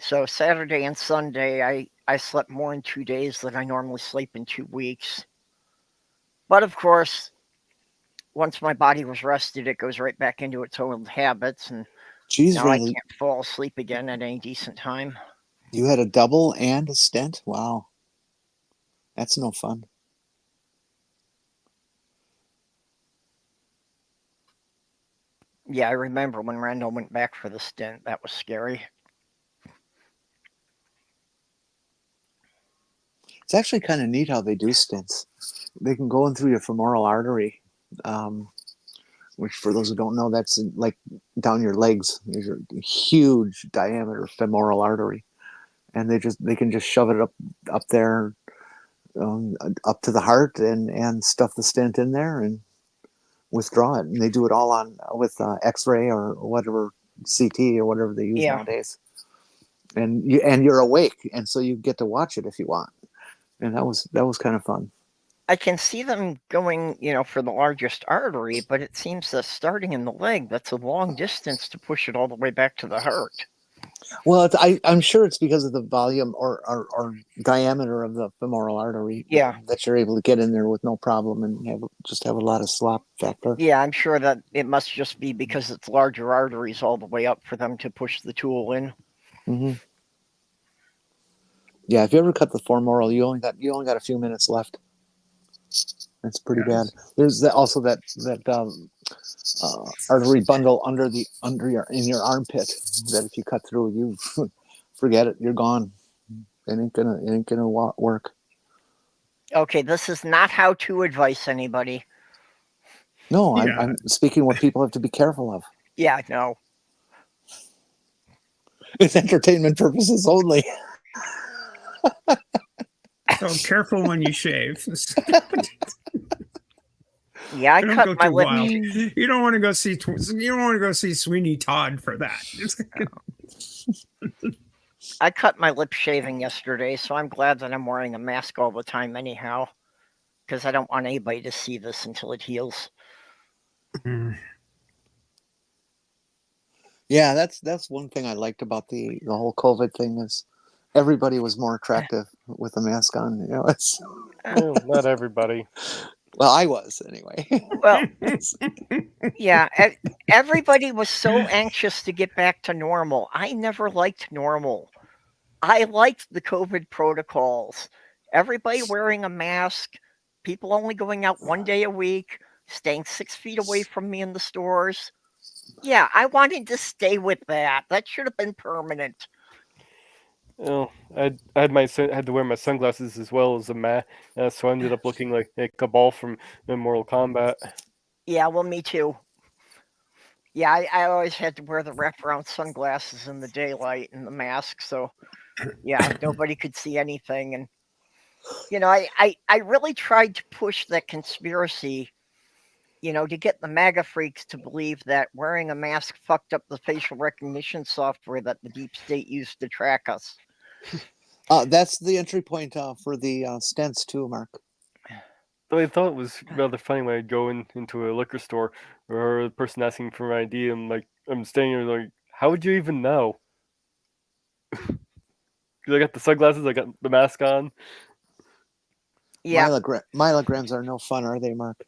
So Saturday and Sunday, I slept more in 2 days than I normally sleep in 2 weeks. But of course, once my body was rested, it goes right back into its old habits, and now I can't fall asleep again at any decent time. You had a double and a stent? Wow. That's no fun. Yeah, I remember when Randall went back for the stent. That was scary. It's actually kind of neat how they do stents. They can go in through your femoral artery, which, for those who don't know, that's like down your legs. There's a huge diameter femoral artery, and they can just shove it up there, up to the heart, and stuff the stent in there and withdraw it. And they do it all with X-ray or whatever, CT or whatever they use nowadays. And you're awake, and so you get to watch it if you want. And that was kind of fun. I can see them going, for the largest artery, but it seems that starting in the leg, that's a long distance to push it all the way back to the heart. Well, I'm sure it's because of the volume or diameter of the femoral artery. Yeah. That you're able to get in there with no problem and have a lot of slop factor. Yeah, I'm sure that it must just be because it's larger arteries all the way up for them to push the tool in. Mm-hmm. Yeah, if you ever cut the femoral, you only got a few minutes left. That's pretty bad. There's also that artery bundle in your armpit that if you cut through, you forget it. You're gone. It ain't gonna work. Okay, this is not how to advise anybody. No, Yeah. I'm speaking what people have to be careful of. Yeah, no. It's entertainment purposes only. So careful when you shave. Yeah, I Don't cut go my too lip. wild. You don't want to go see. You don't want to go see Sweeney Todd for that. I cut my lip shaving yesterday, so I'm glad that I'm wearing a mask all the time anyhow, because I don't want anybody to see this until it heals. Yeah, that's one thing I liked about the whole COVID thing is everybody was more attractive with a mask on. You know, it's Well, not everybody. well, I was anyway. Well, yeah, everybody was so anxious to get back to normal. I never liked normal. I liked the COVID protocols. Everybody wearing a mask, people only going out 1 day a week, staying 6 feet away from me in the stores. Yeah, I wanted to stay with that. That should have been permanent. Well, I had to wear my sunglasses as well as a mask, so I ended up looking like a Cabal from Mortal Kombat. Yeah, well, me too. Yeah, I always had to wear the wraparound sunglasses in the daylight and the mask, so yeah, nobody could see anything. And I really tried to push that conspiracy, to get the MAGA freaks to believe that wearing a mask fucked up the facial recognition software that the deep state used to track us. That's the entry point for the stents too, Mark. Though I thought it was rather funny when I'd go into a liquor store or a person asking for my ID, and I'm standing there like, how would you even know? Because I got the sunglasses, I got the mask on. Yeah, Milograms are no fun, are they, Mark?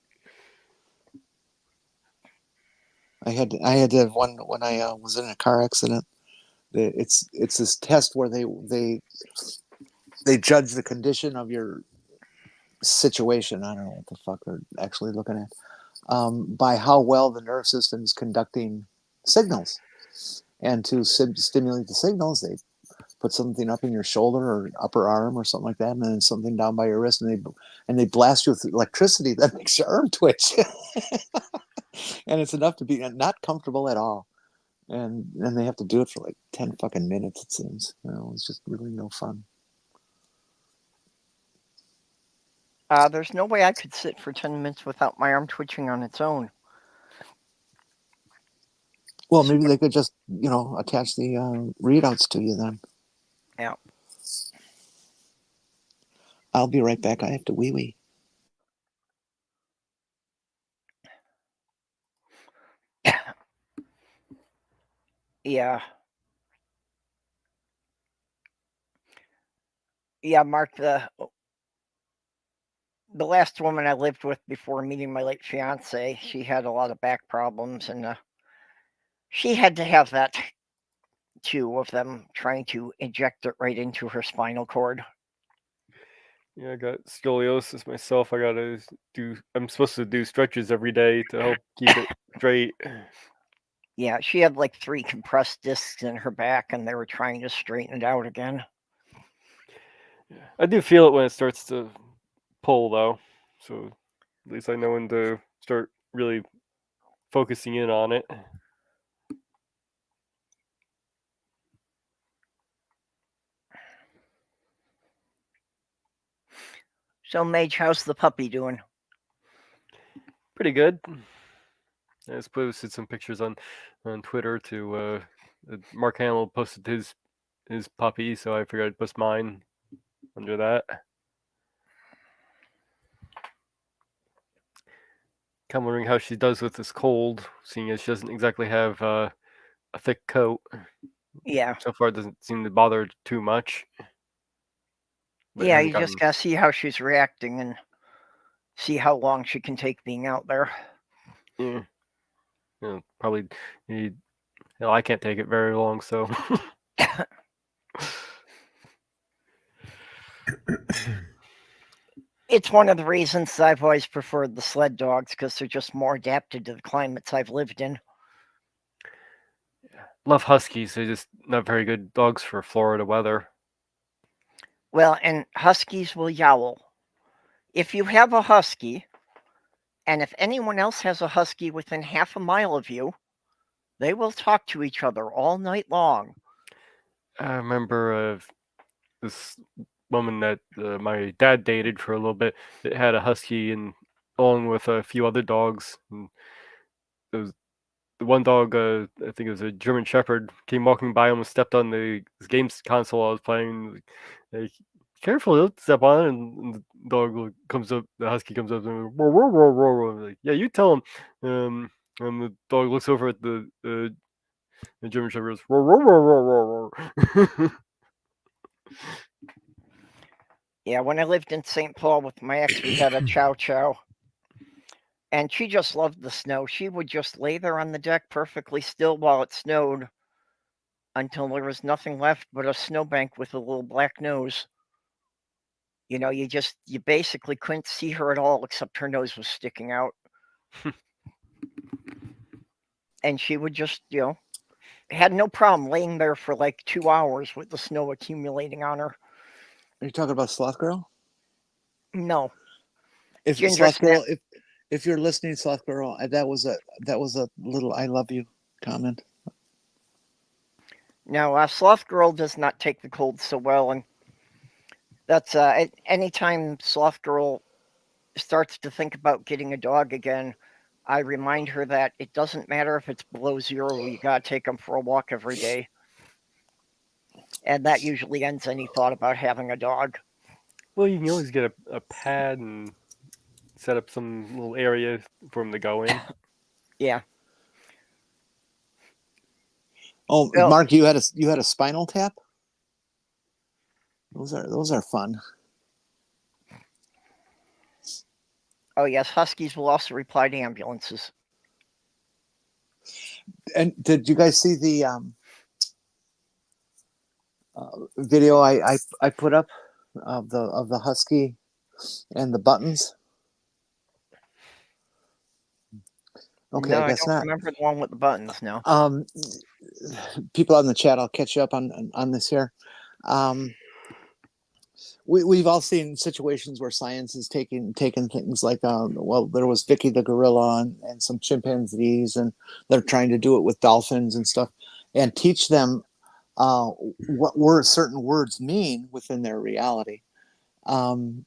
I had to have one when I was in a car accident. It's this test where they judge the condition of your situation. I don't know what the fuck they're actually looking at by how well the nerve system is conducting signals, and to stimulate the signals, they put something up in your shoulder or upper arm or something like that, and then something down by your wrist, and they blast you with electricity that makes your arm twitch, and it's enough to be not comfortable at all. And they have to do it for like 10 fucking minutes, it seems. It's just really no fun. there's no way I could sit for 10 minutes without my arm twitching on its own. Well, maybe they could just, attach the readouts to you then. Yeah. I'll be right back. I have to wee-wee. Yeah. Yeah, Mark, the last woman I lived with before meeting my late fiance, she had a lot of back problems, and she had to have that, two of them trying to inject it right into her spinal cord. Yeah, I got scoliosis myself. I'm supposed to do stretches every day to help keep it straight. Yeah, she had like 3 compressed discs in her back, and they were trying to straighten it out again. I do feel it when it starts to pull, though. So at least I know when to start really focusing in on it. So, Mage, how's the puppy doing? Pretty good. I just posted some pictures on Twitter to Mark Hamill posted his puppy, so I figured I'd post mine under that. Kind of wondering how she does with this cold, seeing as she doesn't exactly have a thick coat. Yeah. So far, it doesn't seem to bother too much. But it Yeah, hasn't you just gotten. gotta see how she's reacting and see how long she can take being out there. Yeah, probably. I can't take it very long, so. It's one of the reasons I've always preferred the sled dogs because they're just more adapted to the climates I've lived in. Love huskies. They're just not very good dogs for Florida weather. Well, and huskies will yowl. If you have a husky, and if anyone else has a husky within half a mile of you, they will talk to each other all night long. I remember this woman that my dad dated for a little bit that had a husky, and along with a few other dogs. And it was the one dog, I think it was a German Shepherd, came walking by, almost stepped on the games console I was playing. Like, careful, don't step on it. And the dog comes up, the husky comes up, and roar, roar, roar, roar, roar. Like, yeah, you tell him. And the dog looks over at the German Shepherd, goes, roar, roar, roar, roar, roar, roar. Yeah, when I lived in St. Paul with my ex, we had a chow chow. And she just loved the snow. She would just lay there on the deck perfectly still while it snowed until there was nothing left but a snowbank with a little black nose. You basically couldn't see her at all except her nose was sticking out. And she would just, had no problem laying there for like 2 hours with the snow accumulating on her. Are you talking about Sloth Girl? No. If Ginger Sloth Snap. Girl, if you're listening, Sloth Girl, that was a little "I love you" comment. No, Sloth Girl does not take the cold so well, and that's anytime Sloth Girl starts to think about getting a dog again, I remind her that it doesn't matter if it's below 0, you gotta take them for a walk every day. And that usually ends any thought about having a dog. Well, you can always get a pad and set up some little area for him to go in. Yeah. Oh, Well, Mark, you had a spinal tap. Those are fun. oh yes, huskies will also reply to ambulances. And did you guys see the video I put up of the husky and the buttons? Okay, No, I I guess don't not. remember the one with the buttons. No. People on the chat, I'll catch you up on this here. We've all seen situations where science is taking things like there was Vicky the gorilla and some chimpanzees, and they're trying to do it with dolphins and stuff, and teach them what certain words mean within their reality, and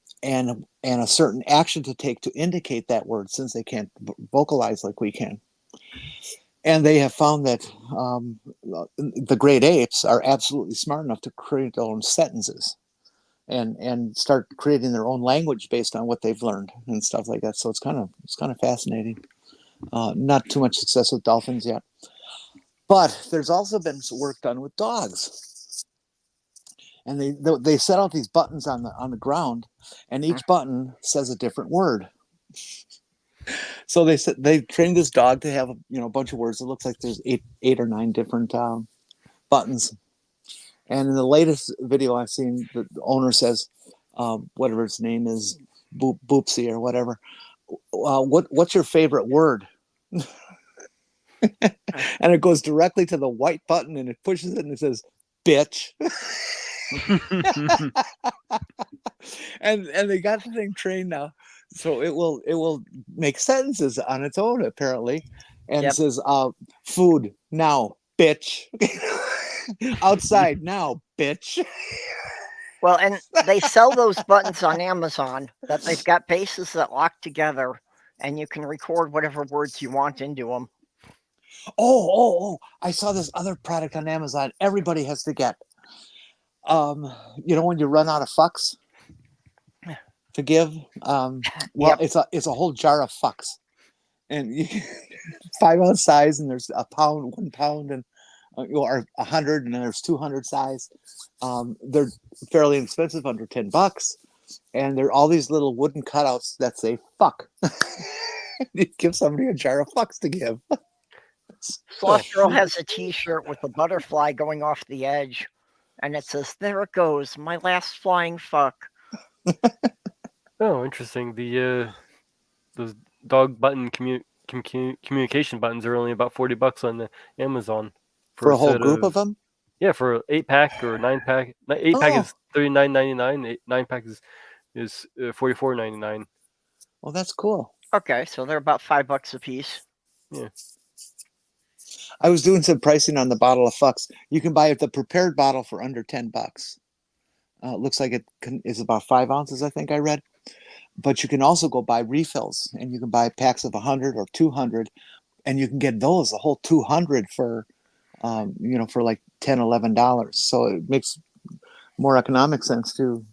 a certain action to take to indicate that word, since they can't vocalize like we can. And they have found that the great apes are absolutely smart enough to create their own sentences and start creating their own language based on what they've learned and stuff like that. So it's kind of fascinating. Not too much success with dolphins yet, but there's also been some work done with dogs. And they set out these buttons on the ground, and each button says a different word. So they trained this dog to have a bunch of words. It looks like there's eight or nine different buttons. And in the latest video I've seen, the owner says, whatever its name is, Boopsy or whatever. What's your favorite word? And it goes directly to the white button, and it pushes it, and it says, "Bitch." and they got the thing trained now, so it will make sentences on its own apparently, and Yep. says, "Food now, bitch." Outside now, bitch. Well, and they sell those buttons on Amazon that they've got bases that lock together, and you can record whatever words you want into them. Oh! I saw this other product on Amazon. Everybody has to get. When you run out of fucks to give, Yep. it's a whole jar of fucks, and 5 ounce size, and there's 1 pound, and or 100, and then there's 200 size. They're fairly inexpensive, under $10, and they're all these little wooden cutouts that say "fuck." You give somebody a jar of fucks to give. Sloth Girl has a T-shirt with a butterfly going off the edge, and it says, "There it goes, my last flying fuck." Oh, interesting. Those dog button communication buttons are only about $40 on the Amazon For a a whole set group of them. Yeah, for 8-pack or 9-pack. 8-pack Oh, is $39.99. 9-pack is $44.99. well, that's cool. Okay, so they're about $5 a piece. Yeah. I was doing some pricing on the bottle of fucks. You can buy the prepared bottle for under $10. It looks like it is about 5 ounces, I think I read. But you can also go buy refills, and you can buy packs of 100 or 200, and you can get those, a whole 200 for, for like $10, $11. So it makes more economic sense to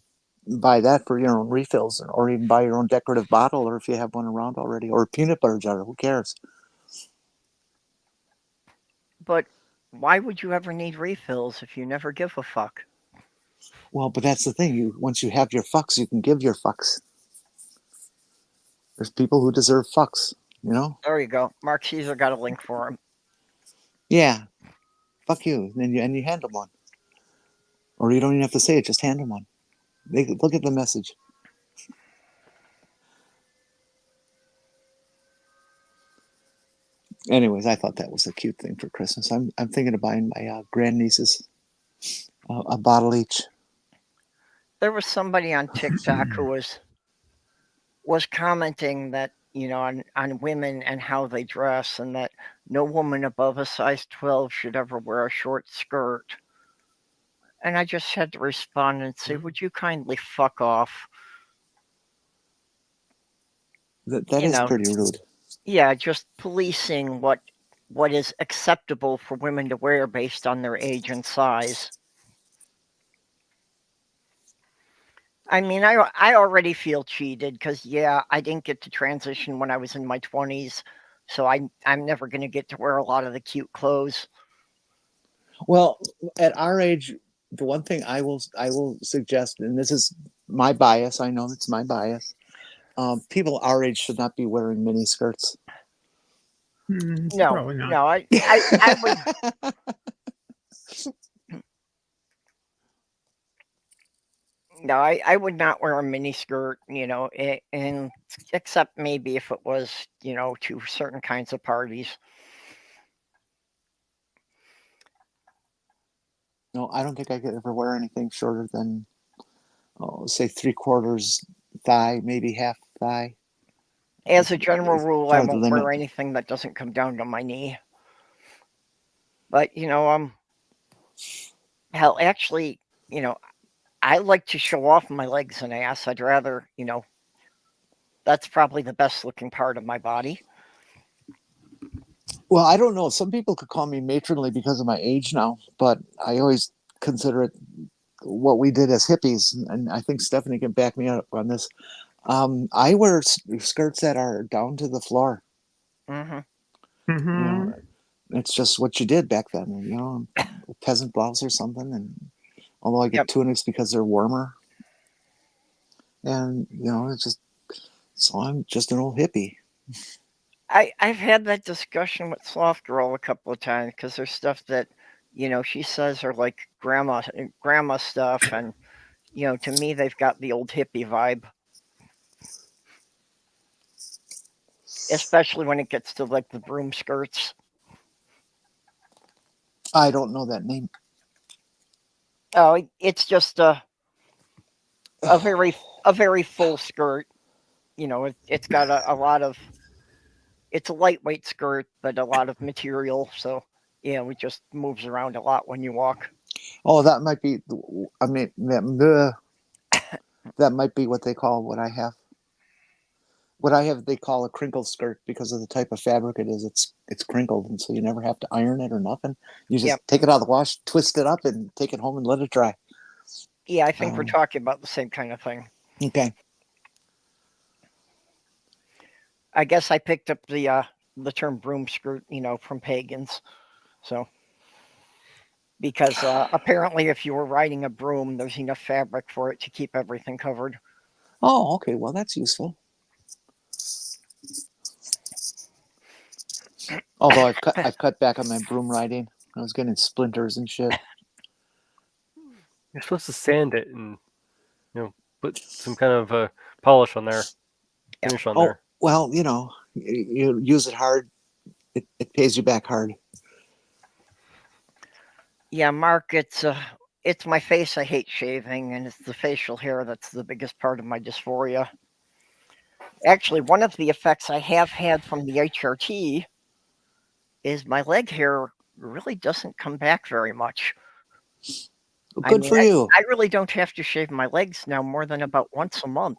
buy that for your own refills, or even buy your own decorative bottle, or if you have one around already, or a peanut butter jar. Who cares? But why would you ever need refills if you never give a fuck? Well, but that's the thing. Once you have your fucks, you can give your fucks. There's people who deserve fucks, you know? There you go. Mark Caesar got a link for him. Yeah. Fuck you. And you hand them one. Or you don't even have to say it, just hand them one. They look at the message. Anyways, I thought that was a cute thing for Christmas. I'm thinking of buying my grandnieces a bottle each. There was somebody on TikTok who was commenting that, on women and how they dress, and that no woman above a size 12 should ever wear a short skirt. And I just had to respond and say, would you kindly fuck off? That is pretty rude. Yeah, just policing what is acceptable for women to wear based on their age and size. I mean, I already feel cheated because, I didn't get to transition when I was in my 20s, so I'm never going to get to wear a lot of the cute clothes. Well, at our age, the one thing I will suggest, and this is my bias, I know it's my bias, people our age should not be wearing mini skirts. No, probably not. no, I would. No, I would not wear a mini skirt, and except maybe if it was, to certain kinds of parties. No, I don't think I could ever wear anything shorter than, say, 3/4 thigh, maybe half thigh. As a general rule, I won't limit. wear anything that doesn't come down to my knee. But, hell, actually, I like to show off my legs and ass. I'd rather, that's probably the best looking part of my body. Well, I don't know. Some people could call me matronly because of my age now, but I always consider it what we did as hippies. And I think Stephanie can back me up on this. I wear skirts that are down to the floor. Mm-hmm. Mm-hmm. It's just what you did back then, a peasant blouse or something. And although I get tunics because they're warmer, and it's just, so I'm just an old hippie. I've had that discussion with Sloth Girl a couple of times because there's stuff that, she says are like grandma stuff, and to me they've got the old hippie vibe. Especially when it gets to like the broom skirts. I don't know that name. Oh, it's just a very full skirt. It's got a lot of. It's a lightweight skirt, but a lot of material. So it just moves around a lot when you walk. Oh, that might be. I mean, that might be what they call what I have. What I have, they call a crinkle skirt because of the type of fabric it is. It's crinkled, and so you never have to iron it or nothing. You just take it out of the wash, twist it up, and take it home and let it dry. Yeah, I think we're talking about the same kind of thing. Okay. I guess I picked up the term broom skirt, from pagans. So. because apparently if you were riding a broom, there's enough fabric for it to keep everything covered. Oh, okay. Well, that's useful. Although I've cut back on my broom riding. I was getting splinters and shit. You're supposed to sand it and put some kind of polish on there, finish on Oh, there. well, you use it hard, it pays you back hard. Yeah, Mark, it's my face I hate shaving, and it's the facial hair that's the biggest part of my dysphoria. Actually, one of the effects I have had from the HRT is my leg hair really doesn't come back very much. Well, good for you. I really don't have to shave my legs now more than about once a month.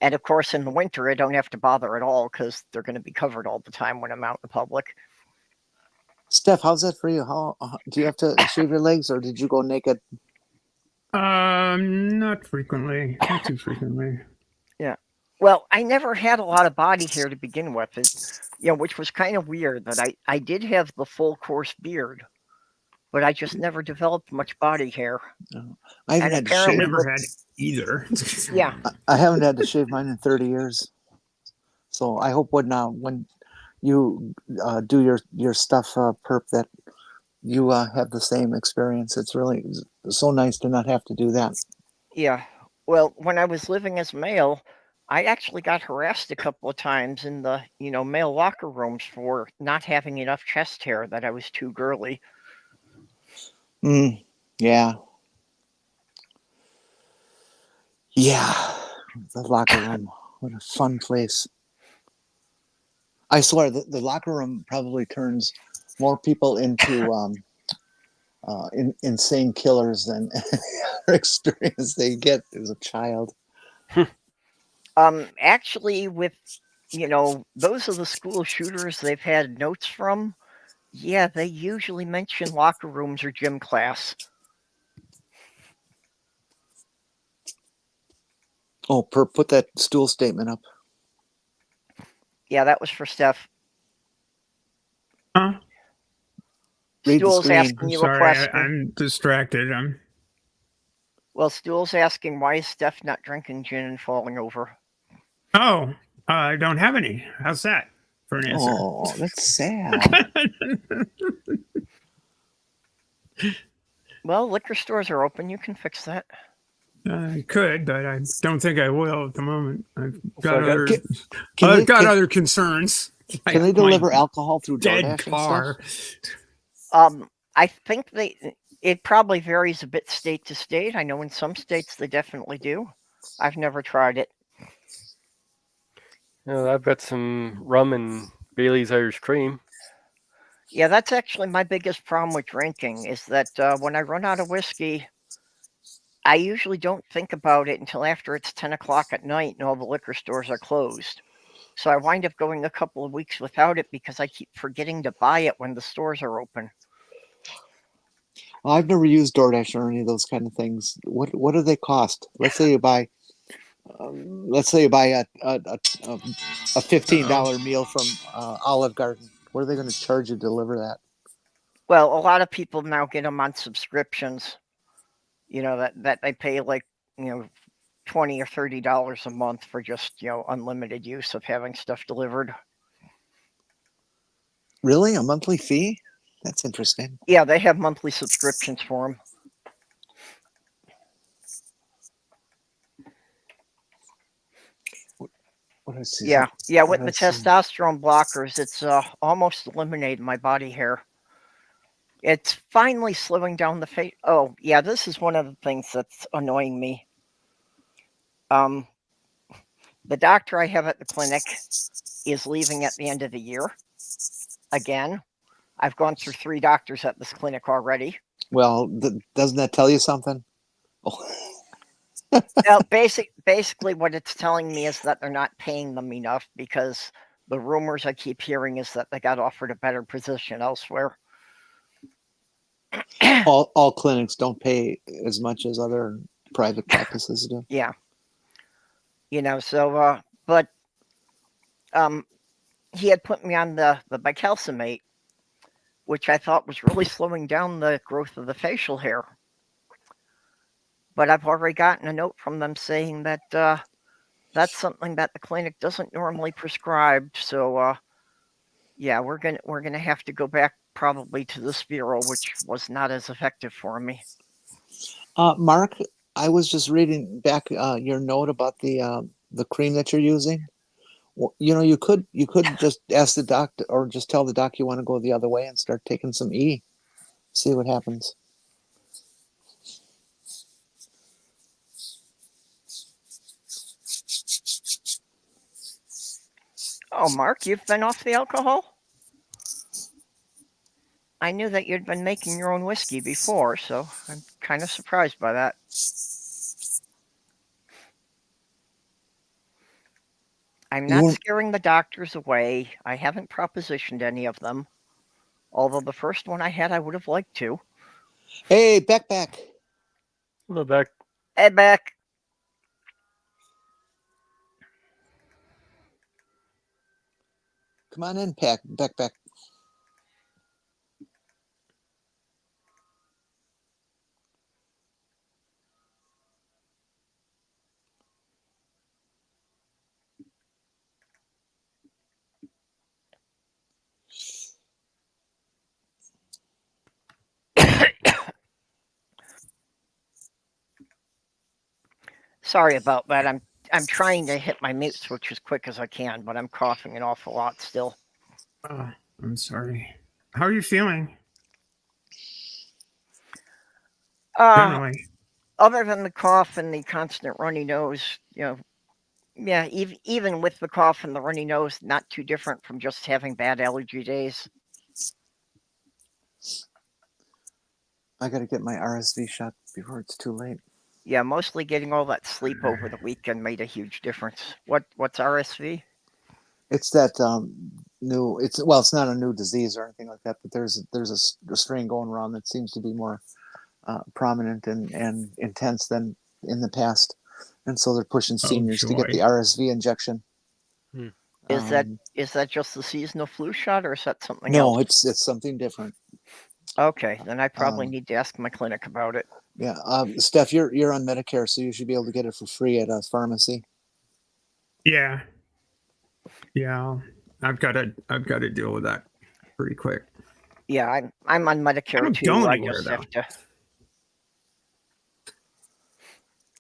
And of course, in the winter, I don't have to bother at all because they're going to be covered all the time when I'm out in public. Steph, how's that for you? How do you have to shave your legs, or did you go naked? Not frequently. Not too frequently. Yeah. Well, I never had a lot of body hair to begin with, which was kind of weird that I did have the full coarse beard, but I just never developed much body hair. I haven't had to shave. Never had either. Yeah. I haven't had to shave mine in 30 years. So I hope when you do your stuff, Perp, that you have the same experience. It's really so nice to not have to do that. Yeah. Well, when I was living as male, I actually got harassed a couple of times in the, male locker rooms for not having enough chest hair, that I was too girly. Yeah. Yeah. The locker room. What a fun place. I swear the locker room probably turns more people into insane killers than experience they get as a child. Actually, with, those are the school shooters they've had notes from. Yeah, they usually mention locker rooms or gym class. Oh, Perp, put that stool statement up. Yeah, that was for Steph. Huh? Read the Stool's screen. asking you a Sorry, question. I'm distracted. Well, Stool's asking, why is Steph not drinking gin and falling over? Oh, I don't have any. How's that for an answer? Oh, that's sad. Well, liquor stores are open. You can fix that. I could, but I don't think I will at the moment. I've got So other concerns. Can they deliver alcohol through dead DoorDash car? and stuff? I think it probably varies a bit state to state. I know in some states they definitely do. I've never tried it. I've got some rum and Bailey's Irish Cream. Yeah, that's actually my biggest problem with drinking is that when I run out of whiskey, I usually don't think about it until after it's 10 o'clock at night and all the liquor stores are closed. So I wind up going a couple of weeks without it because I keep forgetting to buy it when the stores are open. Well, I've never used DoorDash or any of those kind of things. What do they cost? Let's say you buy a $15 meal from Olive Garden. What are they going to charge you to deliver that? Well, a lot of people now get them on subscriptions. That they pay like $20 or $30 a month for just unlimited use of having stuff delivered. Really, a monthly fee? That's interesting. Yeah, they have monthly subscriptions for them. Yeah. With the testosterone blockers, it's almost eliminated my body hair. It's finally slowing down the face. Oh, yeah, this is one of the things that's annoying me. The doctor I have at the clinic is leaving at the end of the year. Again, I've gone through 3 doctors at this clinic already. Well, doesn't that tell you something? Well, basically what it's telling me is that they're not paying them enough because the rumors I keep hearing is that they got offered a better position elsewhere. all clinics don't pay as much as other private practices do. Yeah. But he had put me on the bicalcimate, which I thought was really slowing down the growth of the facial hair. But I've already gotten a note from them saying that that's something that the clinic doesn't normally prescribe. So yeah, we're gonna have to go back probably to the spiral, which was not as effective for me. Mark, I was just reading back your note about the cream that you're using. Well, you could just ask the doctor or just tell the doc you want to go the other way and start taking some E. See what happens. Oh, Mark, you've been off the alcohol? I knew that you'd been making your own whiskey before, so I'm kind of surprised by that. I'm not scaring the doctors away. I haven't propositioned any of them. Although the first one I had, I would have liked to. Hey, back. Hello, back. Hey, Beck. Come on in, back. Sorry about that. I'm trying to hit my mute switch as quick as I can, but I'm coughing an awful lot still. I'm sorry. How are you feeling? Generally. Other than the cough and the constant runny nose, yeah, even with the cough and the runny nose, not too different from just having bad allergy days. I got to get my RSV shot before it's too late. Yeah, mostly getting all that sleep over the weekend made a huge difference. What's RSV? It's that new. It's not a new disease or anything like that, but there's a strain going around that seems to be more prominent and intense than in the past, and so they're pushing seniors to get the RSV injection. Is that just the seasonal flu shot, or is that something else? No, it's something different. Okay, then I probably need to ask my clinic about it. Yeah, Steph, you're on Medicare, so you should be able to get it for free at a pharmacy. Yeah, I've got to deal with that pretty quick. Yeah, I'm on Medicare too. I just have to.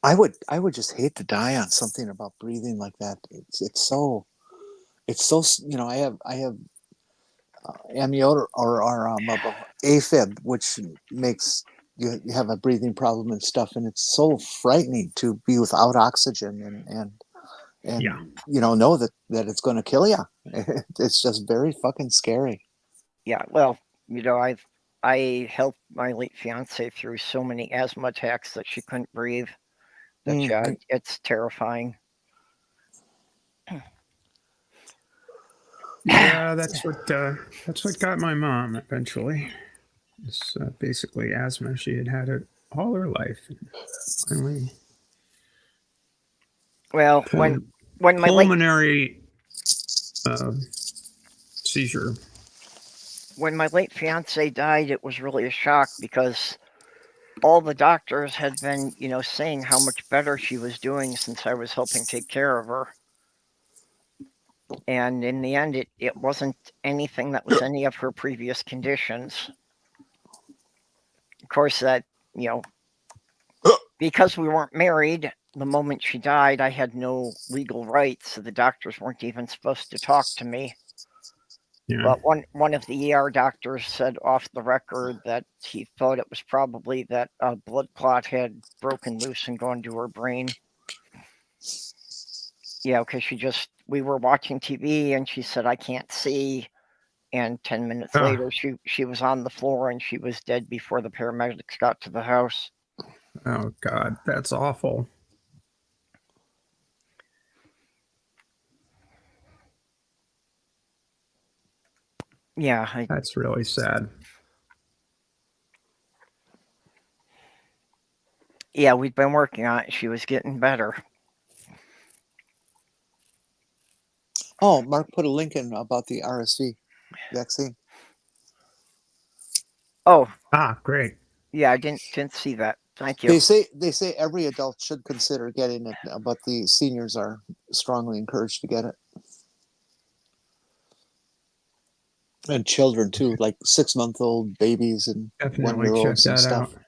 I would just hate to die on something about breathing like that. It's so I have amiodarone or AFib, which makes you have a breathing problem and stuff, and it's so frightening to be without oxygen and know that it's going to kill you. It's just very fucking scary. Yeah, well, I helped my late fiance through so many asthma attacks that she couldn't breathe. That it's terrifying. Yeah, that's what got my mom eventually. It's basically asthma. She had it all her life. Finally, well, when my pulmonary seizure. When my late fiance died, it was really a shock because all the doctors had been, saying how much better she was doing since I was helping take care of her. And in the end, it wasn't anything that was any of her previous conditions. Of course, that, because we weren't married, the moment she died, I had no legal rights, so the doctors weren't even supposed to talk to me. Yeah. But one of the ER doctors said off the record that he thought it was probably that a blood clot had broken loose and gone to her brain. Yeah, because we were watching TV and she said, "I can't see." And 10 minutes later, she was on the floor and she was dead before the paramedics got to the house. Oh, God, that's awful. Yeah. That's really sad. Yeah, we'd been working on it. She was getting better. Oh, Mark put a link in about the RSV vaccine. Oh, Great. yeah, I didn't see that. Thank you. They say every adult should consider getting it, but the seniors are strongly encouraged to get it. And children too, like 6-month-old babies and Definitely check 1-year-olds and that stuff. out.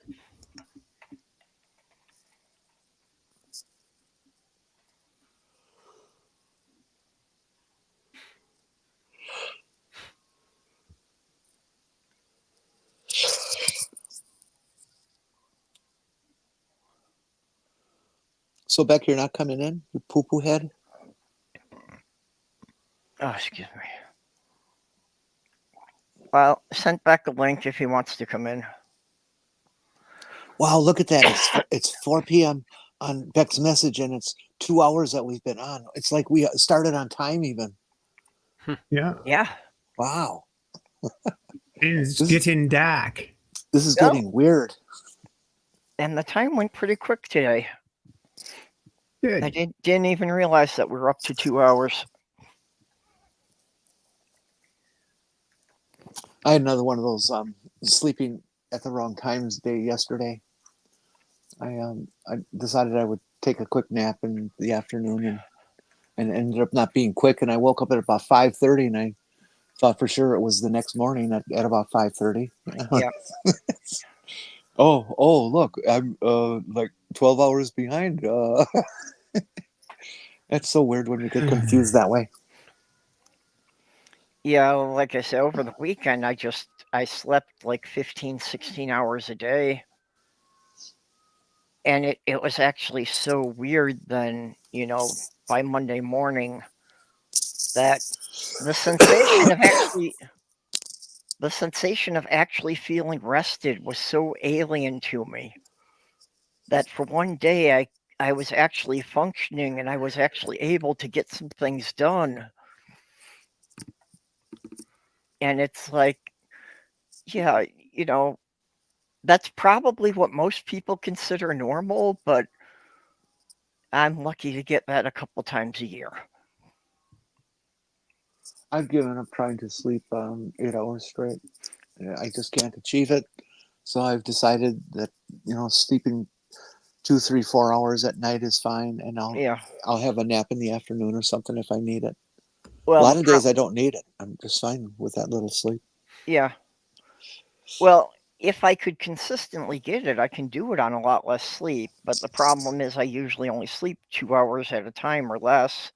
So Beck, you're not coming in, you poo-poo head? Oh, excuse me. Well, sent back a link if he wants to come in. Wow, look at that. It's 4 p.m. on Beck's message, and it's 2 hours that we've been on. It's like we started on time even. Yeah. Yeah. Wow. It's This- getting dark. This is Yeah. getting weird. And the time went pretty quick today. Good. I didn't even realize that we were up to 2 hours. I had another one of those sleeping at the wrong times day yesterday. I decided I would take a quick nap in the afternoon and ended up not being quick. And I woke up at about 5:30, and I thought for sure it was the next morning at about 5:30. Yeah. Oh, look, I'm like 12 hours behind. That's so weird when you get confused that way. Yeah, like I said, over the weekend, I slept like 15, 16 hours a day. And it was actually so weird then, by Monday morning that the sensation of actually feeling rested was so alien to me that for one day I was actually functioning and I was actually able to get some things done. And it's like, yeah, that's probably what most people consider normal, but I'm lucky to get that a couple times a year. I've given up trying to sleep 8 hours straight. I just can't achieve it. So I've decided that sleeping 2, 3, 4 hours at night is fine, and Yeah. I'll have a nap in the afternoon or something if I need it. A Well, lot of days I don't need it. I'm just fine with that little sleep. yeah. Well, if I could consistently get it, I can do it on a lot less sleep. But the problem is I usually only sleep 2 hours at a time or less.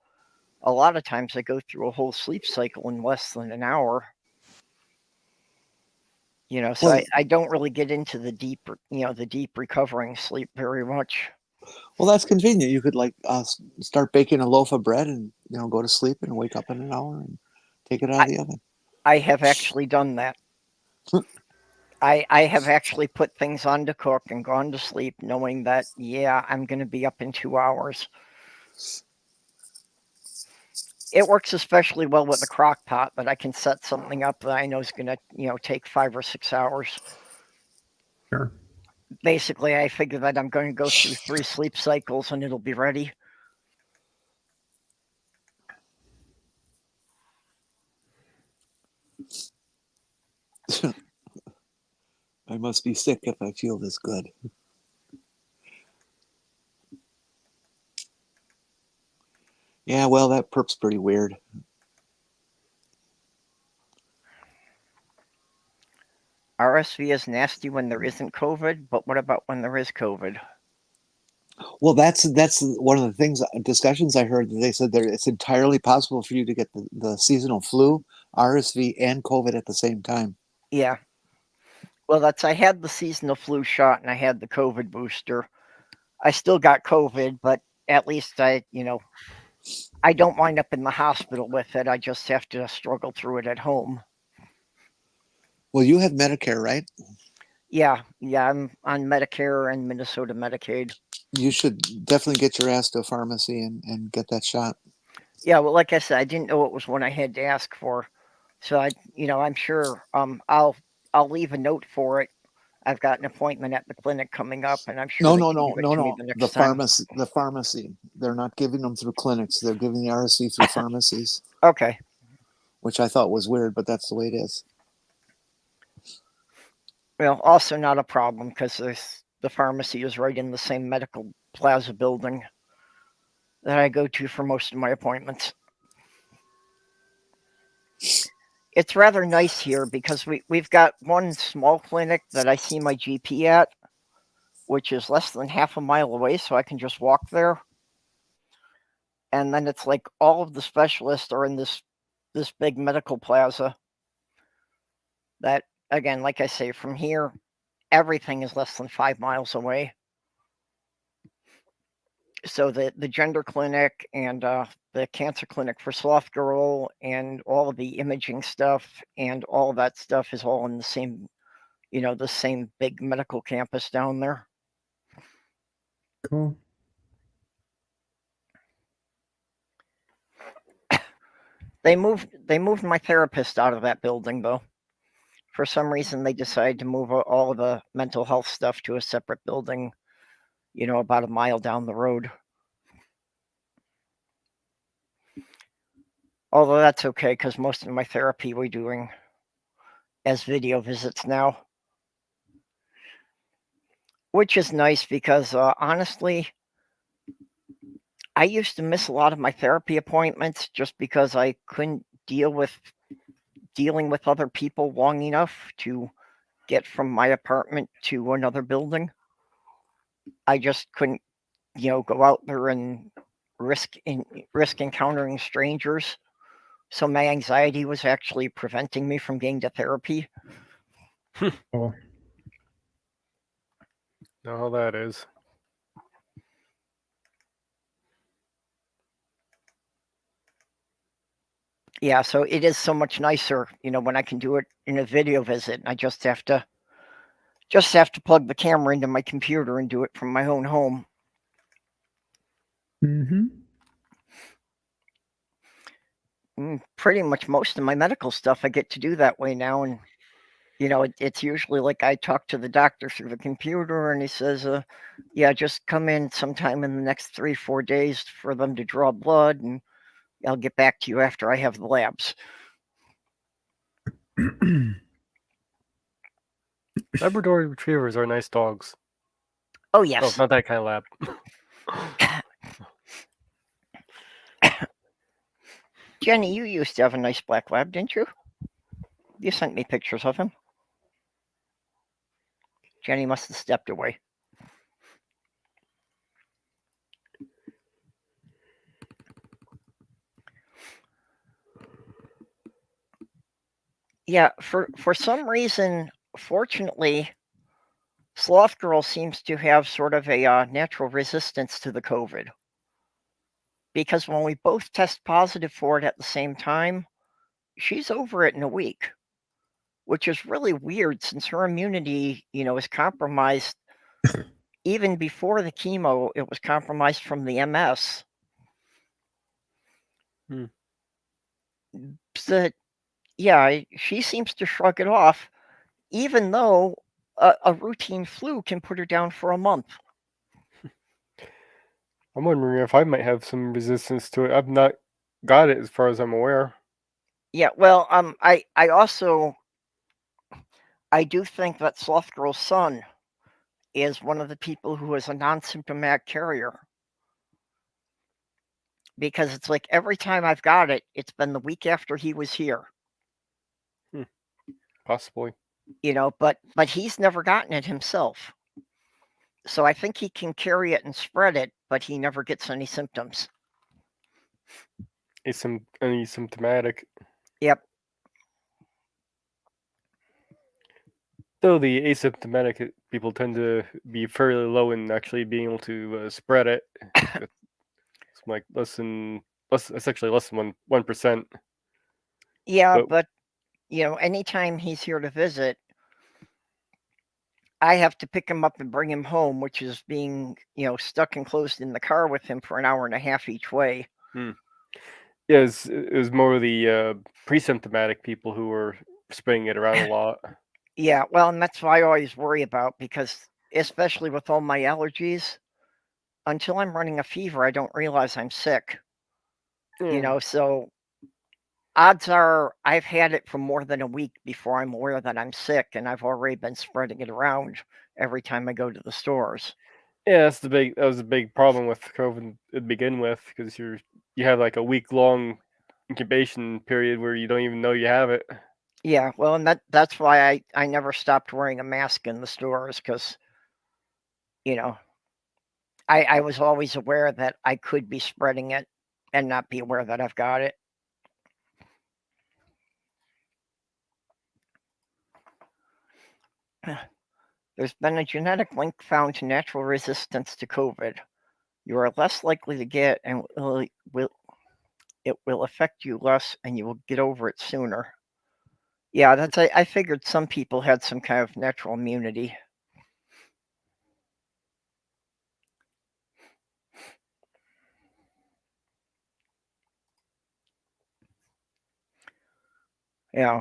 A lot of times I go through a whole sleep cycle in less than an hour. So Well, I don't really get into the deep recovering sleep very much. well, that's convenient. You could start baking a loaf of bread and go to sleep and wake up in an hour and take it out of the oven. I have actually done that. I have actually put things on to cook and gone to sleep knowing that, yeah, I'm going to be up in 2 hours. It works especially well with the crock pot that I can set something up that I know is going to, take 5 or 6 hours. Sure. Basically, I figure that I'm going to go through 3 sleep cycles and it'll be ready. I must be sick if I feel this good. Yeah, well, that perp's pretty weird. RSV is nasty when there isn't COVID, but what about when there is COVID? Well, that's one of the things discussions I heard. They said that it's entirely possible for you to get the seasonal flu, RSV, and COVID at the same time. Yeah. Well, I had the seasonal flu shot and I had the COVID booster. I still got COVID, but at least I don't wind up in the hospital with it. I just have to struggle through it at home. Well, you have Medicare, right? Yeah, I'm on Medicare and Minnesota Medicaid. You should definitely get your ass to a pharmacy and get that shot. Yeah, well, like I said, I didn't know it was one I had to ask for, so I'm sure I'll leave a note for it. I've got an appointment at the clinic coming up, and I'm sure No, they no, can no, give it no, to me no. the next The time. pharmacy. They're not giving them through clinics. They're giving the RSV through pharmacies, Okay. which I thought was weird, but that's the way it is. Well, also not a problem because the pharmacy is right in the same medical plaza building that I go to for most of my appointments. It's rather nice here because we've got one small clinic that I see my GP at, which is less than half a mile away, so I can just walk there. And then it's like all of the specialists are in this big medical plaza. That, again, like I say, from here, everything is less than 5 miles away. So the gender clinic and the cancer clinic for Sloth Girl and all of the imaging stuff and all of that stuff is all in the same, the same big medical campus down there. Cool. They moved my therapist out of that building though. For some reason, they decided to move all of the mental health stuff to a separate building, about a mile down the road. Although that's okay because most of my therapy we're doing as video visits now. Which is nice because honestly, I used to miss a lot of my therapy appointments just because I couldn't dealing with other people long enough to get from my apartment to another building. I just couldn't, go out there and risk encountering strangers. So my anxiety was actually preventing me from getting to therapy. Oh. Know how that is. Yeah, so it is so much nicer, when I can do it in a video visit. I just have to plug the camera into my computer and do it from my own home. Mm-hmm. Pretty much most of my medical stuff I get to do that way now, and it's usually like I talk to the doctor through the computer, and he says, "Yeah, just come in sometime in the next 3-4 days for them to draw blood, and I'll get back to you after I have the labs." Labrador retrievers are nice dogs. Oh Oh, yes. not that kind of lab. Jenny, you used to have a nice black lab, didn't you? You sent me pictures of him. Jenny must have stepped away. Yeah, for some reason, fortunately, Sloth Girl seems to have sort of a natural resistance to the COVID. Because when we both test positive for it at the same time, she's over it in a week, which is really weird since her immunity, is compromised. Even before the chemo, it was compromised from the MS. So, yeah, she seems to shrug it off, even though a routine flu can put her down for a month. I'm wondering if I might have some resistance to it. I've not got it as far as I'm aware. Yeah, well, I also I do think that Sloth Girl's son is one of the people who is a non-symptomatic carrier. Because it's like every time I've got it, it's been the week after he was here. Possibly. But he's never gotten it himself. So I think he can carry it and spread it, but he never gets any symptoms. Asymptomatic. Yep. Though the asymptomatic people tend to be fairly low in actually being able to spread it. It's like it's actually less than 1%. Yeah, but anytime he's here to visit, I have to pick him up and bring him home, which is being, stuck enclosed in the car with him for an hour and a half each way. Yeah, it was more the pre-symptomatic people who were spreading it around a lot. Yeah, well, and that's what I always worry about because, especially with all my allergies, until I'm running a fever, I don't realize I'm sick. So odds are I've had it for more than a week before I'm aware that I'm sick, and I've already been spreading it around every time I go to the stores. Yeah, that was a big problem with COVID to begin with, because you have like a week-long incubation period where you don't even know you have it. Yeah, well, and that's why I never stopped wearing a mask in the stores, because, I was always aware that I could be spreading it and not be aware that I've got it. There's been a genetic link found to natural resistance to COVID. You are less likely to get, and it will affect you less, and you will get over it sooner. Yeah, I figured some people had some kind of natural immunity. Yeah,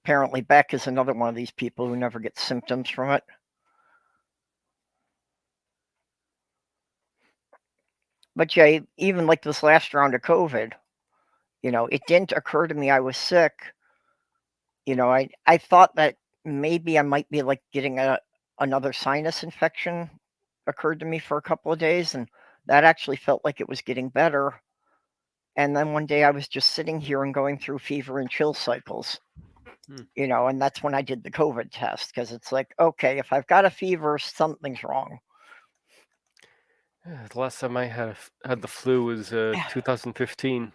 apparently Beck is another one of these people who never gets symptoms from it. But yeah, even like this last round of COVID, it didn't occur to me I was sick. I thought that maybe I might be like getting another sinus infection. Occurred to me for a couple of days, and that actually felt like it was getting better. And then one day I was just sitting here and going through fever and chill cycles. And that's when I did the COVID test, because it's like, okay, if I've got a fever, something's wrong. The last time I had the flu was 2015.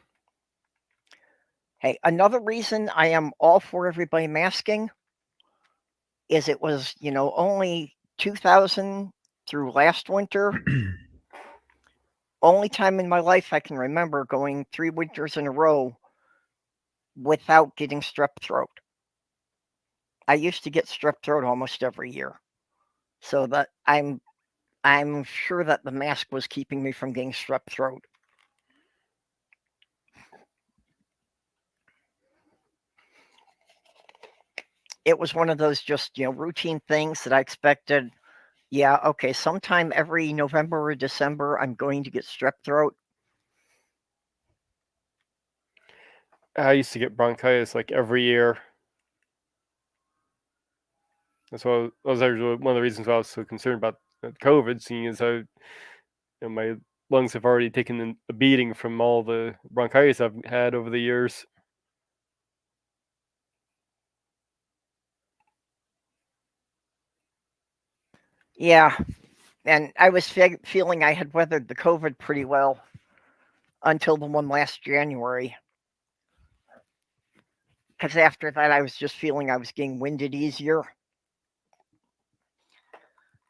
Hey, another reason I am all for everybody masking is it was, only 2000 through last winter. Only time in my life I can remember going 3 winters in a row without getting strep throat. I used to get strep throat almost every year. So that I'm sure that the mask was keeping me from getting strep throat. It was one of those just, routine things that I expected. Yeah, okay, sometime every November or December, I'm going to get strep throat. I used to get bronchitis like every year. That's why that was actually one of the reasons why I was so concerned about COVID, seeing as how my lungs have already taken a beating from all the bronchitis I've had over the years. Yeah, and I was feeling I had weathered the COVID pretty well until the one last January. Because after that, I was just feeling I was getting winded easier.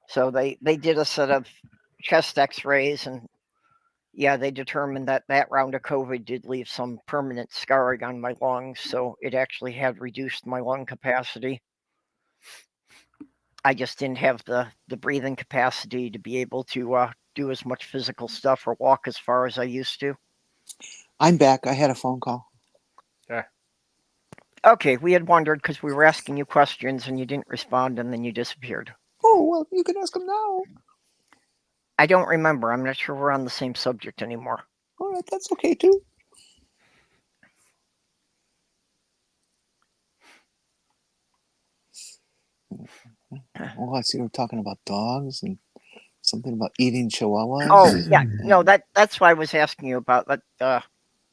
So they did a set of chest x-rays, and yeah, they determined that round of COVID did leave some permanent scarring on my lungs, so it actually had reduced my lung capacity. I just didn't have the breathing capacity to be able to do as much physical stuff or walk as far as I used to. I'm back. I had a phone call. Yeah. Okay, we had wondered because we were asking you questions and you didn't respond, and then you disappeared. Oh, well, you can ask them now. I don't remember. I'm not sure we're on the same subject anymore. All right, that's okay too. Oh, I see we're talking about dogs and something about eating chihuahuas. Oh, yeah. No, that's why I was asking you about that.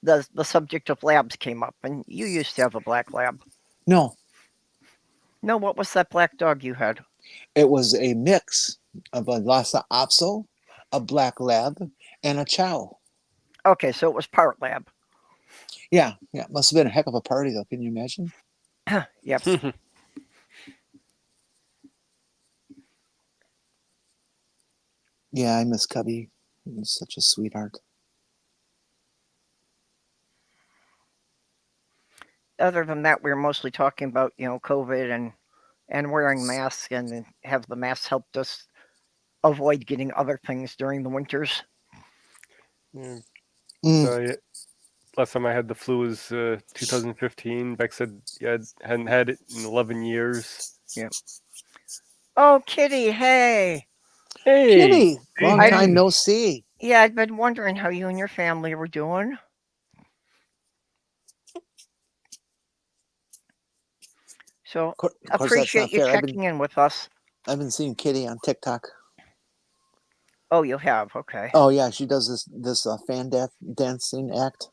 The subject of labs came up, and you used to have a black lab. No, No, what was that black dog you had? it was a mix of a Lhasa Apso, a black lab, and a chow. Okay, so it was part lab. Yeah. Must have been a heck of a party, though. Can you imagine? Yep. Yeah, I miss Cubby. He's such a sweetheart. Other than that, we were mostly talking about COVID and wearing masks, and have the masks helped us avoid getting other things during the winters. So last time I had the flu was 2015. Beck said hadn't had it in 11 years. Yeah. Oh, Kitty, hey. Hey, Kitty, long time no see. Yeah, I'd been wondering how you and your family were doing. So Of course, that's appreciate not you fair. checking in with us. I've been seeing Kitty on TikTok. Oh, you have? Okay. Oh yeah, she does this fan dancing act.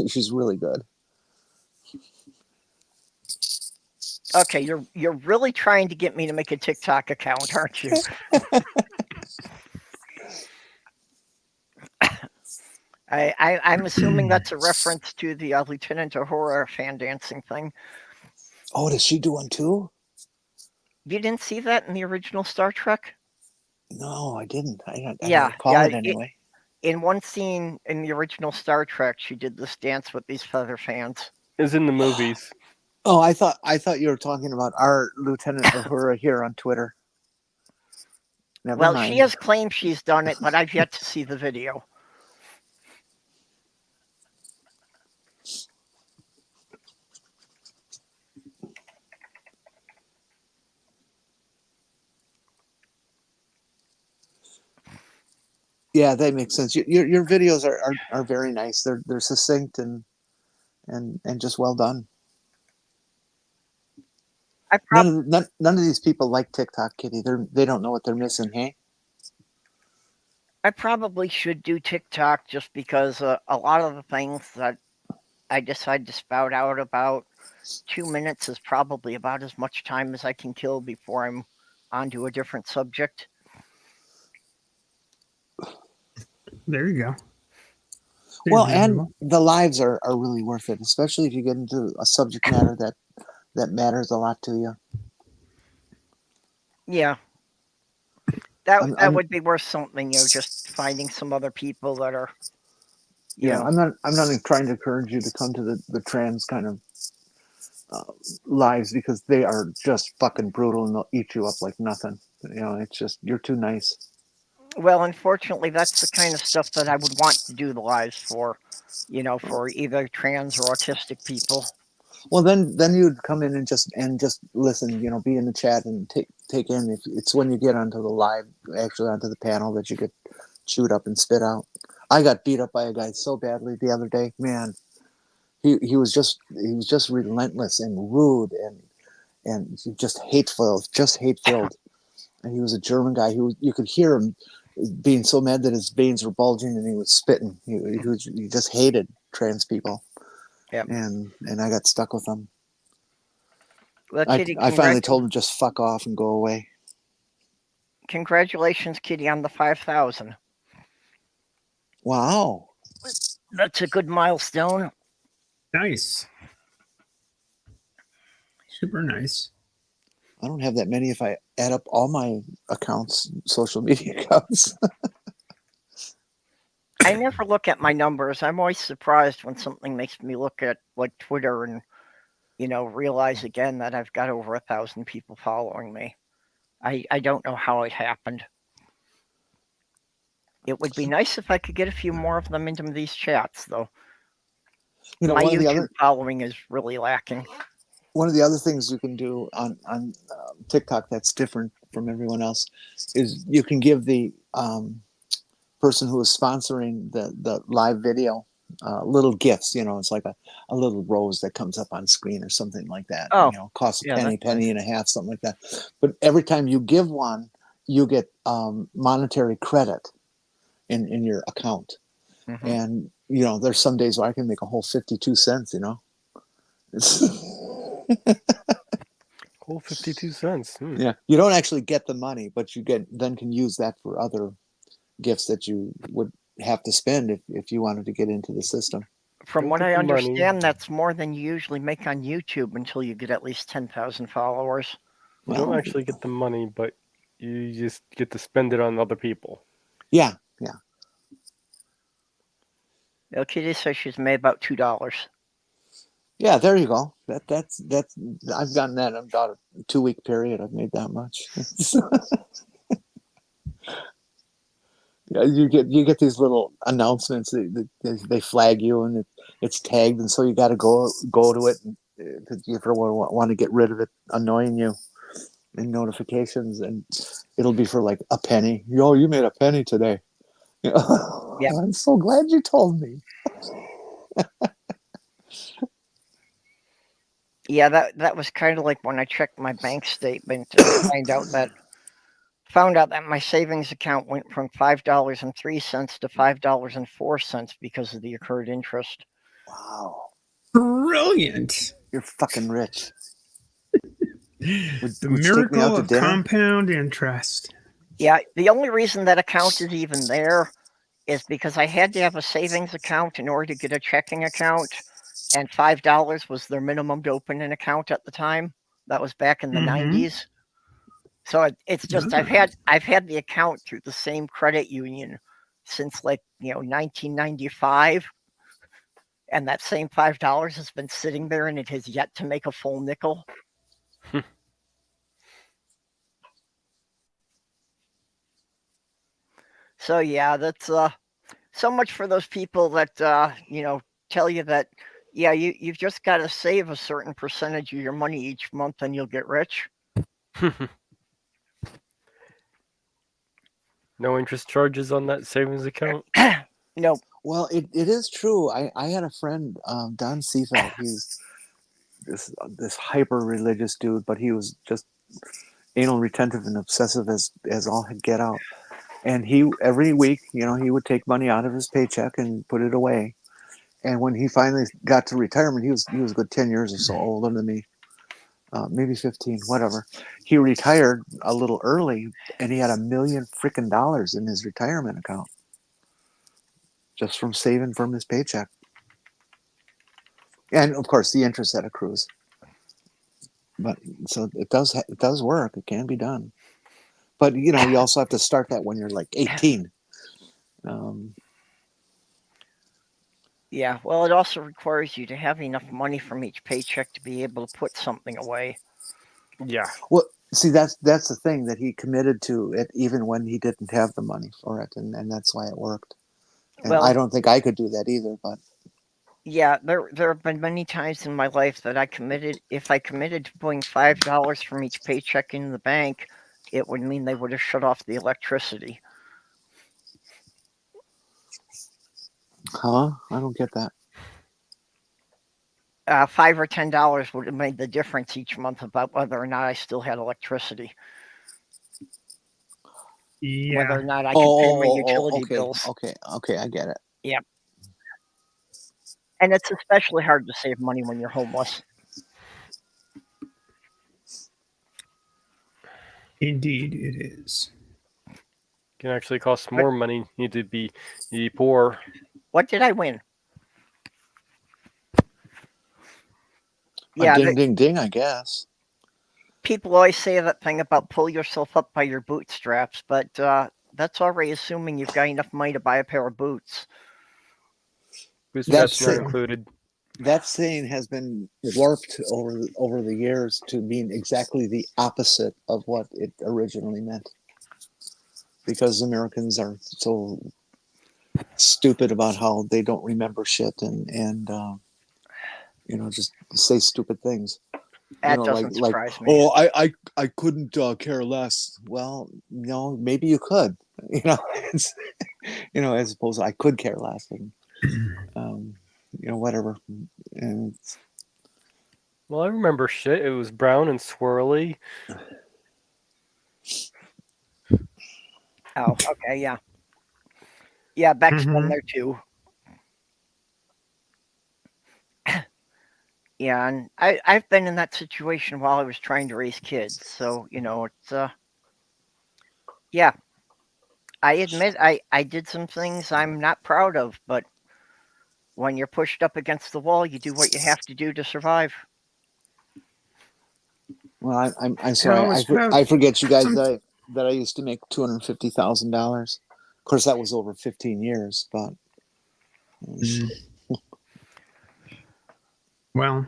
She's really good. Okay, you're really trying to get me to make a TikTok account, aren't you? I'm assuming that's a reference to the Lieutenant Uhura fan dancing thing. Oh, does she do one too? You didn't see that in the original Star Trek? No, I didn't. I don't Yeah, recall yeah. it anyway. In one scene in the original Star Trek, she did this dance with these feather fans. It's in the movies. Oh, I thought you were talking about our Lieutenant Uhura here on Twitter. Never Well, mind. she has claimed she's done it, but I've yet to see the video. Yeah, that makes sense. Your videos are very nice. They're succinct and just well done. None of these people like TikTok, Kitty. They don't know what they're missing. Hey, I probably should do TikTok just because a lot of the things that I decide to spout out about 2 minutes is probably about as much time as I can kill before I'm onto a different subject. There you go. well, and the lives are really worth it, especially if you get into a subject matter that matters a lot to you. Yeah. That would be worth something, just finding some other people that are, I'm not trying to encourage you to come to the trans kind of lives, because they are just fucking brutal and they'll eat you up like nothing. It's just, you're too nice. Well, unfortunately, that's the kind of stuff that I would want to do the lives for, for either trans or autistic people. Well, then you'd come in and just listen, be in the chat and take in. If it's when you get onto the live, actually onto the panel, that you get chewed up and spit out. I got beat up by a guy so badly the other day, man. He was just relentless and rude and just hate filled. And he was a German guy who, you could hear him being so mad that his veins were bulging and he was spitting. He just hated trans people. Yep. And I got stuck with him. Well, Kitty, I finally told him just fuck off and go away. Congratulations, Kitty, on the 5,000. Wow. That's a good milestone. Nice. Super nice. I don't have that many if I add up all my accounts, social media accounts. I never look at my numbers. I'm always surprised when something makes me look at like Twitter and, realize again that I've got over 1,000 people following me. I don't know how it happened. It would be nice if I could get a few more of them into these chats, though. My YouTube following is really lacking. One of the other things you can do on TikTok that's different from everyone else is you can give the person who is sponsoring the live video little gifts. It's like a little rose that comes up on screen or something like that. Oh, costs a penny and a half, something like that. But every time you give one, you get monetary credit in your account. Mm-hmm. And there's some days where I can make a whole 52 cents. Cool, 52 cents. Yeah, you don't actually get the money, but you can use that for other gifts that you would have to spend if you wanted to get into the system. From what I understand, that's more than you usually make on YouTube until you get at least 10,000 followers. You don't actually get the money, but you just get to spend it on other people. Yeah. Kitty says she's made about $2. Yeah, there you go. That's I've gotten that in about a 2-week period. I've made that much. Yeah, you get these little announcements. They flag you and it's tagged, and so you got to go to it because you want to get rid of it annoying you in notifications, and it'll be for like a penny. You made a penny today. Yep. I'm so glad you told me. Yeah, that was kind of like when I checked my bank statement and found out that my savings account went from $5.03 to $5.04 because of the accrued interest. Wow, Brilliant. you're fucking rich. The Would you take me out miracle to of dinner? compound interest. Yeah, the only reason that account is even there is because I had to have a savings account in order to get a checking account, and $5 was their minimum to open an account at the time. That was back in the Mhm. 90s. So it's just I've had the account through the same credit union since 1995, and that same $5 has been sitting there and it has yet to make a full nickel. So yeah, that's so much for those people that tell you that you've just got to save a certain percentage of your money each month and you'll get rich. No interest charges on that savings account. Nope. Well, it is true. I had a friend, Don Seafeld. He's this hyper religious dude, but he was just anal retentive and obsessive as all get out. And he every week, he would take money out of his paycheck and put it away. And when he finally got to retirement, he was a good 10 years or so older than me, maybe 15, whatever. He retired a little early, and he had $1 million freaking dollars in his retirement account just from saving from his paycheck. And of course, the interest that accrues. But so it does work. It can be done. But you also have to start that when you're like 18. Yeah, well, it also requires you to have enough money from each paycheck to be able to put something away. Yeah. Well, see, that's the thing, that he committed to it even when he didn't have the money for it, and that's why it worked. And Well, I don't think I could do that either. But yeah, there have been many times in my life that if I committed to putting $5 from each paycheck in the bank, it would mean they would have shut off the electricity. I don't get that. $5 or $10 would have made the difference each month about whether or not I still had electricity. Yeah. Whether or not I could pay my utility okay, bills. okay, I get it. Yeah. And it's especially hard to save money when you're homeless. Indeed, it is. Can actually cost more money. You need to be poor. What did I win? Yeah, ding, ding, ding, I guess. People always say that thing about pull yourself up by your bootstraps, but that's already assuming you've got enough money to buy a pair of boots. Bootstraps not included. That saying has been warped over the years to mean exactly the opposite of what it originally meant. Because Americans are so stupid about how they don't remember shit and just say stupid things. That doesn't surprise me. Oh, I couldn't care less. Well, no, maybe you could. As opposed to I could care less, and whatever. And well, I remember shit. It was brown and swirly. Oh, okay, yeah. Yeah, Beck's been there too. Yeah, and I've been in that situation while I was trying to raise kids. So, it's yeah. I admit I did some things I'm not proud of, but when you're pushed up against the wall, you do what you have to do to survive. Well, I'm sorry. I forget you guys that I used to make $250,000. Of course, that was over 15 years, but. Well.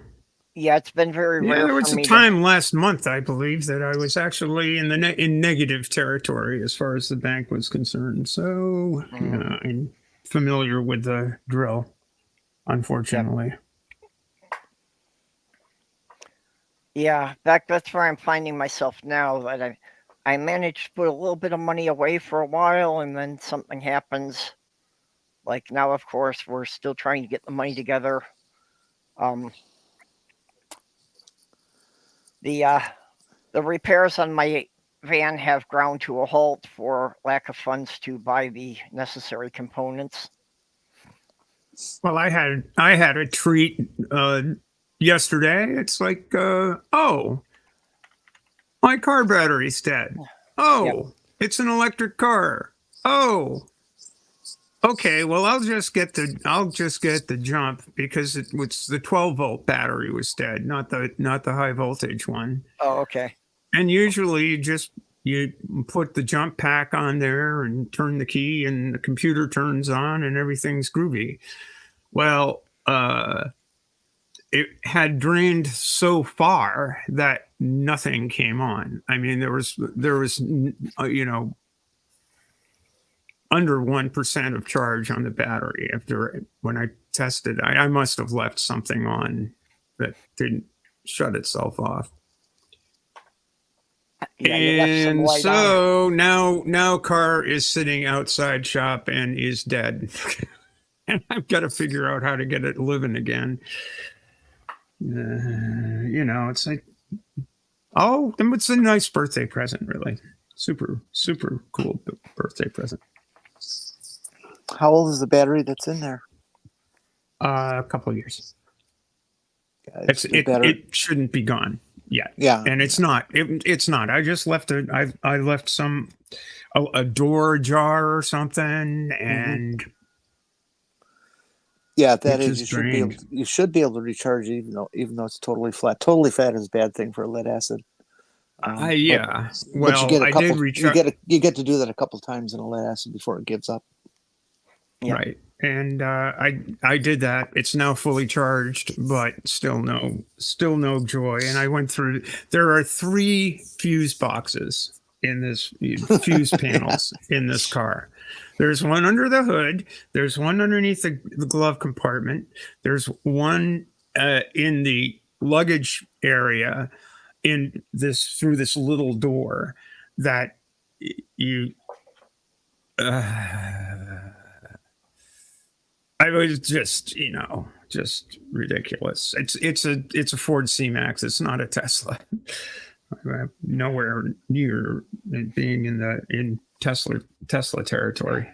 Yeah, it's been very rare. Yeah, there was a time last month, I believe, that I was actually in in negative territory as far as the bank was concerned. So I'm familiar with the drill, unfortunately. Yeah, that's where I'm finding myself now. That I managed to put a little bit of money away for a while, and then something happens. Like now, of course, we're still trying to get the money together. The repairs on my van have ground to a halt for lack of funds to buy the necessary components. Well, I had a treat yesterday. It's like, oh, my car battery's dead. Oh, Yep. It's an electric car. Oh, okay. Well, I'll just get the jump because it was the 12-volt battery was dead, not the high voltage one. Oh, okay. And usually you put the jump pack on there and turn the key and the computer turns on and everything's groovy. Well, it had drained so far that nothing came on. I mean, there was under 1% of charge on the battery when I tested. I must have left something on that didn't shut itself off. Yeah, you left some And light so now car is sitting outside shop and is dead. And I've got to figure out how to get it living again. It's like, oh, and it's a nice birthday present, really. Super, super cool birthday present. How old is the battery that's in there? A couple of years. Yeah, it shouldn't be gone yet. Yeah, and it's not. It's not. I just left I left a door ajar or something, and yeah. At that it age, just you should be able to recharge even though it's totally flat. Totally flat is a bad thing for lead acid. Yeah. But you get I did recharge. You get to do that a couple times in a lead acid before it gives up. Yeah. Right. And I did that. It's now fully charged, but still no joy. And I went through. There are 3 fuse boxes in this fuse panels in this car. There's one under the hood. There's one underneath the glove compartment. There's one in the luggage area through this little door that you. I was just ridiculous. It's a Ford C-Max. It's not a Tesla. I'm nowhere near being in Tesla territory.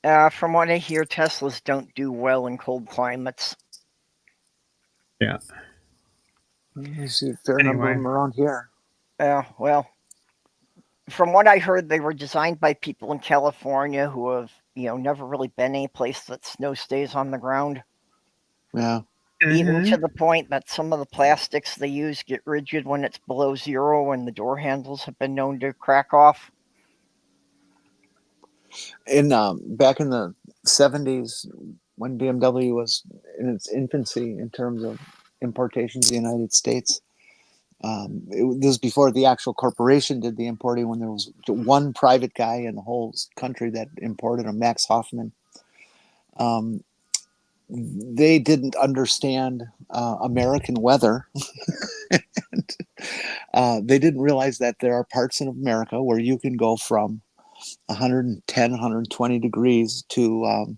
From what I hear, Teslas don't do well in cold climates. Yeah. You see a fair number of them around here. Well, from what I heard, they were designed by people in California who have, never really been any place that snow stays on the ground. Yeah. Even to the point that some of the plastics they use get rigid when it's below 0, and the door handles have been known to crack off. Back in the 70s, when BMW was in its infancy in terms of importation to the United States, this was before the actual corporation did the importing, when there was one private guy in the whole country that imported them, Max Hoffman. They didn't understand American weather. And, they didn't realize that there are parts in America where you can go from 110, 120 degrees to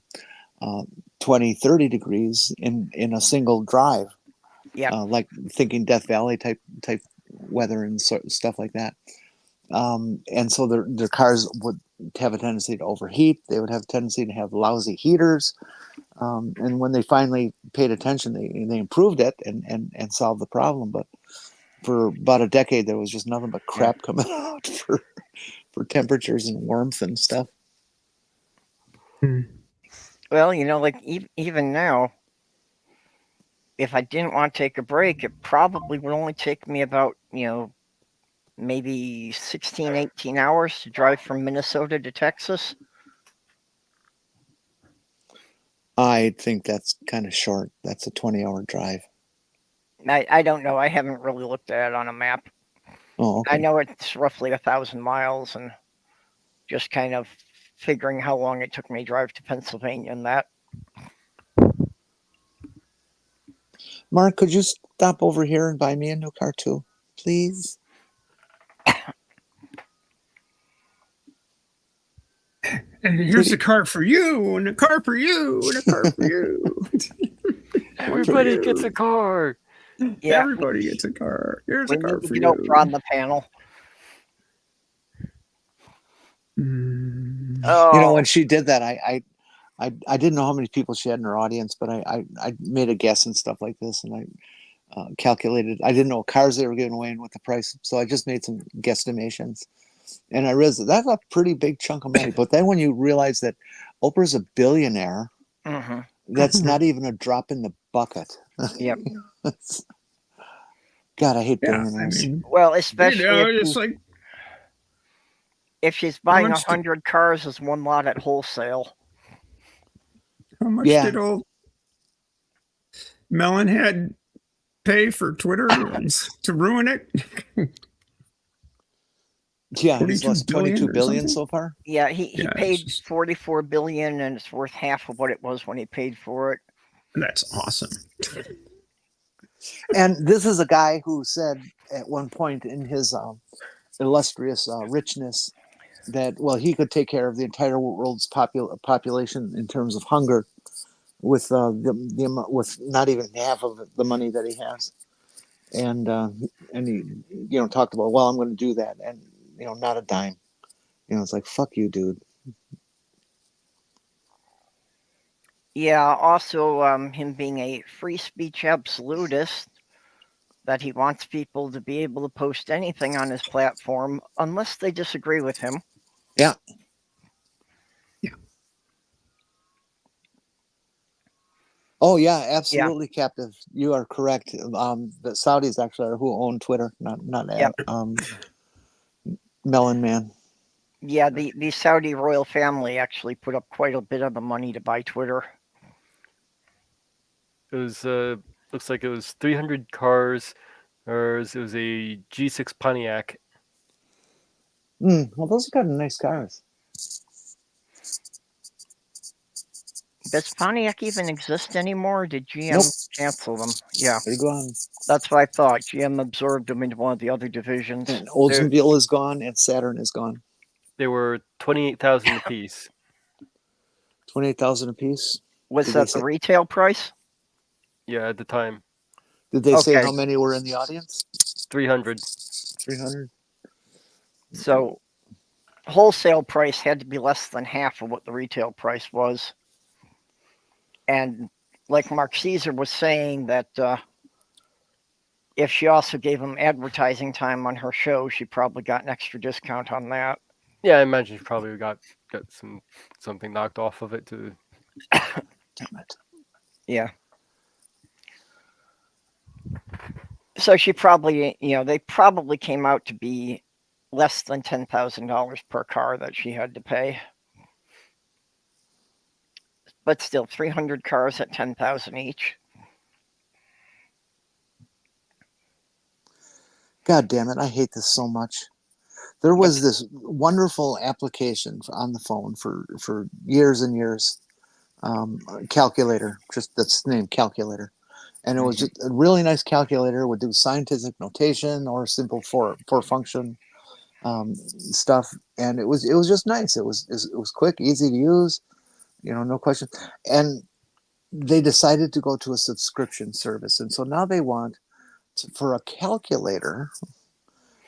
20, 30 degrees in a single drive. Yeah. Like thinking Death Valley type weather and stuff like that. And so their cars would have a tendency to overheat. They would have a tendency to have lousy heaters. And when they finally paid attention, they improved it and solved the problem. But for about a decade, there was just nothing but crap coming out for temperatures and warmth and stuff. Well, like even now, if I didn't want to take a break, it probably would only take me about, maybe 16, 18 hours to drive from Minnesota to Texas. I think that's kind of short. That's a 20-hour drive. I don't know. I haven't really looked at it on a map. Oh, okay. I know it's roughly 1,000 miles, and just kind of figuring how long it took me to drive to Pennsylvania and that. Mark, could you stop over here and buy me a new car too, please? And here's a car for you, and a car for you, and a car for you. Everybody gets a car. Yeah, Everybody gets a car. Here's we a car need to for get you. Oprah on the panel. Mm. Oh, when she did that, I didn't know how many people she had in her audience, but I made a guess and stuff like this, and I calculated. I didn't know what cars they were giving away and what the price, so I just made some guesstimations, and I realized that's a pretty big chunk of money. But then when you realize that Oprah's a billionaire, mm-hmm. that's not even a drop in the bucket. Yep. God, I hate Yeah, I billionaires. mean, Well, especially it's like if she's how buying much did 100 cars as one lot at wholesale. Yeah. old Melonhead pay for Twitter to ruin it? Yeah, he's 22 lost 22 billion or billion something? so far. Yeah, he Yeah, paid just, 44 billion, and it's worth half of what it was when he paid for it. that's awesome. And this is a guy who said at one point in his illustrious richness that, well, he could take care of the entire world's population in terms of hunger with with not even half of the money that he has. And he talked about, well, I'm going to do that, and not a dime. It's like, fuck you, dude. Yeah, also him being a free speech absolutist, that he wants people to be able to post anything on his platform unless they disagree with him. Yeah. Oh yeah, absolutely, Captive. You are correct. The Saudis actually are who own Twitter, not Yep. Melon Man. Yeah, the Saudi royal family actually put up quite a bit of the money to buy Twitter. It was looks like it was 300 cars, or it was a G6 Pontiac. Well, those are kind of nice cars. Does Pontiac even exist anymore? Or did GM Nope. cancel them? Yeah, They're gone. that's what I thought. GM absorbed them into one of the other divisions. And Oldsmobile is gone, and Saturn is gone. They were 28,000 apiece. 28,000 apiece. Was Did that the retail price? Yeah, at the time, Did they say Okay. how many were in the audience? 300. 300. So wholesale price had to be less than half of what the retail price was. And like Mark Caesar was saying, that if she also gave him advertising time on her show, she probably got an extra discount on that. Yeah, I imagine she probably got something knocked off of it too. Damn it. Yeah. So she probably, they probably came out to be less than $10,000 per car that she had to pay. But still, 300 cars at 10,000 each. God damn it! I hate this so much. There was this wonderful application on the phone for years and years. Calculator, just that's the name, Calculator. And it was just a really nice calculator. It would do scientific notation or simple for function stuff, and it was just nice. It was quick, easy to use, no question. And they decided to go to a subscription service, and so now they want for a calculator,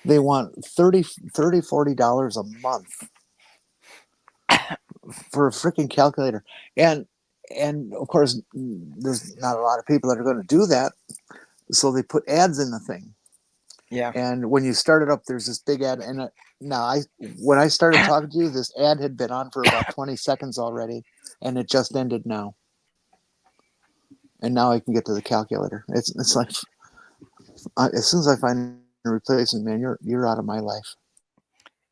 they want $40 a month for a freaking calculator, and of course there's not a lot of people that are going to do that. So they put ads in the thing. Yeah. And when you start it up, there's this big ad. And when I started talking to you, this ad had been on for about 20 seconds already, and it just ended now. And now I can get to the calculator. It's like, as soon as I find a replacement, man, you're out of my life.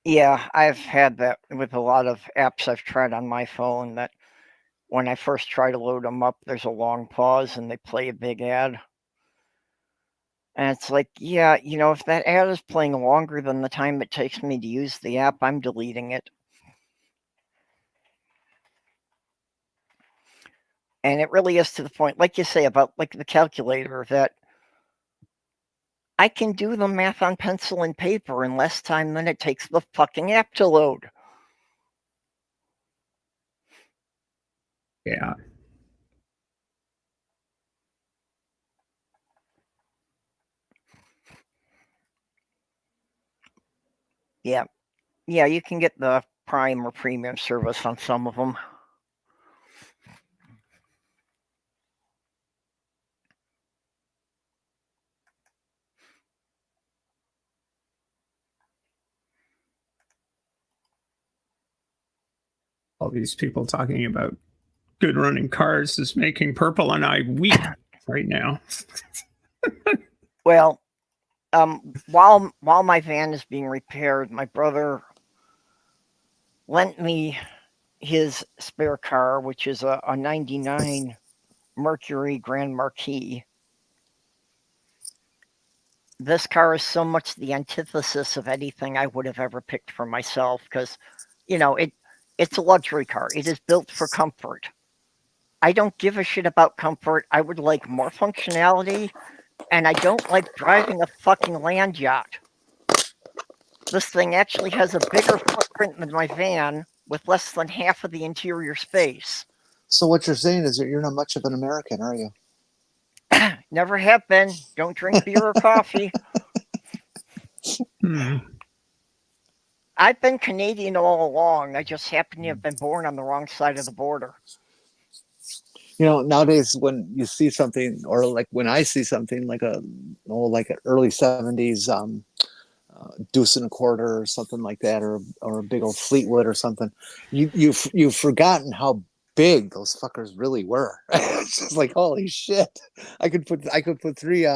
Yeah, I've had that with a lot of apps I've tried on my phone, that when I first try to load them up, there's a long pause and they play a big ad. And it's like, yeah, if that ad is playing longer than the time it takes me to use the app, I'm deleting it. And it really is to the point, like you say, about like the calculator, that I can do the math on pencil and paper in less time than it takes the fucking app to load. Yeah. Yeah. Yeah, you can get the Prime or Premium service on some of them. All these people talking about good running cars is making Purple and I weep right now. Well, while my van is being repaired, my brother lent me his spare car, which is a 99 Mercury Grand Marquis. This car is so much the antithesis of anything I would have ever picked for myself because, it's a luxury car. It is built for comfort. I don't give a shit about comfort. I would like more functionality, and I don't like driving a fucking land yacht. This thing actually has a bigger footprint than my van with less than half of the interior space. So what you're saying is that you're not much of an American, are you? Never have been. Don't drink beer or coffee. I've been Canadian all along. I just happen to have been born on the wrong side of the border. Nowadays when you see something, or like when I see something like an early 70s Deuce and a Quarter or something like that, or a big old Fleetwood or something, you've forgotten how big those fuckers really were. It's just like, holy shit. I could put three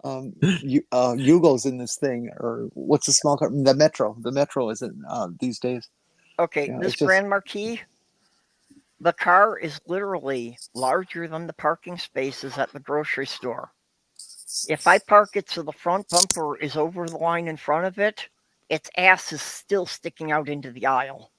Yugos in this thing, or what's the small car? The Metro isn't these days. Okay, this Grand Marquis, the car is literally larger than the parking spaces at the grocery store. If I park it so the front bumper is over the line in front of it, its ass is still sticking out into the aisle.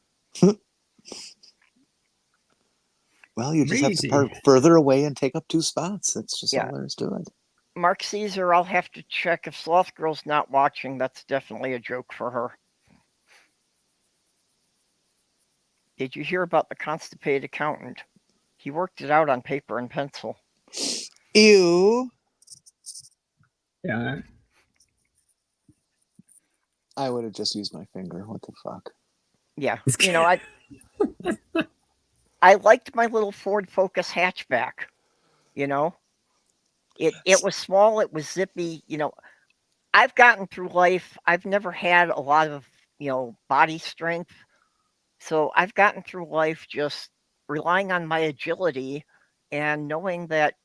Well, you just have to park further away and take up 2 spots. That's just all there is to it. Mark Caesar, I'll have to check if Sloth Girl's not watching. That's definitely a joke for her. Did you hear about the constipated accountant? He worked it out on paper and pencil. Ew. Yeah. I would have just used my finger. What the fuck? Yeah. I liked my little Ford Focus hatchback. It was small. It was zippy. I've gotten through life. I've never had a lot of, body strength. So I've gotten through life just relying on my agility and knowing that,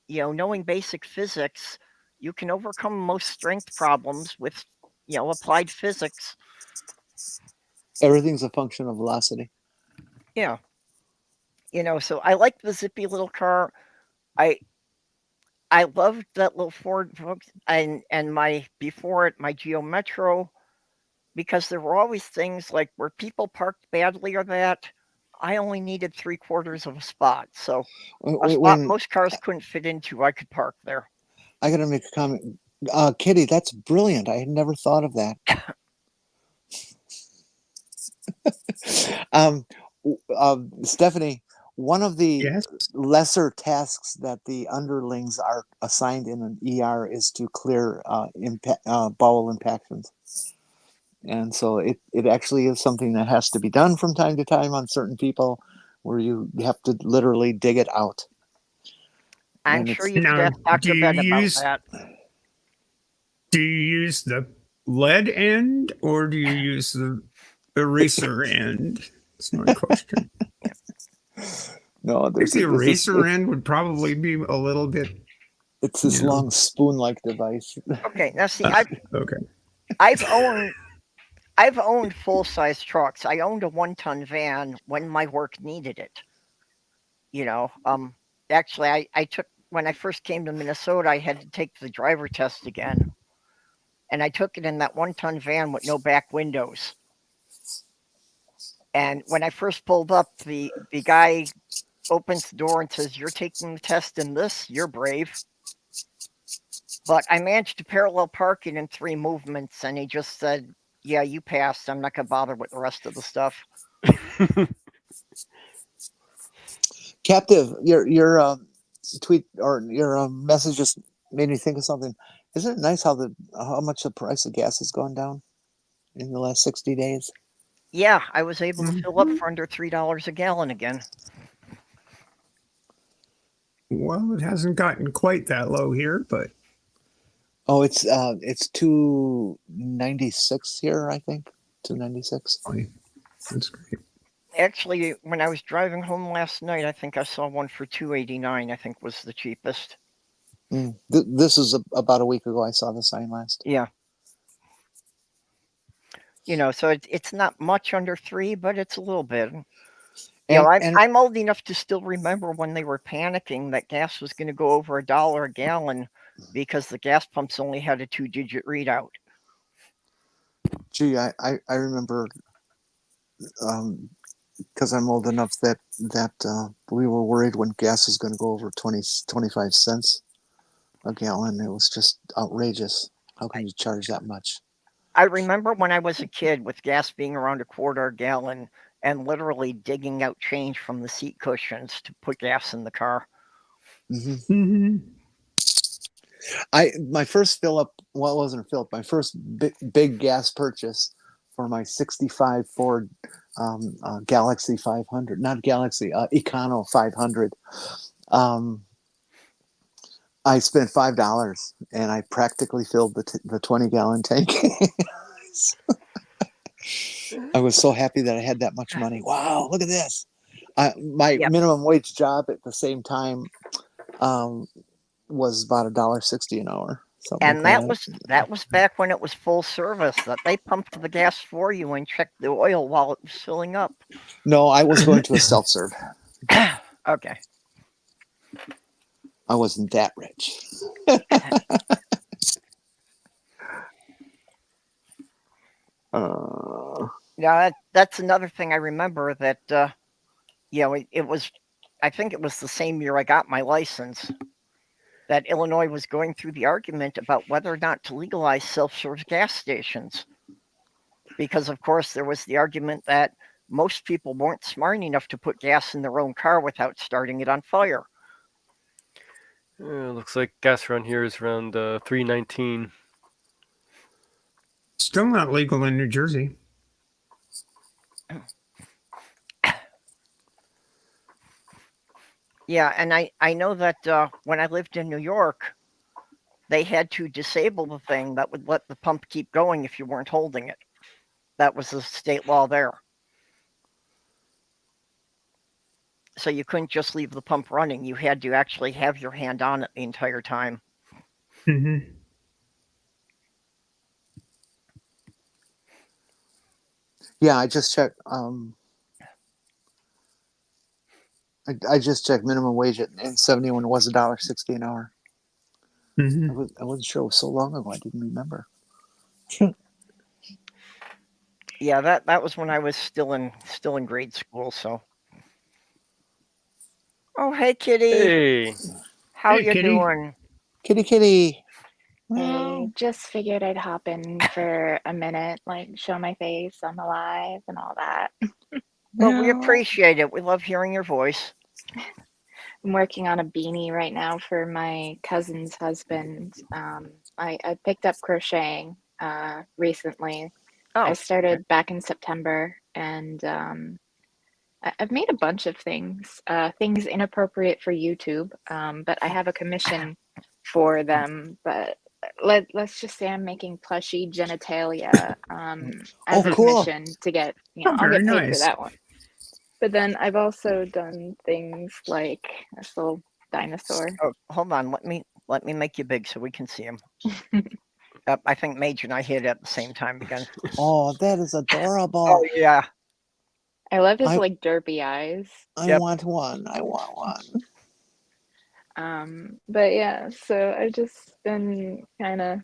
knowing basic physics, you can overcome most strength problems with, applied physics. Everything's a function of velocity. Yeah. So I like the zippy little car. I loved that little Ford and my Geo Metro, because there were always things like where people parked badly or that I only needed 3/4 of a spot. So a spot most cars couldn't fit into, I could park there. I got to make a comment. Kitty, that's brilliant. I had never thought of that. Stephanie, one of the lesser tasks that the underlings are assigned in an ER is to clear bowel impactions. And so it actually is something that has to be done from time to time on certain people, where you have to literally dig it out. I'm sure you've asked Dr. Ben about that. Do you use the lead end or do you use the eraser end? That's my question. No, It's this long spoon-like device. Okay, now see, I've owned full-size trucks. I owned a 1-ton van when my work needed it. Actually, I took, when I first came to Minnesota, I had to take the driver test again. And I took it in that 1-ton van with no back windows. And when I first pulled up, the guy opens the door and says, "You're taking the test in this? You're brave." But I managed to parallel park it in 3 movements, and he just said, "Yeah, you passed. I'm not going to bother with the rest of the stuff." Captive, your tweet or your message just made me think of something. Isn't it nice how much the price of gas has gone down? in the last 60 days? Yeah, I was able to fill up for under $3 a gallon again. Well, it hasn't gotten quite that low here, but Oh, it's 296 here, I think. 296. that's great. Actually, when I was driving home last night, I think I saw one for 289. I think was the cheapest. This is about a week ago. I saw the sign last. Yeah. So it's not much under 3, but it's a little bit. I'm old enough to still remember when they were panicking that gas was going to go over $1 a gallon because the gas pumps only had a 2-digit readout. Gee, I remember because I'm old enough that we were worried when gas was going to go over 25 cents a gallon. It was just outrageous. How can you charge that much? I remember when I was a kid with gas being around $0.25 a gallon and literally digging out change from the seat cushions to put gas in the car. My first fill up, well, it wasn't a fill up. My first big gas purchase for my '65 Ford Galaxy 500, not Galaxy, Econo 500. I spent $5 and I practically filled the 20-gallon tank. I was so happy that I had that much money. Wow, look at this. My minimum wage job at the same time was about $1.60 an hour. And that was back when it was full service, that they pumped the gas for you and checked the oil while it was filling up. No, I was going to a self-serve. Okay. I wasn't that rich. Yeah, that's another thing I remember that, it was, I think it was the same year I got my license, that Illinois was going through the argument about whether or not to legalize self-serve gas stations. Because, of course, there was the argument that most people weren't smart enough to put gas in their own car without starting it on fire. Looks like gas around here is around $3.19. Still not legal in New Jersey. Yeah, and I know that when I lived in New York, they had to disable the thing that would let the pump keep going if you weren't holding it. That was the state law there. So you couldn't just leave the pump running. You had to actually have your hand on it the entire time. Yeah, I just checked. I just checked minimum wage in 71 was $1.60 an hour. I wasn't sure it was so long ago. I didn't remember. Yeah, that was when I was still in grade school. So. Oh, hey, Kitty. Hey. How you doing? Kitty. I just figured I'd hop in for a minute, like show my face on the live and all that. Well, we appreciate it. We love hearing your voice. I'm working on a beanie right now for my cousin's husband. I picked up crocheting recently. I started back in September, and I've made a bunch of things inappropriate for YouTube, but I have a commission for them. But let's just say I'm making plushy genitalia as a commission to get, I'll get paid for that one. But then I've also done things like this little dinosaur. Oh, hold on. Let me make you big so we can see him. I think Mage and I hit it at the same time again. Oh, that is adorable. Oh, yeah. I love his like derpy eyes. I want one. But yeah, so I've just been kind of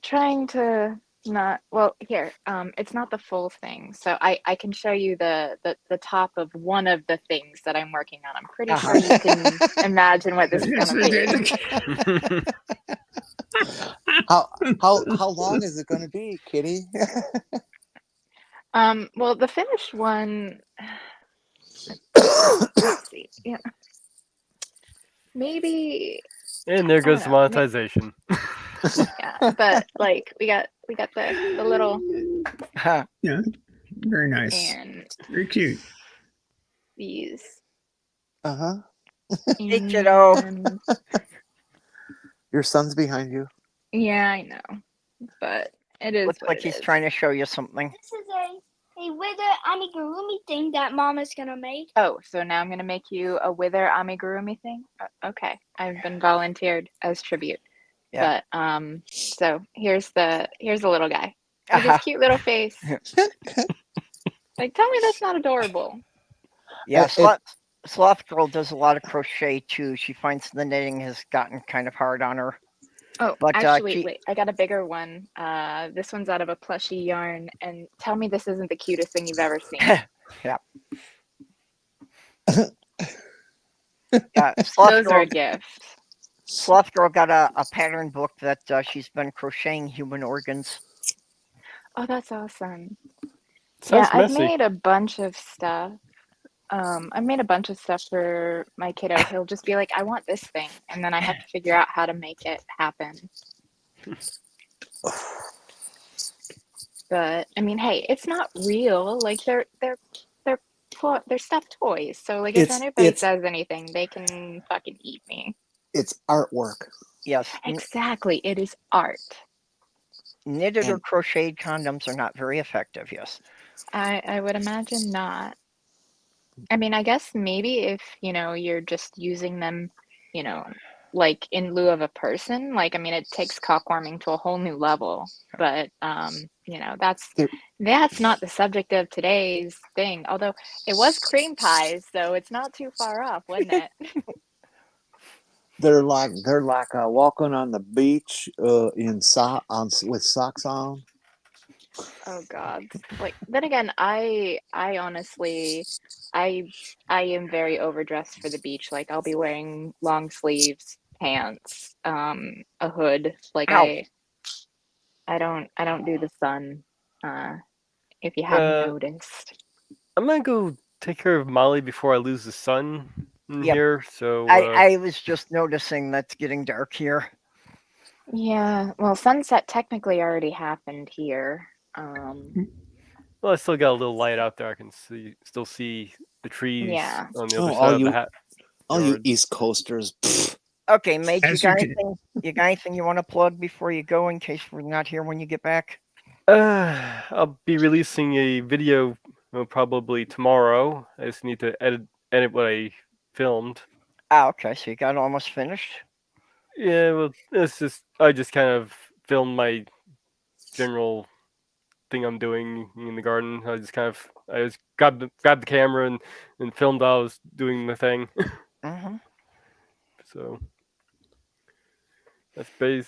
trying to not, well, here, it's not the full thing. So I can show you the top of one of the things that I'm working on. I'm pretty sure you can imagine what this is going to be. How long is it going to be, Kitty? Well, the finished one, let's see, maybe. And there goes the monetization. Yeah, but like we got the little Yeah, very nice, and very cute. these. Uh-huh. Hey, kiddo. And Your son's behind you. yeah, I know, but it is Looks what like it he's is. trying to show you something. This is a wither amigurumi thing that Mama's gonna make. Oh, so now I'm gonna make you a wither amigurumi thing? Okay, I've been volunteered as tribute. Yeah. But so here's the little guy with his cute little face. Like, tell me that's not adorable. Yeah, It- Sloth Girl does a lot of crochet too. She finds the knitting has gotten kind of hard on her. Oh, But, actually, wait, I got a bigger one. This one's out of a plushy yarn, and tell me this isn't the cutest thing you've ever seen. Yeah, Those are a gift. Sloth Girl got a pattern book that she's been crocheting human organs. Oh, that's awesome. Sounds I've messy. made a bunch of stuff. I made a bunch of stuff for my kiddo. He'll just be like, I want this thing. And then I have to figure out how to make it happen. But I mean, hey, it's not real. Like they're stuffed toys. So like if anybody says anything, they can fucking eat me. It's artwork. Yes. Exactly. It is art. Knitted or crocheted condoms are not very effective, yes. I would imagine not. I mean, I guess maybe if, you're just using them, like in lieu of a person, like, I mean, it takes cockwarming to a whole new level, but, that's not the subject of today's thing. Although it was cream pies, so it's not too far off, wasn't it? They're like walking on the beach with socks on. Oh God. Like then again, I honestly I am very overdressed for the beach. Like I'll be wearing long sleeves, pants, a hood. Like Ow. I don't do the sun, if you haven't noticed. I'm gonna go take care of Molly before I lose the sun in here. So I was just noticing that's getting dark here. Yeah, well, sunset technically already happened here. well, I still got a little light out there. I can still see the trees Yeah. on the other side of the hat. All you East Coasters. Okay, mate, you As got you can- anything you want to plug before you go in case we're not here when you get back? I'll be releasing a video probably tomorrow. I just need to edit what I filmed. Ah, okay, so you got it almost finished? Yeah, well, I just kind of filmed my general thing I'm doing in the garden. I just grabbed the camera and filmed while I was doing the thing. Mm-hmm. So that's base.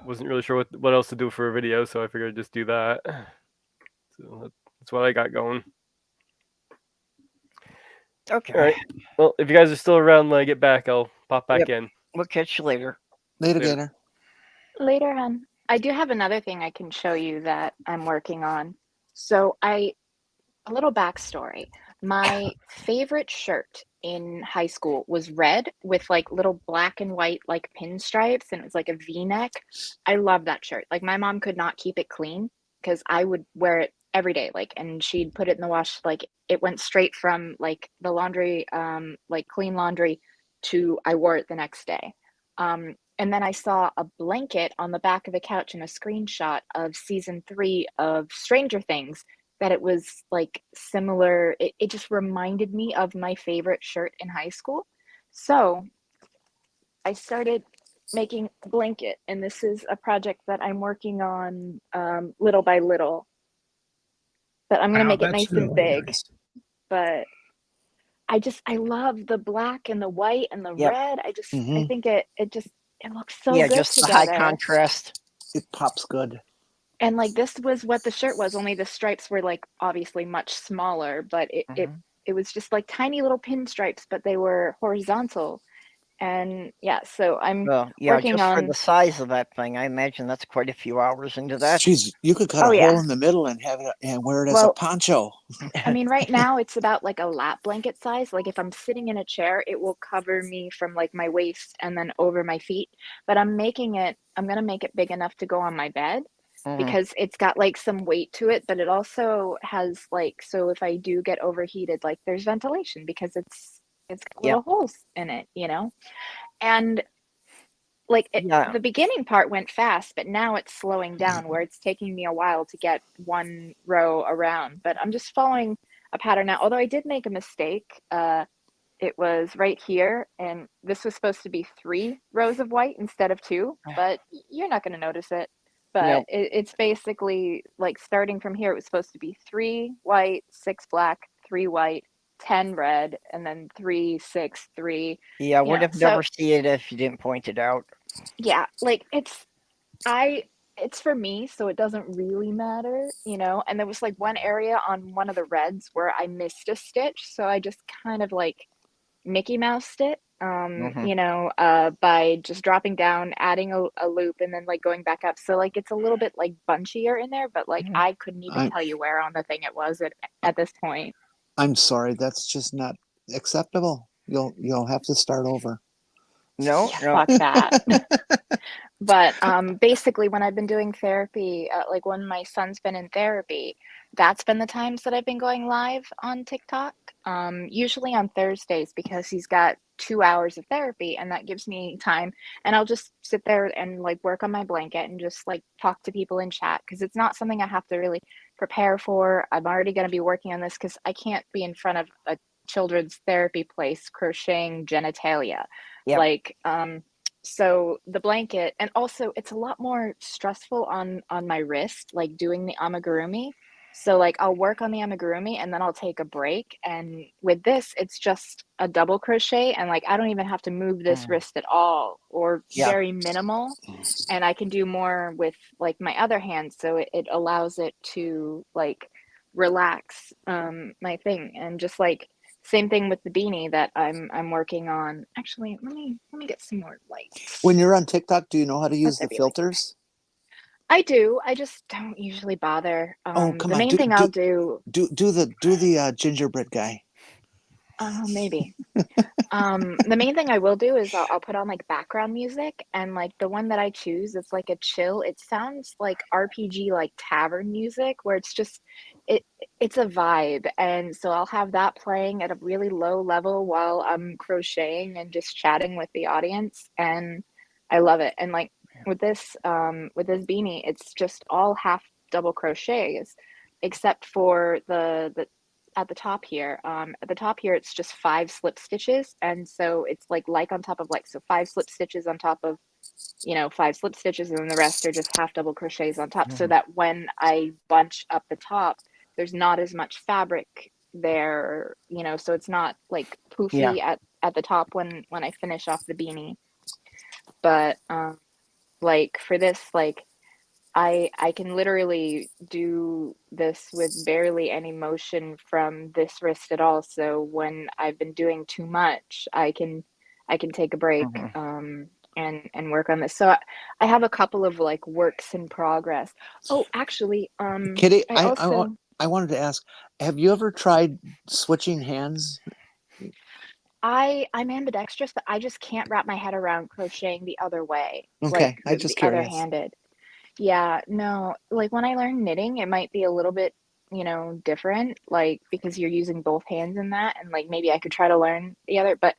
Wasn't really sure what else to do for a video, so I figured I'd just do that. So that's what I got going. Okay. All right. Well, if you guys are still around when I get back, I'll pop back in. We'll catch you later. Later, Gator. Later, hon. I do have another thing I can show you that I'm working on. So a little backstory. My favorite shirt in high school was red with like little black and white like pinstripes, and it was like a V-neck. I love that shirt. Like my mom could not keep it clean because I would wear it every day, like, and she'd put it in the wash. Like it went straight from like the laundry, like clean laundry, to I wore it the next day. And then I saw a blanket on the back of the couch in a screenshot of season 3 of Stranger Things, that it was like similar. It just reminded me of my favorite shirt in high school. So I started making a blanket, and this is a project that I'm working on little by little. But I'm going to make it nice and big. Nice. But I love the black and the white and the red. I think it looks so good just together. the high contrast. It pops good. And like this was what the shirt was, only the stripes were like obviously much smaller, but it was just like tiny little pinstripes, but they were horizontal. And yeah, so I'm Well, yeah, working just for on. the size of that thing, I imagine that's quite a few hours into that. Jeez, you could cut Oh, a yeah. hole in the middle and have it and wear it as a Well, poncho. I mean, right now it's about like a lap blanket size. Like if I'm sitting in a chair, it will cover me from like my waist and then over my feet. But I'm gonna make it big enough to go on my bed Mhm. because it's got like some weight to it, but it also has like, so if I do get overheated, like there's ventilation because it's got Yeah. little holes in it, you know? And like Yeah. the beginning part went fast, but now it's slowing down where it's taking me a while to get one row around. But I'm just following a pattern now. Although I did make a mistake. It was right here, and this was supposed to be 3 rows of white instead of 2, but you're not going to notice it. But No. it's basically like starting from here, it was supposed to be 3 white, 6 black, 3 white, 10 red, and then 3, 6, 3. Yeah, I You would know, have so never see it if you didn't point it out. yeah, like it's for me, so it doesn't really matter, you know. And there was like one area on one of the reds where I missed a stitch, so I just kind of like Mickey Moused it, Mhm. you know, by just dropping down, adding a loop, and then like going back up. So like it's a little bit like bunchier in there, but like Mhm. I couldn't even I'm tell you where on the thing it was at this point. I'm sorry, that's just not acceptable. You'll have to start over. No, Yeah, no. fuck that. But basically, when I've been doing therapy, like when my son's been in therapy, that's been the times that I've been going live on TikTok. Usually on Thursdays because he's got 2 hours of therapy, and that gives me time. And I'll just sit there and like work on my blanket and just like talk to people in chat because it's not something I have to really prepare for. I'm already going to be working on this because I can't be in front of a children's therapy place crocheting genitalia. Yep. Like, so the blanket, and also it's a lot more stressful on my wrist, like doing the amigurumi. So like I'll work on the amigurumi and then I'll take a break, and with this it's just a double crochet, and like I don't even have to move this wrist at all, or Yeah. very minimal, and I can do more with like my other hand, so it allows it to like relax my thing. And just like same thing with the beanie that I'm working on. Actually, let me get some more lights. When you're on TikTok, do you know how to use Let there the be light. filters? I do. I just don't usually bother. Oh, come The on, main thing I'll do. do the gingerbread guy. Maybe. The main thing I will do is I'll put on like background music, and like the one that I choose, it's like a chill. It sounds like RPG, like tavern music, where it's just it it's a vibe. And so I'll have that playing at a really low level while I'm crocheting and just chatting with the audience, and I love it. And like with this beanie, it's just all half double crochets, except for the at the top here. At the top here, it's just 5 slip stitches, and so it's like on top of like, so 5 slip stitches on top of, you know, 5 slip stitches, and then the rest are just half double crochets on top, so that when I bunch up the top, there's not as much fabric there, you know, so it's not like Yeah. poofy at the top when I finish off the beanie. But like for this, like I can literally do this with barely any motion from this wrist at all. So when I've been doing too much, I can take a break and work on this. So I have a couple of like works in progress. Oh, actually, Kitty, I also I wanted to ask, have you ever tried switching hands? I'm ambidextrous, but I just can't wrap my head around crocheting the other way, Okay, like I'm just the other curious. handed. Yeah, no, like when I learn knitting, it might be a little bit, you know, different, like because you're using both hands in that, and like maybe I could try to learn the other, but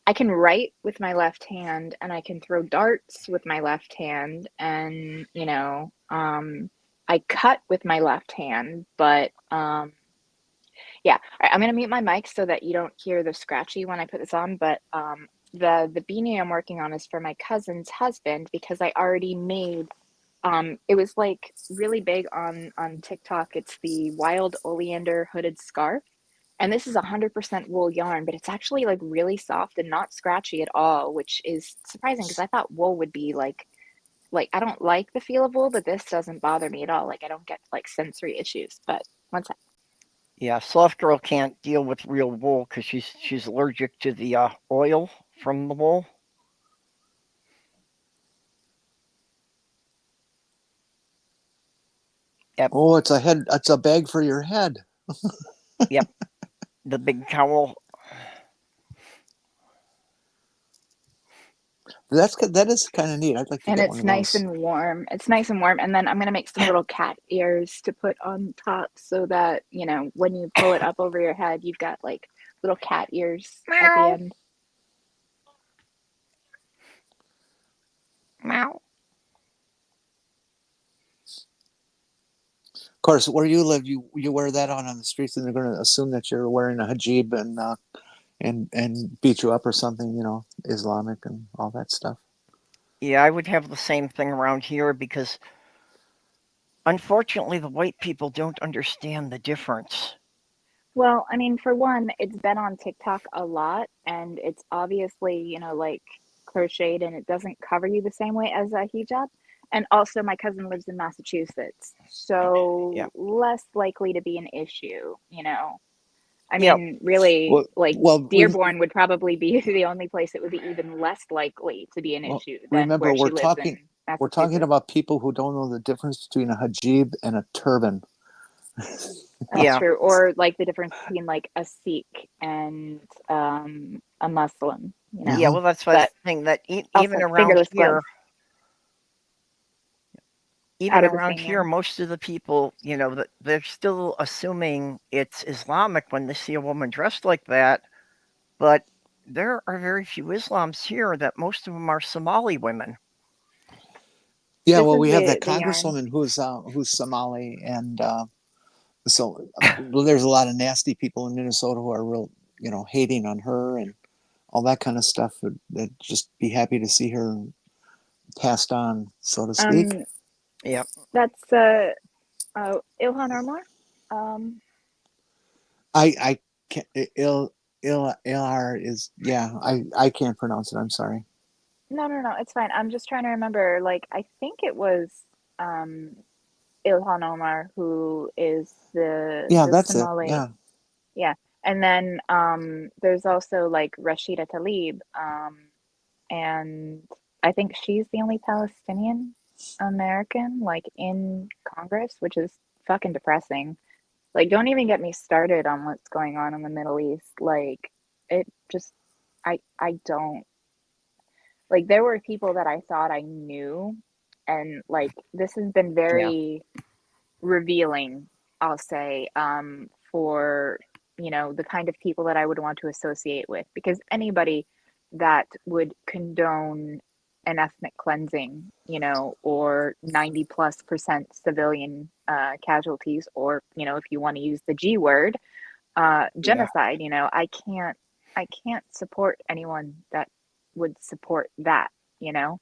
I can write with my left hand and I can throw darts with my left hand, and you know, I cut with my left hand, but yeah. All right, I'm gonna mute my mic so that you don't hear the scratchy when I put this on, but the beanie I'm working on is for my cousin's husband because I already made it was like really big on TikTok. It's the wild oleander hooded scarf. And this is 100% wool yarn, but it's actually like really soft and not scratchy at all, which is surprising because I thought wool would be like I don't like the feel of wool, but this doesn't bother me at all. Like I don't get like sensory issues. But one sec. Yeah, soft girl can't deal with real wool because she's allergic to the oil from the wool. Yep. Oh, it's a head. It's a bag for your head. Yep. The big cowl. That is kind of neat. I'd like to And get it's one of nice those. and warm. It's nice and warm. And then I'm gonna make some little cat ears to put on top so that, you know, when you pull it up over your head, you've got like little cat ears at the Meow. end. Meow. Of course, where you live, you wear that on the streets, and they're going to assume that you're wearing a hijab and beat you up or something. You know, Islamic and all that stuff. Yeah, I would have the same thing around here because, unfortunately, the white people don't understand the difference. Well, I mean, for one, it's been on TikTok a lot, and it's obviously, you know, like crocheted, and it doesn't cover you the same way as a hijab. And also, my cousin lives in Massachusetts, so Yeah. less likely to be an issue, you know. I Yep. mean, really, like Well, Dearborn would probably be the only place it would be even less likely to be an issue than remember, where she lives in we're talking Massachusetts. about people who don't know the difference between a hijab and a turban. That's Yeah. true. Or like the difference between like a Sikh and a Muslim, you know. Yeah, well, that's what I was But saying, that also even around fingerless here, gloves out of the same here, yarn. most of the people, you know, that they're still assuming it's Islamic when they see a woman dressed like that. But there are very few Islams here. That most of them are Somali women. Yeah, This well, is we have that the yarn. congresswoman who's Somali, and so there's a lot of nasty people in Minnesota who are real, you know, hating on her and all that kind of stuff. That just be happy to see her passed on, so to speak. Yep. That's Ilhan Omar. I can't. Ilr is, yeah. I can't pronounce it. I'm sorry. No, it's fine. I'm just trying to remember. Like, I think it was um Ilhan Omar who is Yeah, the that's it. Somali. Yeah. Yeah. And then there's also like Rashida Tlaib, and I think she's the only Palestinian American like in Congress, which is fucking depressing. Like, don't even get me started on what's going on in the Middle East. Like, it just, I don't, like, there were people that I thought I knew, and like, this has been Yeah. very revealing, I'll say, for, you know, the kind of people that I would want to associate with, because anybody that would condone an ethnic cleansing, you know, or 90+% civilian casualties, or, you know, if you want to use the G word, Yeah. genocide, you know, I can't support anyone that would support that, you know.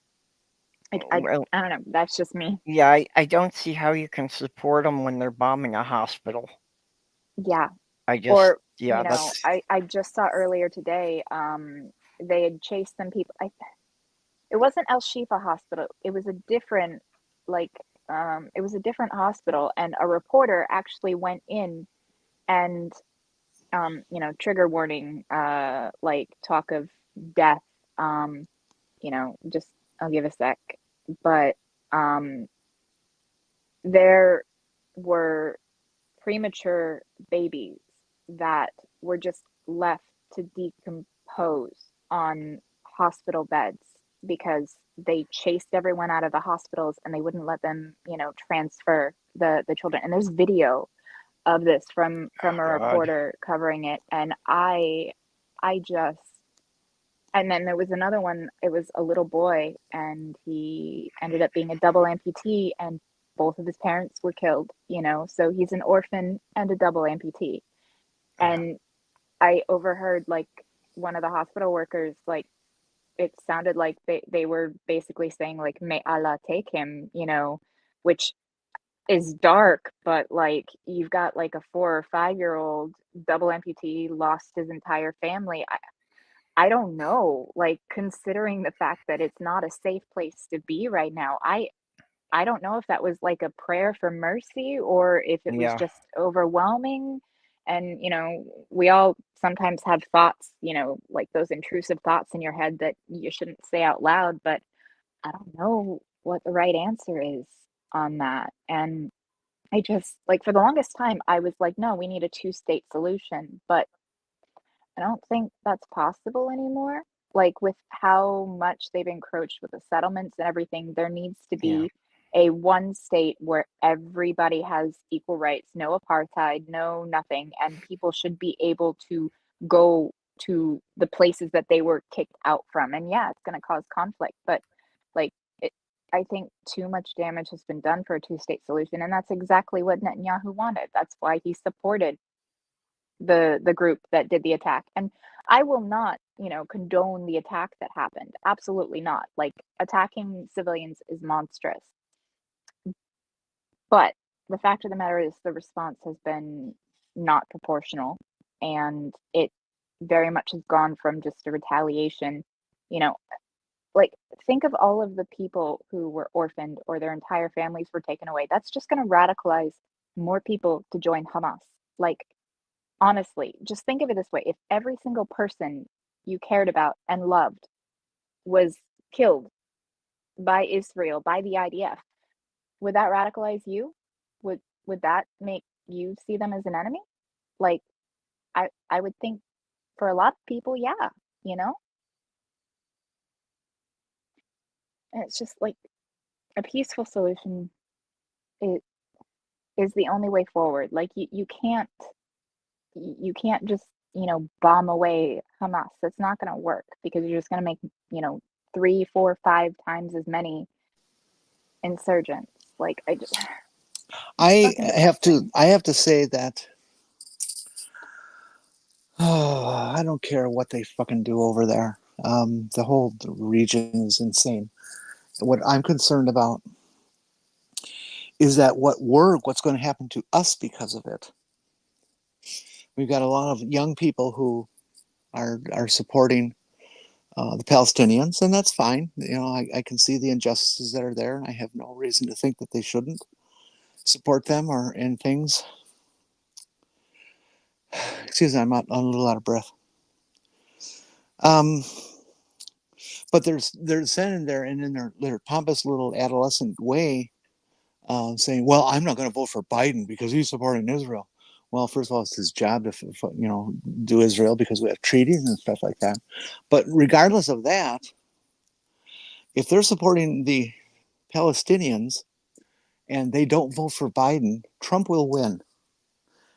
Well, I don't know, that's just me. yeah, I don't see how you can support them when they're bombing a hospital. Yeah. I just, Or, yeah, you know, that's, I just saw earlier today, they had chased some people. It wasn't El Shifa Hospital. It was a different, like, it was a different hospital, and a reporter actually went in and, you know, trigger warning, like talk of death, you know, just, I'll give a sec. But, there were premature babies that were just left to decompose on hospital beds because they chased everyone out of the hospitals and they wouldn't let them, you know, transfer the children. And there's video of this from a God. reporter covering it, and I just, and then there was another one, it was a little boy, and he ended up being a double amputee, and both of his parents were killed, you know, so he's an orphan and a double amputee. And I overheard like one of the hospital workers, like, it sounded like they were basically saying like, may Allah take him, you know, which is dark, but like, you've got like a 4 or 5 year old double amputee, lost his entire family. I don't know, like, considering the fact that it's not a safe place to be right now, I don't know if that was like a prayer for mercy or if it was Yeah. just overwhelming. And, you know, we all sometimes have thoughts, you know, like those intrusive thoughts in your head that you shouldn't say out loud, but I don't know what the right answer is on that. And I just, like, for the longest time, I was like, no, we need a two-state solution, but I don't think that's possible anymore. Like, with how much they've encroached with the settlements and everything, there needs to Yeah. be a one state where everybody has equal rights, no apartheid, no nothing, and people should be able to go to the places that they were kicked out from. And yeah, it's going to cause conflict, but like, it, I think too much damage has been done for a two-state solution, and that's exactly what Netanyahu wanted. That's why he supported the group that did the attack. And I will not, condone the attack that happened. Absolutely not. Like, attacking civilians is monstrous. But the fact of the matter is the response has been not proportional, and it very much has gone from just a retaliation, like, think of all of the people who were orphaned or their entire families were taken away. That's just going to radicalize more people to join Hamas. Like, honestly, just think of it this way. If every single person you cared about and loved was killed by Israel, by the IDF, would that radicalize you? Would that make you see them as an enemy? Like, I would think for a lot of people, yeah, And it's just like a peaceful solution is the only way forward. Like, you can't just, bomb away Hamas. That's not going to work, because you're just going to make, 3, 4, 5 times as many insurgents. Like, I fucking have disgusting. to say that I don't care what they fucking do over there. The whole region is insane. What I'm concerned about is that what's going to happen to us because of it. We've got a lot of young people who are supporting the Palestinians, and that's fine. I can see the injustices that are there, and I have no reason to think that they shouldn't support them or in things. Excuse me, I'm a little out of breath. But they're sitting there and in their pompous little adolescent way saying, well, I'm not going to vote for Biden because he's supporting Israel. Well, first of all, it's his job to do Israel because we have treaties and stuff like that. But regardless of that, if they're supporting the Palestinians and they don't vote for Biden, Trump will win.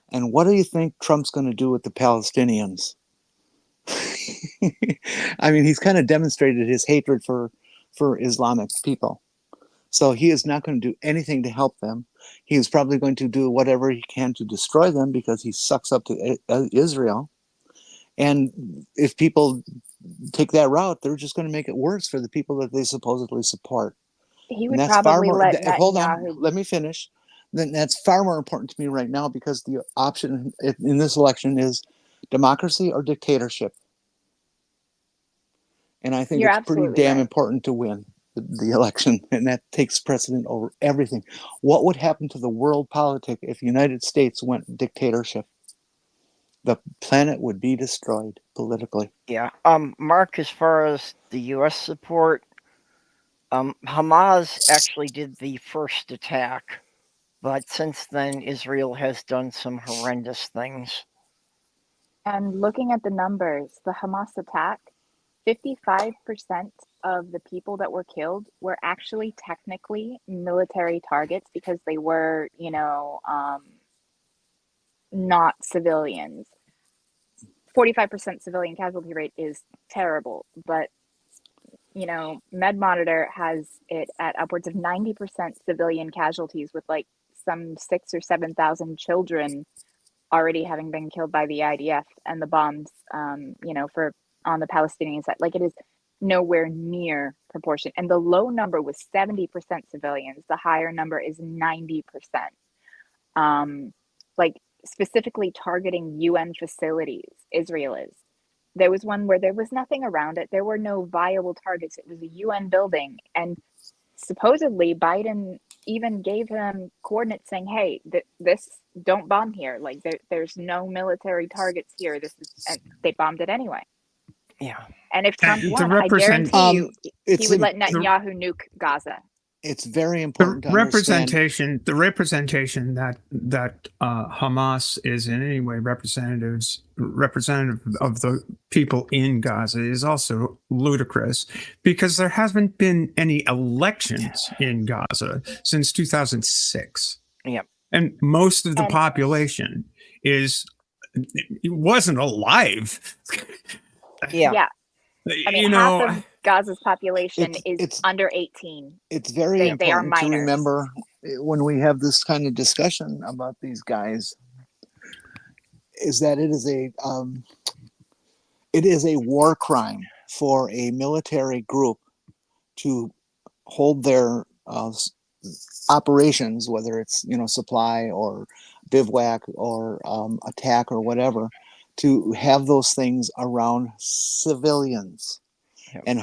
And what do you think Trump's going to do with the Palestinians? I mean, he's kind of demonstrated his hatred for Islamic people. So he is not going to do anything to help them. He is probably going to do whatever he can to destroy them because he sucks up to Israel. And if people take that route, they're just going to make it worse for the people that they supposedly support. He And would that's far probably more. let Hold on, Netanyahu. let me finish. Then that's far more important to me right now, because the option in this election is democracy or dictatorship. And I think You're it's pretty absolutely damn right. important to win the election, and that takes precedent over everything. What would happen to the world politic if the United States went dictatorship? The planet would be destroyed politically. Yeah. Mark, as far as the U.S. support, Hamas actually did the first attack, but since then Israel has done some horrendous things. And looking at the numbers, the Hamas attack, 55% of the people that were killed were actually technically military targets because they were, not civilians. 45% civilian casualty rate is terrible, but MedMonitor has it at upwards of 90% civilian casualties, with like some 6,000 or 7,000 children already having been killed by the IDF and the bombs, for on the Palestinian side. Like, it is nowhere near proportion. And the low number was 70% civilians. The higher number is 90%. Like, specifically targeting UN facilities, Israel is. There was one where there was nothing around it. There were no viable targets. It was a UN building. And supposedly Biden even gave them coordinates saying, hey, this don't bomb here. Like, there's no military targets here. And they bombed it anyway. Yeah. And if Trump And won, I guarantee you he would let Netanyahu nuke Gaza. it's very important The to understand. representation that Hamas is in any way representative of the people in Gaza is also ludicrous, because there hasn't been any elections in Gaza since 2006. Yep. And most of the And- population wasn't alive. Yeah. I mean, You half know, of Gaza's population is it's under 18. it's very They are important to minors. remember when we have this kind of discussion about these guys, is that it is a war crime for a military group to hold their operations, whether it's supply or bivouac or attack or whatever, to have those things around civilians. Yep. And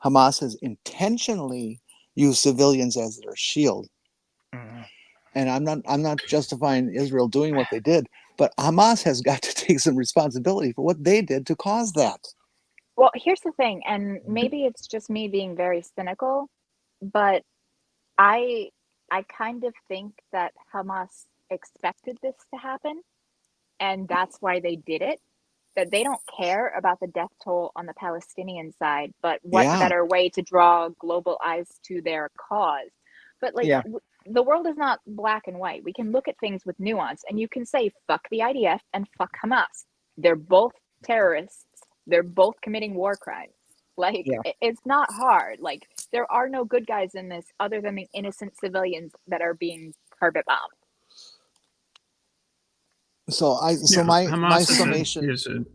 Hamas has intentionally used civilians as their shield. Mhm. And I'm not justifying Israel doing what they did, but Hamas has got to take some responsibility for what they did to cause that. Well, here's the thing, and maybe it's just me being very cynical, but I kind of think that Hamas expected this to happen, and that's why they did it. That they don't care about the death toll on the Palestinian side, but what Yeah. better way to draw global eyes to their cause? But like, Yeah. the world is not black and white. We can look at things with nuance, and you can say fuck the IDF and fuck Hamas. They're both terrorists. They're both committing war crimes. Like, Yeah. it's not hard. Like, there are no good guys in this other than the innocent civilians that are being carpet bombed. So Hamas my is a- summation is a-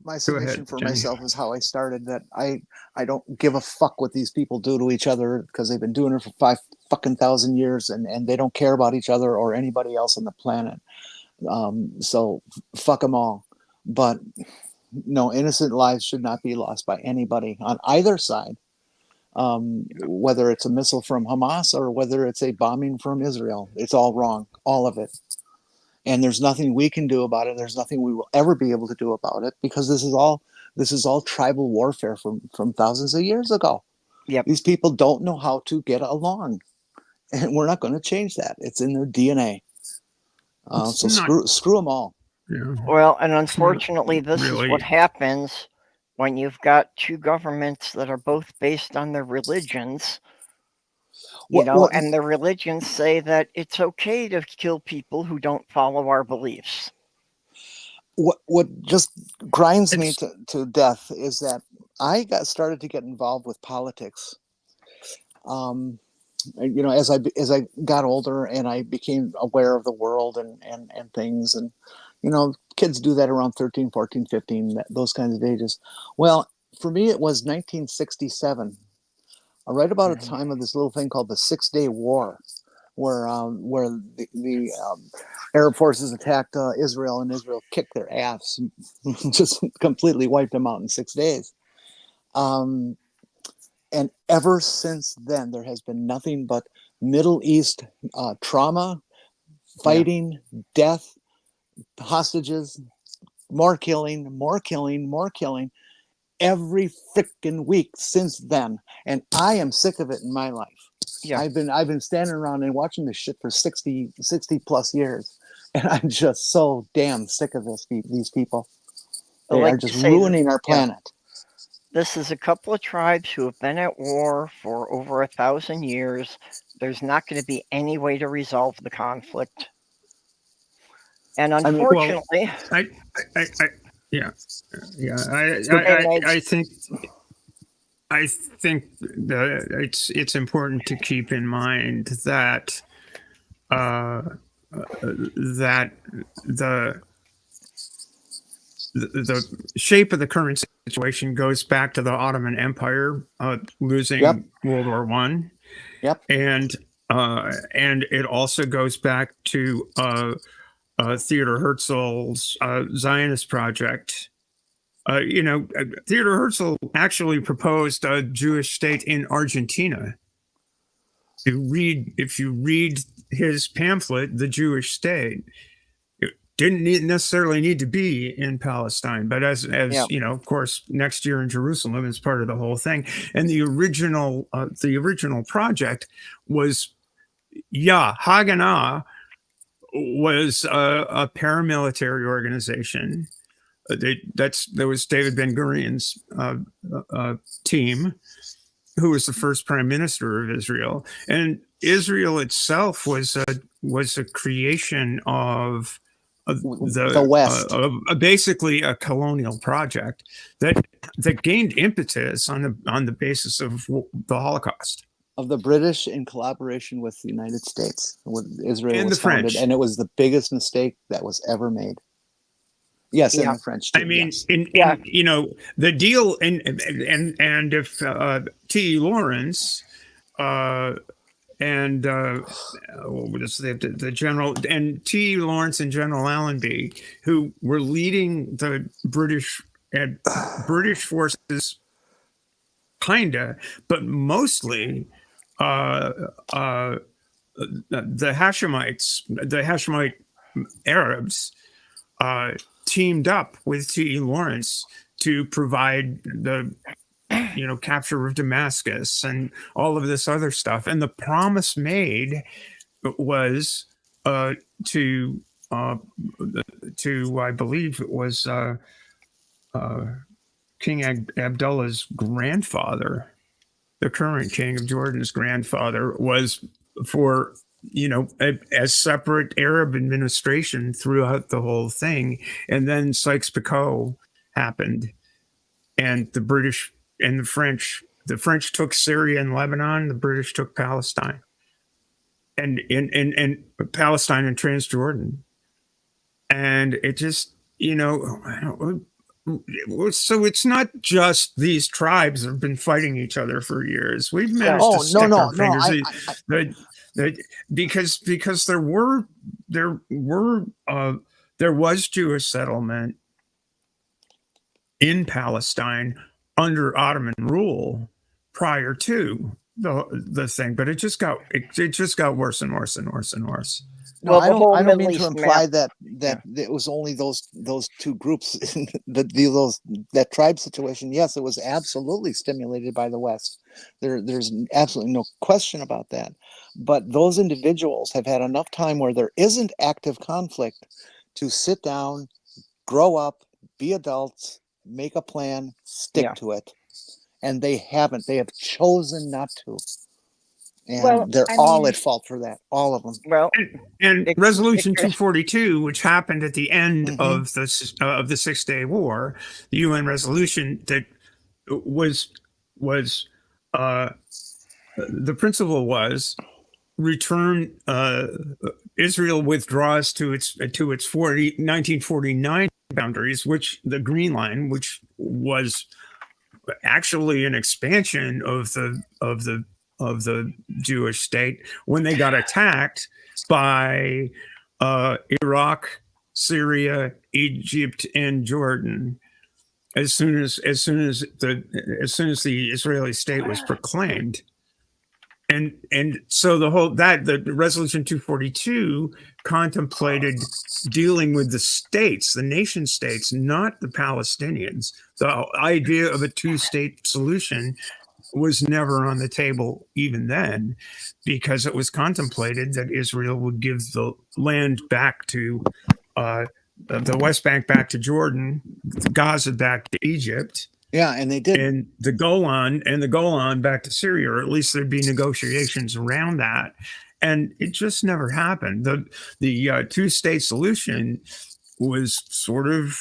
my Go summation ahead, for Jenny. myself is how I started, that I don't give a fuck what these people do to each other, because they've been doing it for 5,000 years, and they don't care about each other or anybody else on the planet. So fuck them all. But no, innocent lives should not be lost by anybody on either side. Whether it's a missile from Hamas or whether it's a bombing from Israel, it's all wrong, all of it. And there's nothing we can do about it. There's nothing we will ever be able to do about it, because this is all tribal warfare from thousands of years ago. Yep. These people don't know how to get along, and we're not going to change that. It's in their DNA. It's So not- screw them all. Yeah. Well, and unfortunately, this is really- what happens when you've got two governments that are both based on their religions. And the religions say that it's okay to kill people who don't follow our beliefs. What just grinds me It's- to death is that I started to get involved with politics. As I got older and I became aware of the world and things, and kids do that around 13, 14, 15, those kinds of ages. Well, for me, it was 1967, right about a time of this little thing called the 6-Day War, where the Arab forces attacked Israel, and Israel kicked their ass, just completely wiped them out in 6 days. And ever since then, there has been nothing but Middle East trauma, fighting, death, hostages, more killing, every freaking week since then. And I am sick of it in my life. Yeah. I've been standing around and watching this shit for 60 plus years, and I'm just so damn sick of these people. They Like are just you say, ruining our planet. This is a couple of tribes who have been at war for over 1,000 years. There's not going to be any way to resolve the conflict. And unfortunately, I think that it's important to keep in mind that that the shape of the current situation goes back to the Ottoman Empire losing World War I. Yep. And it also goes back to Theodor Herzl's Zionist project. Theodor Herzl actually proposed a Jewish state in Argentina. If you read his pamphlet, The Jewish State, didn't necessarily need to be in Palestine, but as you know, of course, next year in Jerusalem is part of the whole thing. And the original project was, Haganah was a paramilitary organization. That was David Ben Gurion's team, who was the first prime minister of Israel, and Israel itself was a creation of the West, basically a colonial project that gained impetus on the basis of the Holocaust. Of the British in collaboration with the United States, when Israel and was the founded, French. and it was the biggest mistake that was ever made. Yes, and the French too. I mean, yes. you know, the deal, and if T. Lawrence and what was the general, and T. Lawrence and General Allenby, who were leading the British forces, kinda, but mostly the Hashemite Arabs teamed up with T.E. Lawrence to provide the capture of Damascus and all of this other stuff. And the promise made was to I believe it was King Abdullah's grandfather, the current king of Jordan's grandfather, was for a separate Arab administration throughout the whole thing. And then Sykes-Picot happened, and the British and the French took Syria and Lebanon, the British took Palestine and Palestine and Transjordan. And it just, so it's not just these tribes that have been fighting each other for years. We've managed to stick our fingers. Because there was Jewish settlement in Palestine under Ottoman rule prior to the thing, but it just got worse and worse and worse and worse. No, I don't mean to imply that it was only those two groups. That tribe situation. Yes, it was absolutely stimulated by the West. There's absolutely no question about that. But those individuals have had enough time where there isn't active conflict to sit down, grow up, be adults, make a plan, stick to it. And they haven't. They have chosen not to. And they're all at fault for that. All of them. Well, and Resolution 242, which happened at the end of the 6-Day War, the UN resolution that was the principle was return. Israel withdraws to its 1949 boundaries, which the Green Line, which was actually an expansion of the Jewish state, when they got attacked by Iraq, Syria, Egypt, and Jordan. As soon as the Israeli state was proclaimed, and so the Resolution 242 contemplated dealing with the states, the nation states, not the Palestinians. The idea of a two-state solution was never on the table even then, because it was contemplated that Israel would give the land back to the West Bank back to Jordan, Gaza back to Egypt. Yeah, and they did. And the Golan back to Syria, or at least there'd be negotiations around that. And it just never happened. The two-state solution was sort of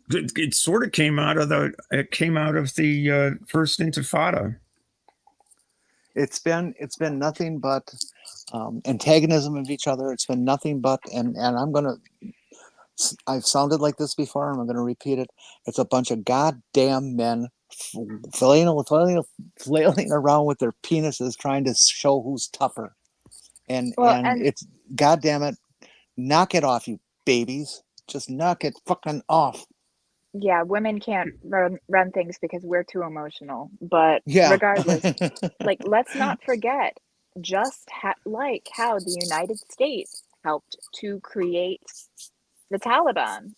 it sort of came out of the first Intifada. It's been nothing but antagonism of each other. It's been nothing but, and I've sounded like this before, and I'm going to repeat it. It's a bunch of goddamn men flailing around with their penises, trying to show who's tougher. And it's, goddamn it, knock it off, you babies. Just knock it fucking off. Yeah, women can't run things because we're too emotional. But regardless, let's not forget, just like how the United States helped to create the Taliban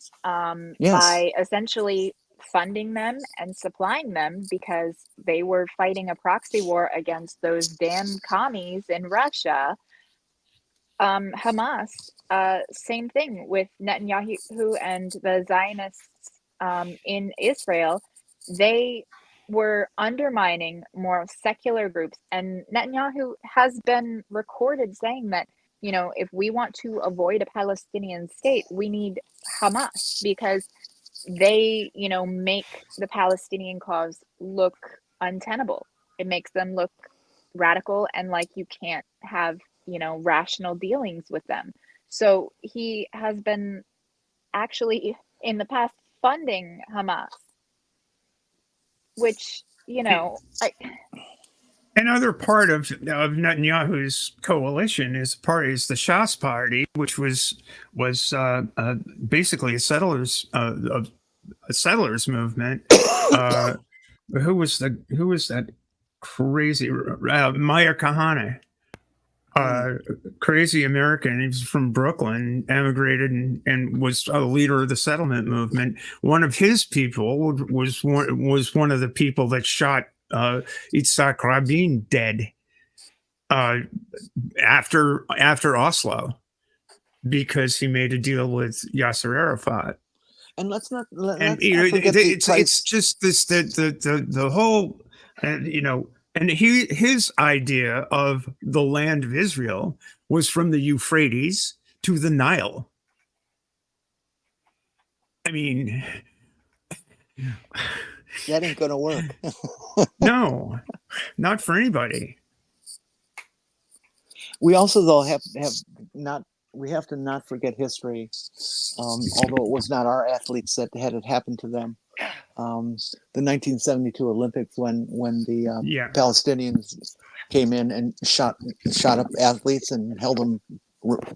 Yes. by essentially funding them and supplying them because they were fighting a proxy war against those damn commies in Russia. Hamas, same thing with Netanyahu and the Zionists in Israel. They were undermining more secular groups, and Netanyahu has been recorded saying that, you know, if we want to avoid a Palestinian state, we need Hamas because they, you know, make the Palestinian cause look untenable. It makes them look radical and like you can't have, you know, rational dealings with them. So he has been actually in the past funding Hamas, which, you know, Another part of Netanyahu's coalition is the Shas Party, which was basically a settlers movement. Who was that crazy Meyer Kahane, crazy American? He was from Brooklyn, emigrated, and was a leader of the settlement movement. One of his people was one of the people that shot Yitzhak Rabin dead after Oslo, because he made a deal with Yasser Arafat. And let's not forget it's just this the whole, you know, and his idea of the land of Israel was from the Euphrates to the Nile. I mean, that ain't gonna work. No, not for anybody. We also, though, have to not forget history, although it was not our athletes that had it happen to them. The 1972 Olympics, when the Palestinians came in and shot up athletes and held them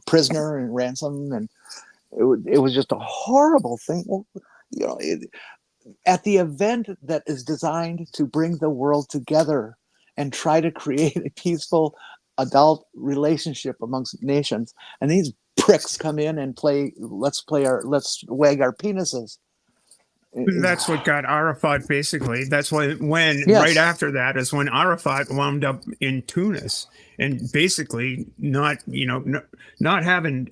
prisoner and ransom, and it was just a horrible thing. Well, you know, at the event that is designed to bring the world together and try to create a peaceful adult relationship amongst nations, and these pricks come in and let's wag our penises. That's what got Arafat, basically. That's when right after that is when Arafat wound up in Tunis, and basically not having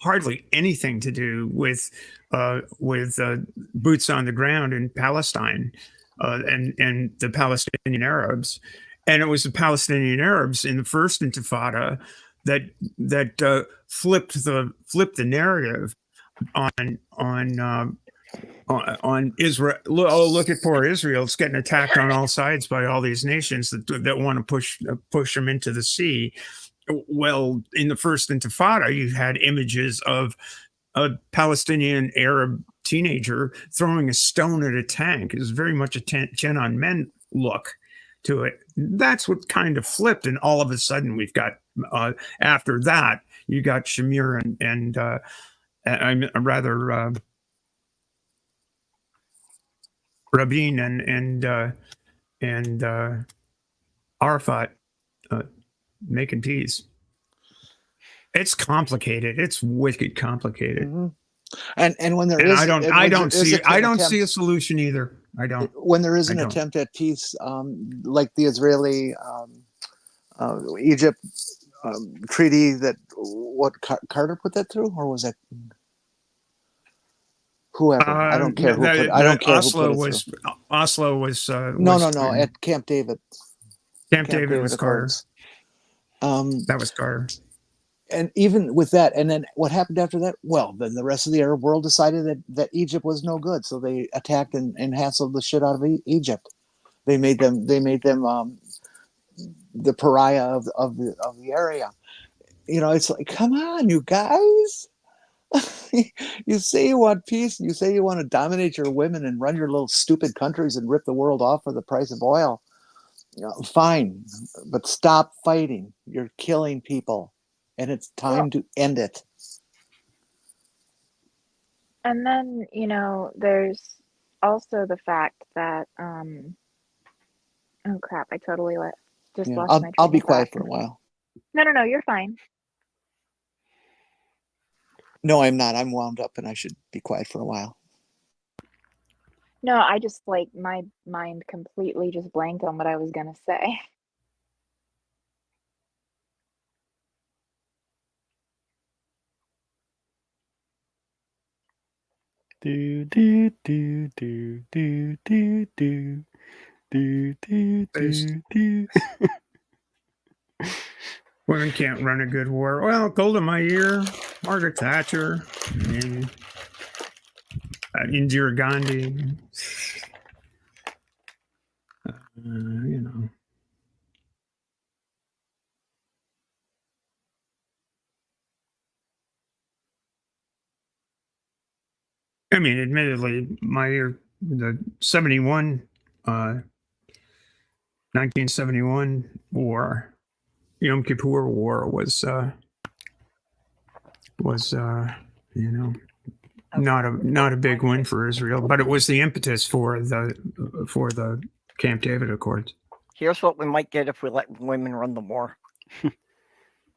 hardly anything to do with boots on the ground in Palestine, and the Palestinian Arabs. And it was the Palestinian Arabs in the first Intifada that flipped the narrative on Israel. Oh, look at poor Israel! It's getting attacked on all sides by all these nations that want to push them into the sea. Well, in the first Intifada, you had images of a Palestinian Arab teenager throwing a stone at a tank. It was very much a Tiananmen Men look to it. That's what kind of flipped, and all of a sudden we've got after that you got Shamir and I'm rather Rabin and Arafat making peace. It's complicated. It's wicked complicated. Mm-hmm. And when I don't see a solution either. I don't. When there is an attempt at peace, like the Israeli Egypt treaty, that Carter put that through, or was that whoever? I don't care who put it. I don't care Oslo who put it through. Oslo was no at Camp David. Camp David was Carter. That was Carter. And even with that, and then what happened after that? Well, then the rest of the Arab world decided that Egypt was no good, so they attacked and hassled the shit out of Egypt. They made them the pariah of the area. You know, it's like, come on, you guys. You say you want peace, you say you want to dominate your women and run your little stupid countries and rip the world off for the price of oil. You know, fine, but stop fighting. You're killing people. And it's time to end it. And then, you know, there's also the fact that, oh crap, I totally lost my train I'll be of quiet thought. for a while. No, you're fine. No, I'm not. I'm wound up and I should be quiet for a while. No, I just like my mind completely just blanked on what I was gonna say. Do do do do do do do do do do do. Women can't run a good war. Well, Golda Meir, Margaret Thatcher, and Indira Gandhi. You know. I mean, admittedly, the 1971 war, Yom Kippur War was you know, not a big win for Israel, but it was the impetus for the Camp David Accords. Here's what we might get if we let women run the war.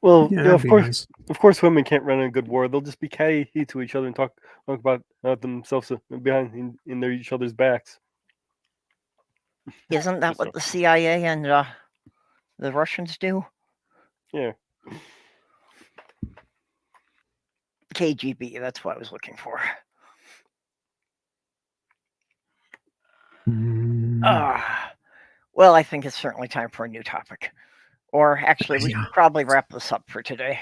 Well, Yeah, yeah, that'd be nice. of course, women can't run a good war. They'll just be catty to each other and talk about themselves behind in each other's backs. Isn't that what the CIA and the Russians do? Yeah. KGB, that's what I was looking for. Well, I think it's certainly time for a new topic. Or actually, we should probably wrap this up for today.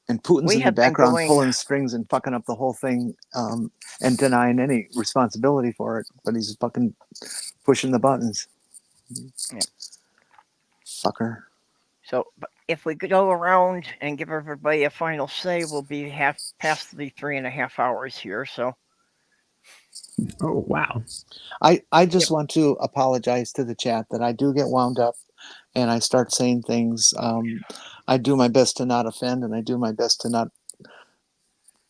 And Putin's in the background pulling strings and fucking up the whole thing and denying any responsibility for it. But he's fucking pushing the buttons. Yeah. Fucker. So if we could go around and give everybody a final say, we'll be past the 3.5 hours here. So. Oh, wow. I just want to apologize to the chat that I do get wound up and I start saying things. I do my best to not offend, and I do my best to not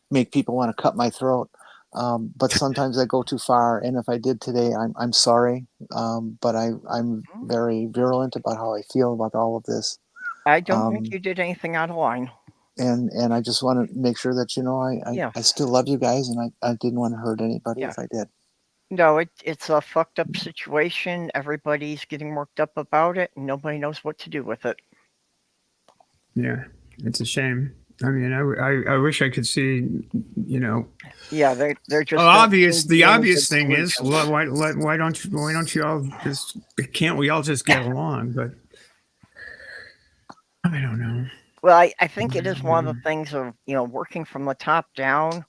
make people want to cut my throat. But sometimes I go too far, and if I did today, I'm sorry. But I'm very virulent about how I feel about all of this. I don't think you did anything out of line. And I just want to make sure that I still love you guys, and I didn't want to hurt anybody if I did. No, it's a fucked up situation. Everybody's getting worked up about it, and nobody knows what to do with it. Yeah, it's a shame. I mean, I wish I could see, you know. Yeah, they're just obvious. The obvious thing is, why don't you all just? Can't we all just get along? But I don't know. Well, I think it is one of the things of working from the top down.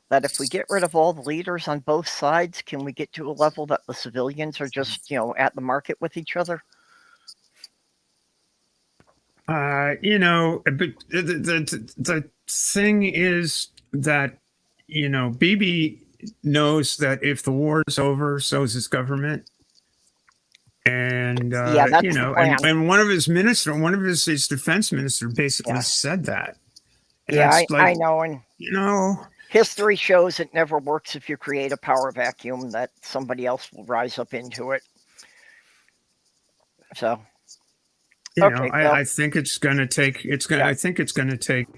That if we get rid of all the leaders on both sides, can we get to a level that the civilians are just at the market with each other? But the thing is that Bibi knows that if the war is over, so is his government, and and one of his defense minister basically said that. And I know, and history shows it never works if you create a power vacuum, that somebody else will rise up into it. So. I think it's going to take. I think it's going to take.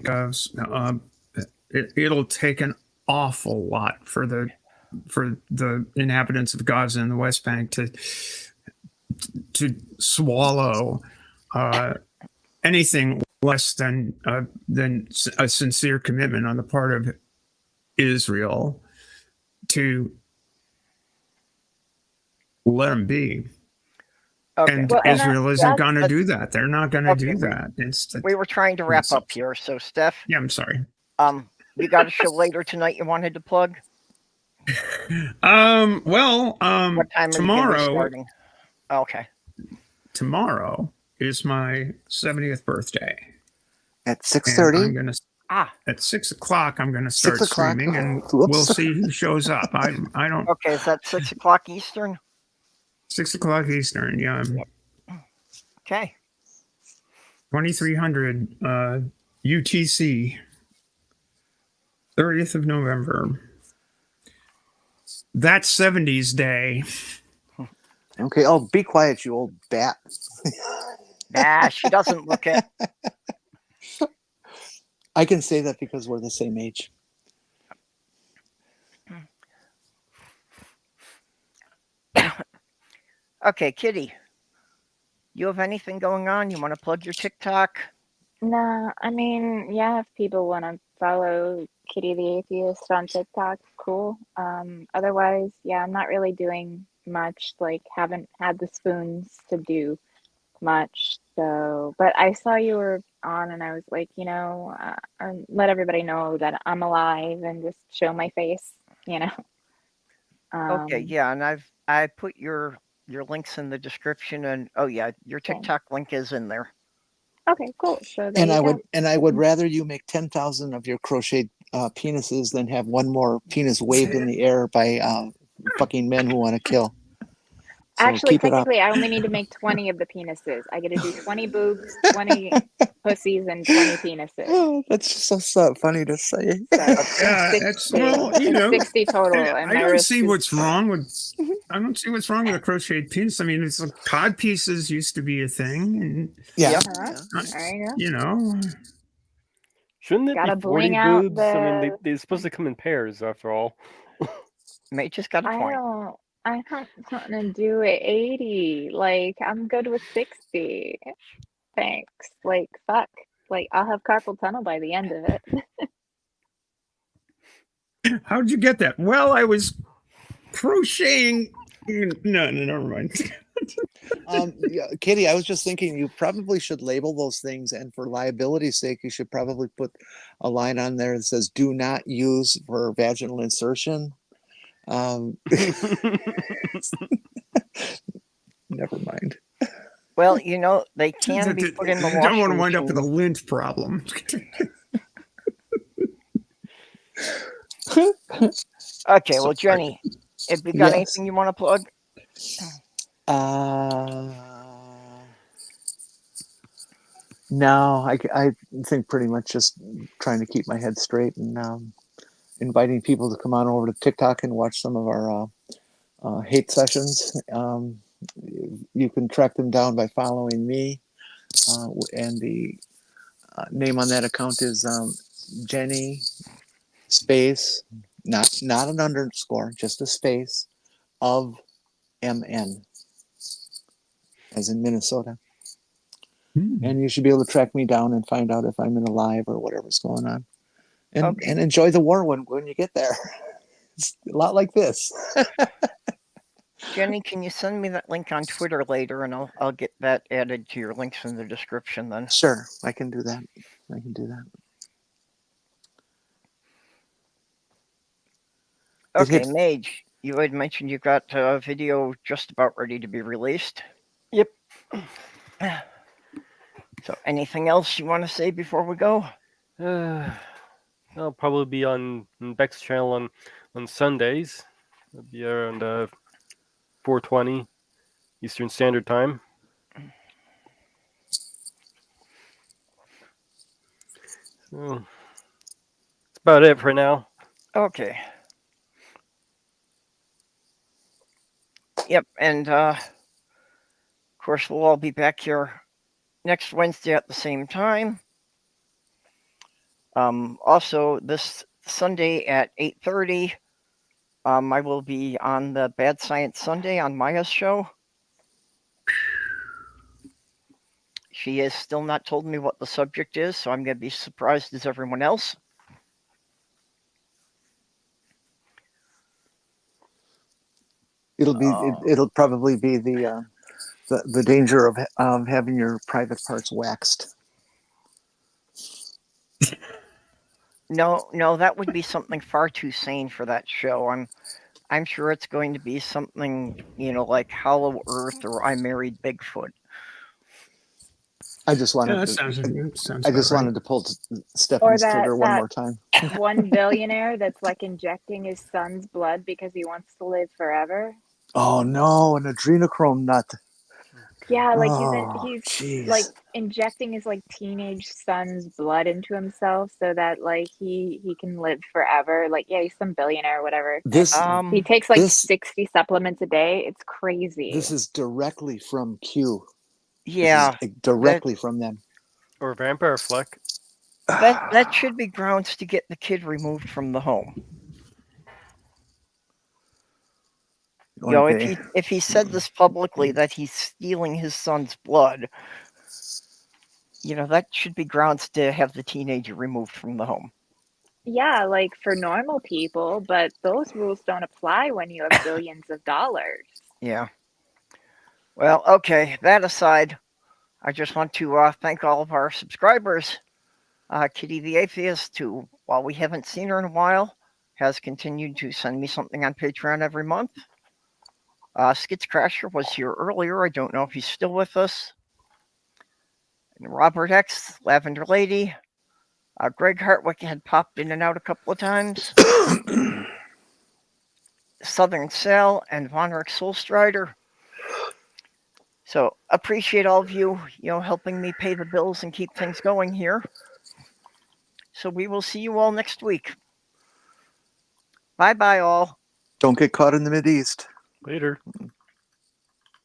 It'll take an awful lot for the inhabitants of Gaza and the West Bank to swallow anything less than a sincere commitment on the part of Israel to let them be. Okay. And Israel isn't going to do that. They're not going to do that. We were trying to wrap up here. So, Steph. Yeah, I'm sorry. You got a show later tonight you wanted to plug? What time tomorrow. Okay. Tomorrow is my 70th birthday. At 6:30? I'm going to at 6 o'clock. I'm going to start streaming, and we'll see who shows up. I don't. Okay, is that 6 o'clock Eastern? 6 o'clock Eastern, yeah. Okay. 2300 UTC. 30th of November. That's 70s day. Okay. Oh, be quiet, you old bat. She doesn't look it. I can say that because we're the same age. Okay, Kitty, you have anything going on? You want to plug your TikTok? No, I mean, yeah, if people want to follow Kitty the Atheist on TikTok, cool. Otherwise, yeah, I'm not really doing much. Like, haven't had the spoons to do much. So, but I saw you were on, and I was like, let everybody know that I'm alive and just show my face, you know. Okay, yeah, and I put your links in the description, and oh yeah, your TikTok link is in there. Okay, cool. So there And you I go. would rather you make 10,000 of your crocheted penises than have one more penis waved in the air by fucking men who want to kill. So Actually, keep it up. technically, I only need to make 20 of the penises. I get to do 20 boobs, 20 pussies, and 20 penises. Oh, that's just so funny to say. So Yeah, it's 60. well, you know, 60 total. And I my don't wrist see is what's wrong with. I don't see what's wrong with a crocheted penis. I mean, it's like cod pieces used to be a thing, and Yeah. There you go. you know, Shouldn't it Gotta be 40 bling out boobs? I mean, the. they're supposed to come in pairs after all. Mate just got a point. I don't want to do it 80. Like, I'm good with 60. Thanks. Like, fuck. Like, I'll have carpal tunnel by the end of it. how'd you get that? Well, I was crocheting. No, never mind. Yeah, Katie, I was just thinking you probably should label those things, and for liability's sake, you should probably put a line on there that says "Do not use for vaginal insertion." Never mind. Well, they can be put in the You don't want to washing wind up with a machine. lint problem. Okay, well, Jenny, have you got Yes. anything you want to plug? No, I think pretty much just trying to keep my head straight and inviting people to come on over to TikTok and watch some of our hate sessions. You can track them down by following me, and the name on that account is Jenny space, not an underscore, just a space of MN, as in Minnesota. And you should be able to track me down and find out if I'm in a live or whatever's going on, and enjoy the war when you get there. It's a lot like this. Jenny, can you send me that link on Twitter later, and I'll get that added to your links in the description then. Sure, I can do that. Okay, Mage, you had mentioned you got a video just about ready to be released. Yep. So, anything else you want to say before we go? I'll probably be on Beck's channel on Sundays. It'll be around 4:20 Eastern Standard Time. So that's about it for now. Okay. Yep, and of course we'll all be back here next Wednesday at the same time. Also, this Sunday at 8:30, I will be on the Bad Science Sunday on Maya's show. She has still not told me what the subject is, so I'm going to be surprised as everyone else. It'll probably be the danger of having your private parts waxed. No, that would be something far too sane for that show. I'm sure it's going to be something, like Hollow Earth or I Married Bigfoot. I just wanted wanted to pull Stephanie's trigger one more time. One billionaire that's like injecting his son's blood because he wants to live forever. Oh no, an adrenochrome nut. Yeah, like he's like injecting his like teenage son's blood into himself so that like he can live forever. Like, yeah, he's some billionaire or whatever. He takes like 60 supplements a day. It's crazy. This is directly from Q. Yeah, directly from them. Or vampire fleck. That should be grounds to get the kid removed from the home. You know, if he said this publicly that he's stealing his son's blood, you know, that should be grounds to have the teenager removed from the home. Yeah, like for normal people, but those rules don't apply when you have billions of dollars. Yeah. Well, okay. That aside, I just want to thank all of our subscribers. Kitty the Atheist, who, while we haven't seen her in a while, has continued to send me something on Patreon every month. Skits Crasher was here earlier. I don't know if he's still with us. And Robert X, Lavender Lady, Greg Hartwick had popped in and out a couple of times. Southern Cell and Vonrek SoulStrider. So appreciate all of you, helping me pay the bills and keep things going here. So we will see you all next week. Bye-bye all. Don't get caught in the Mideast. Later.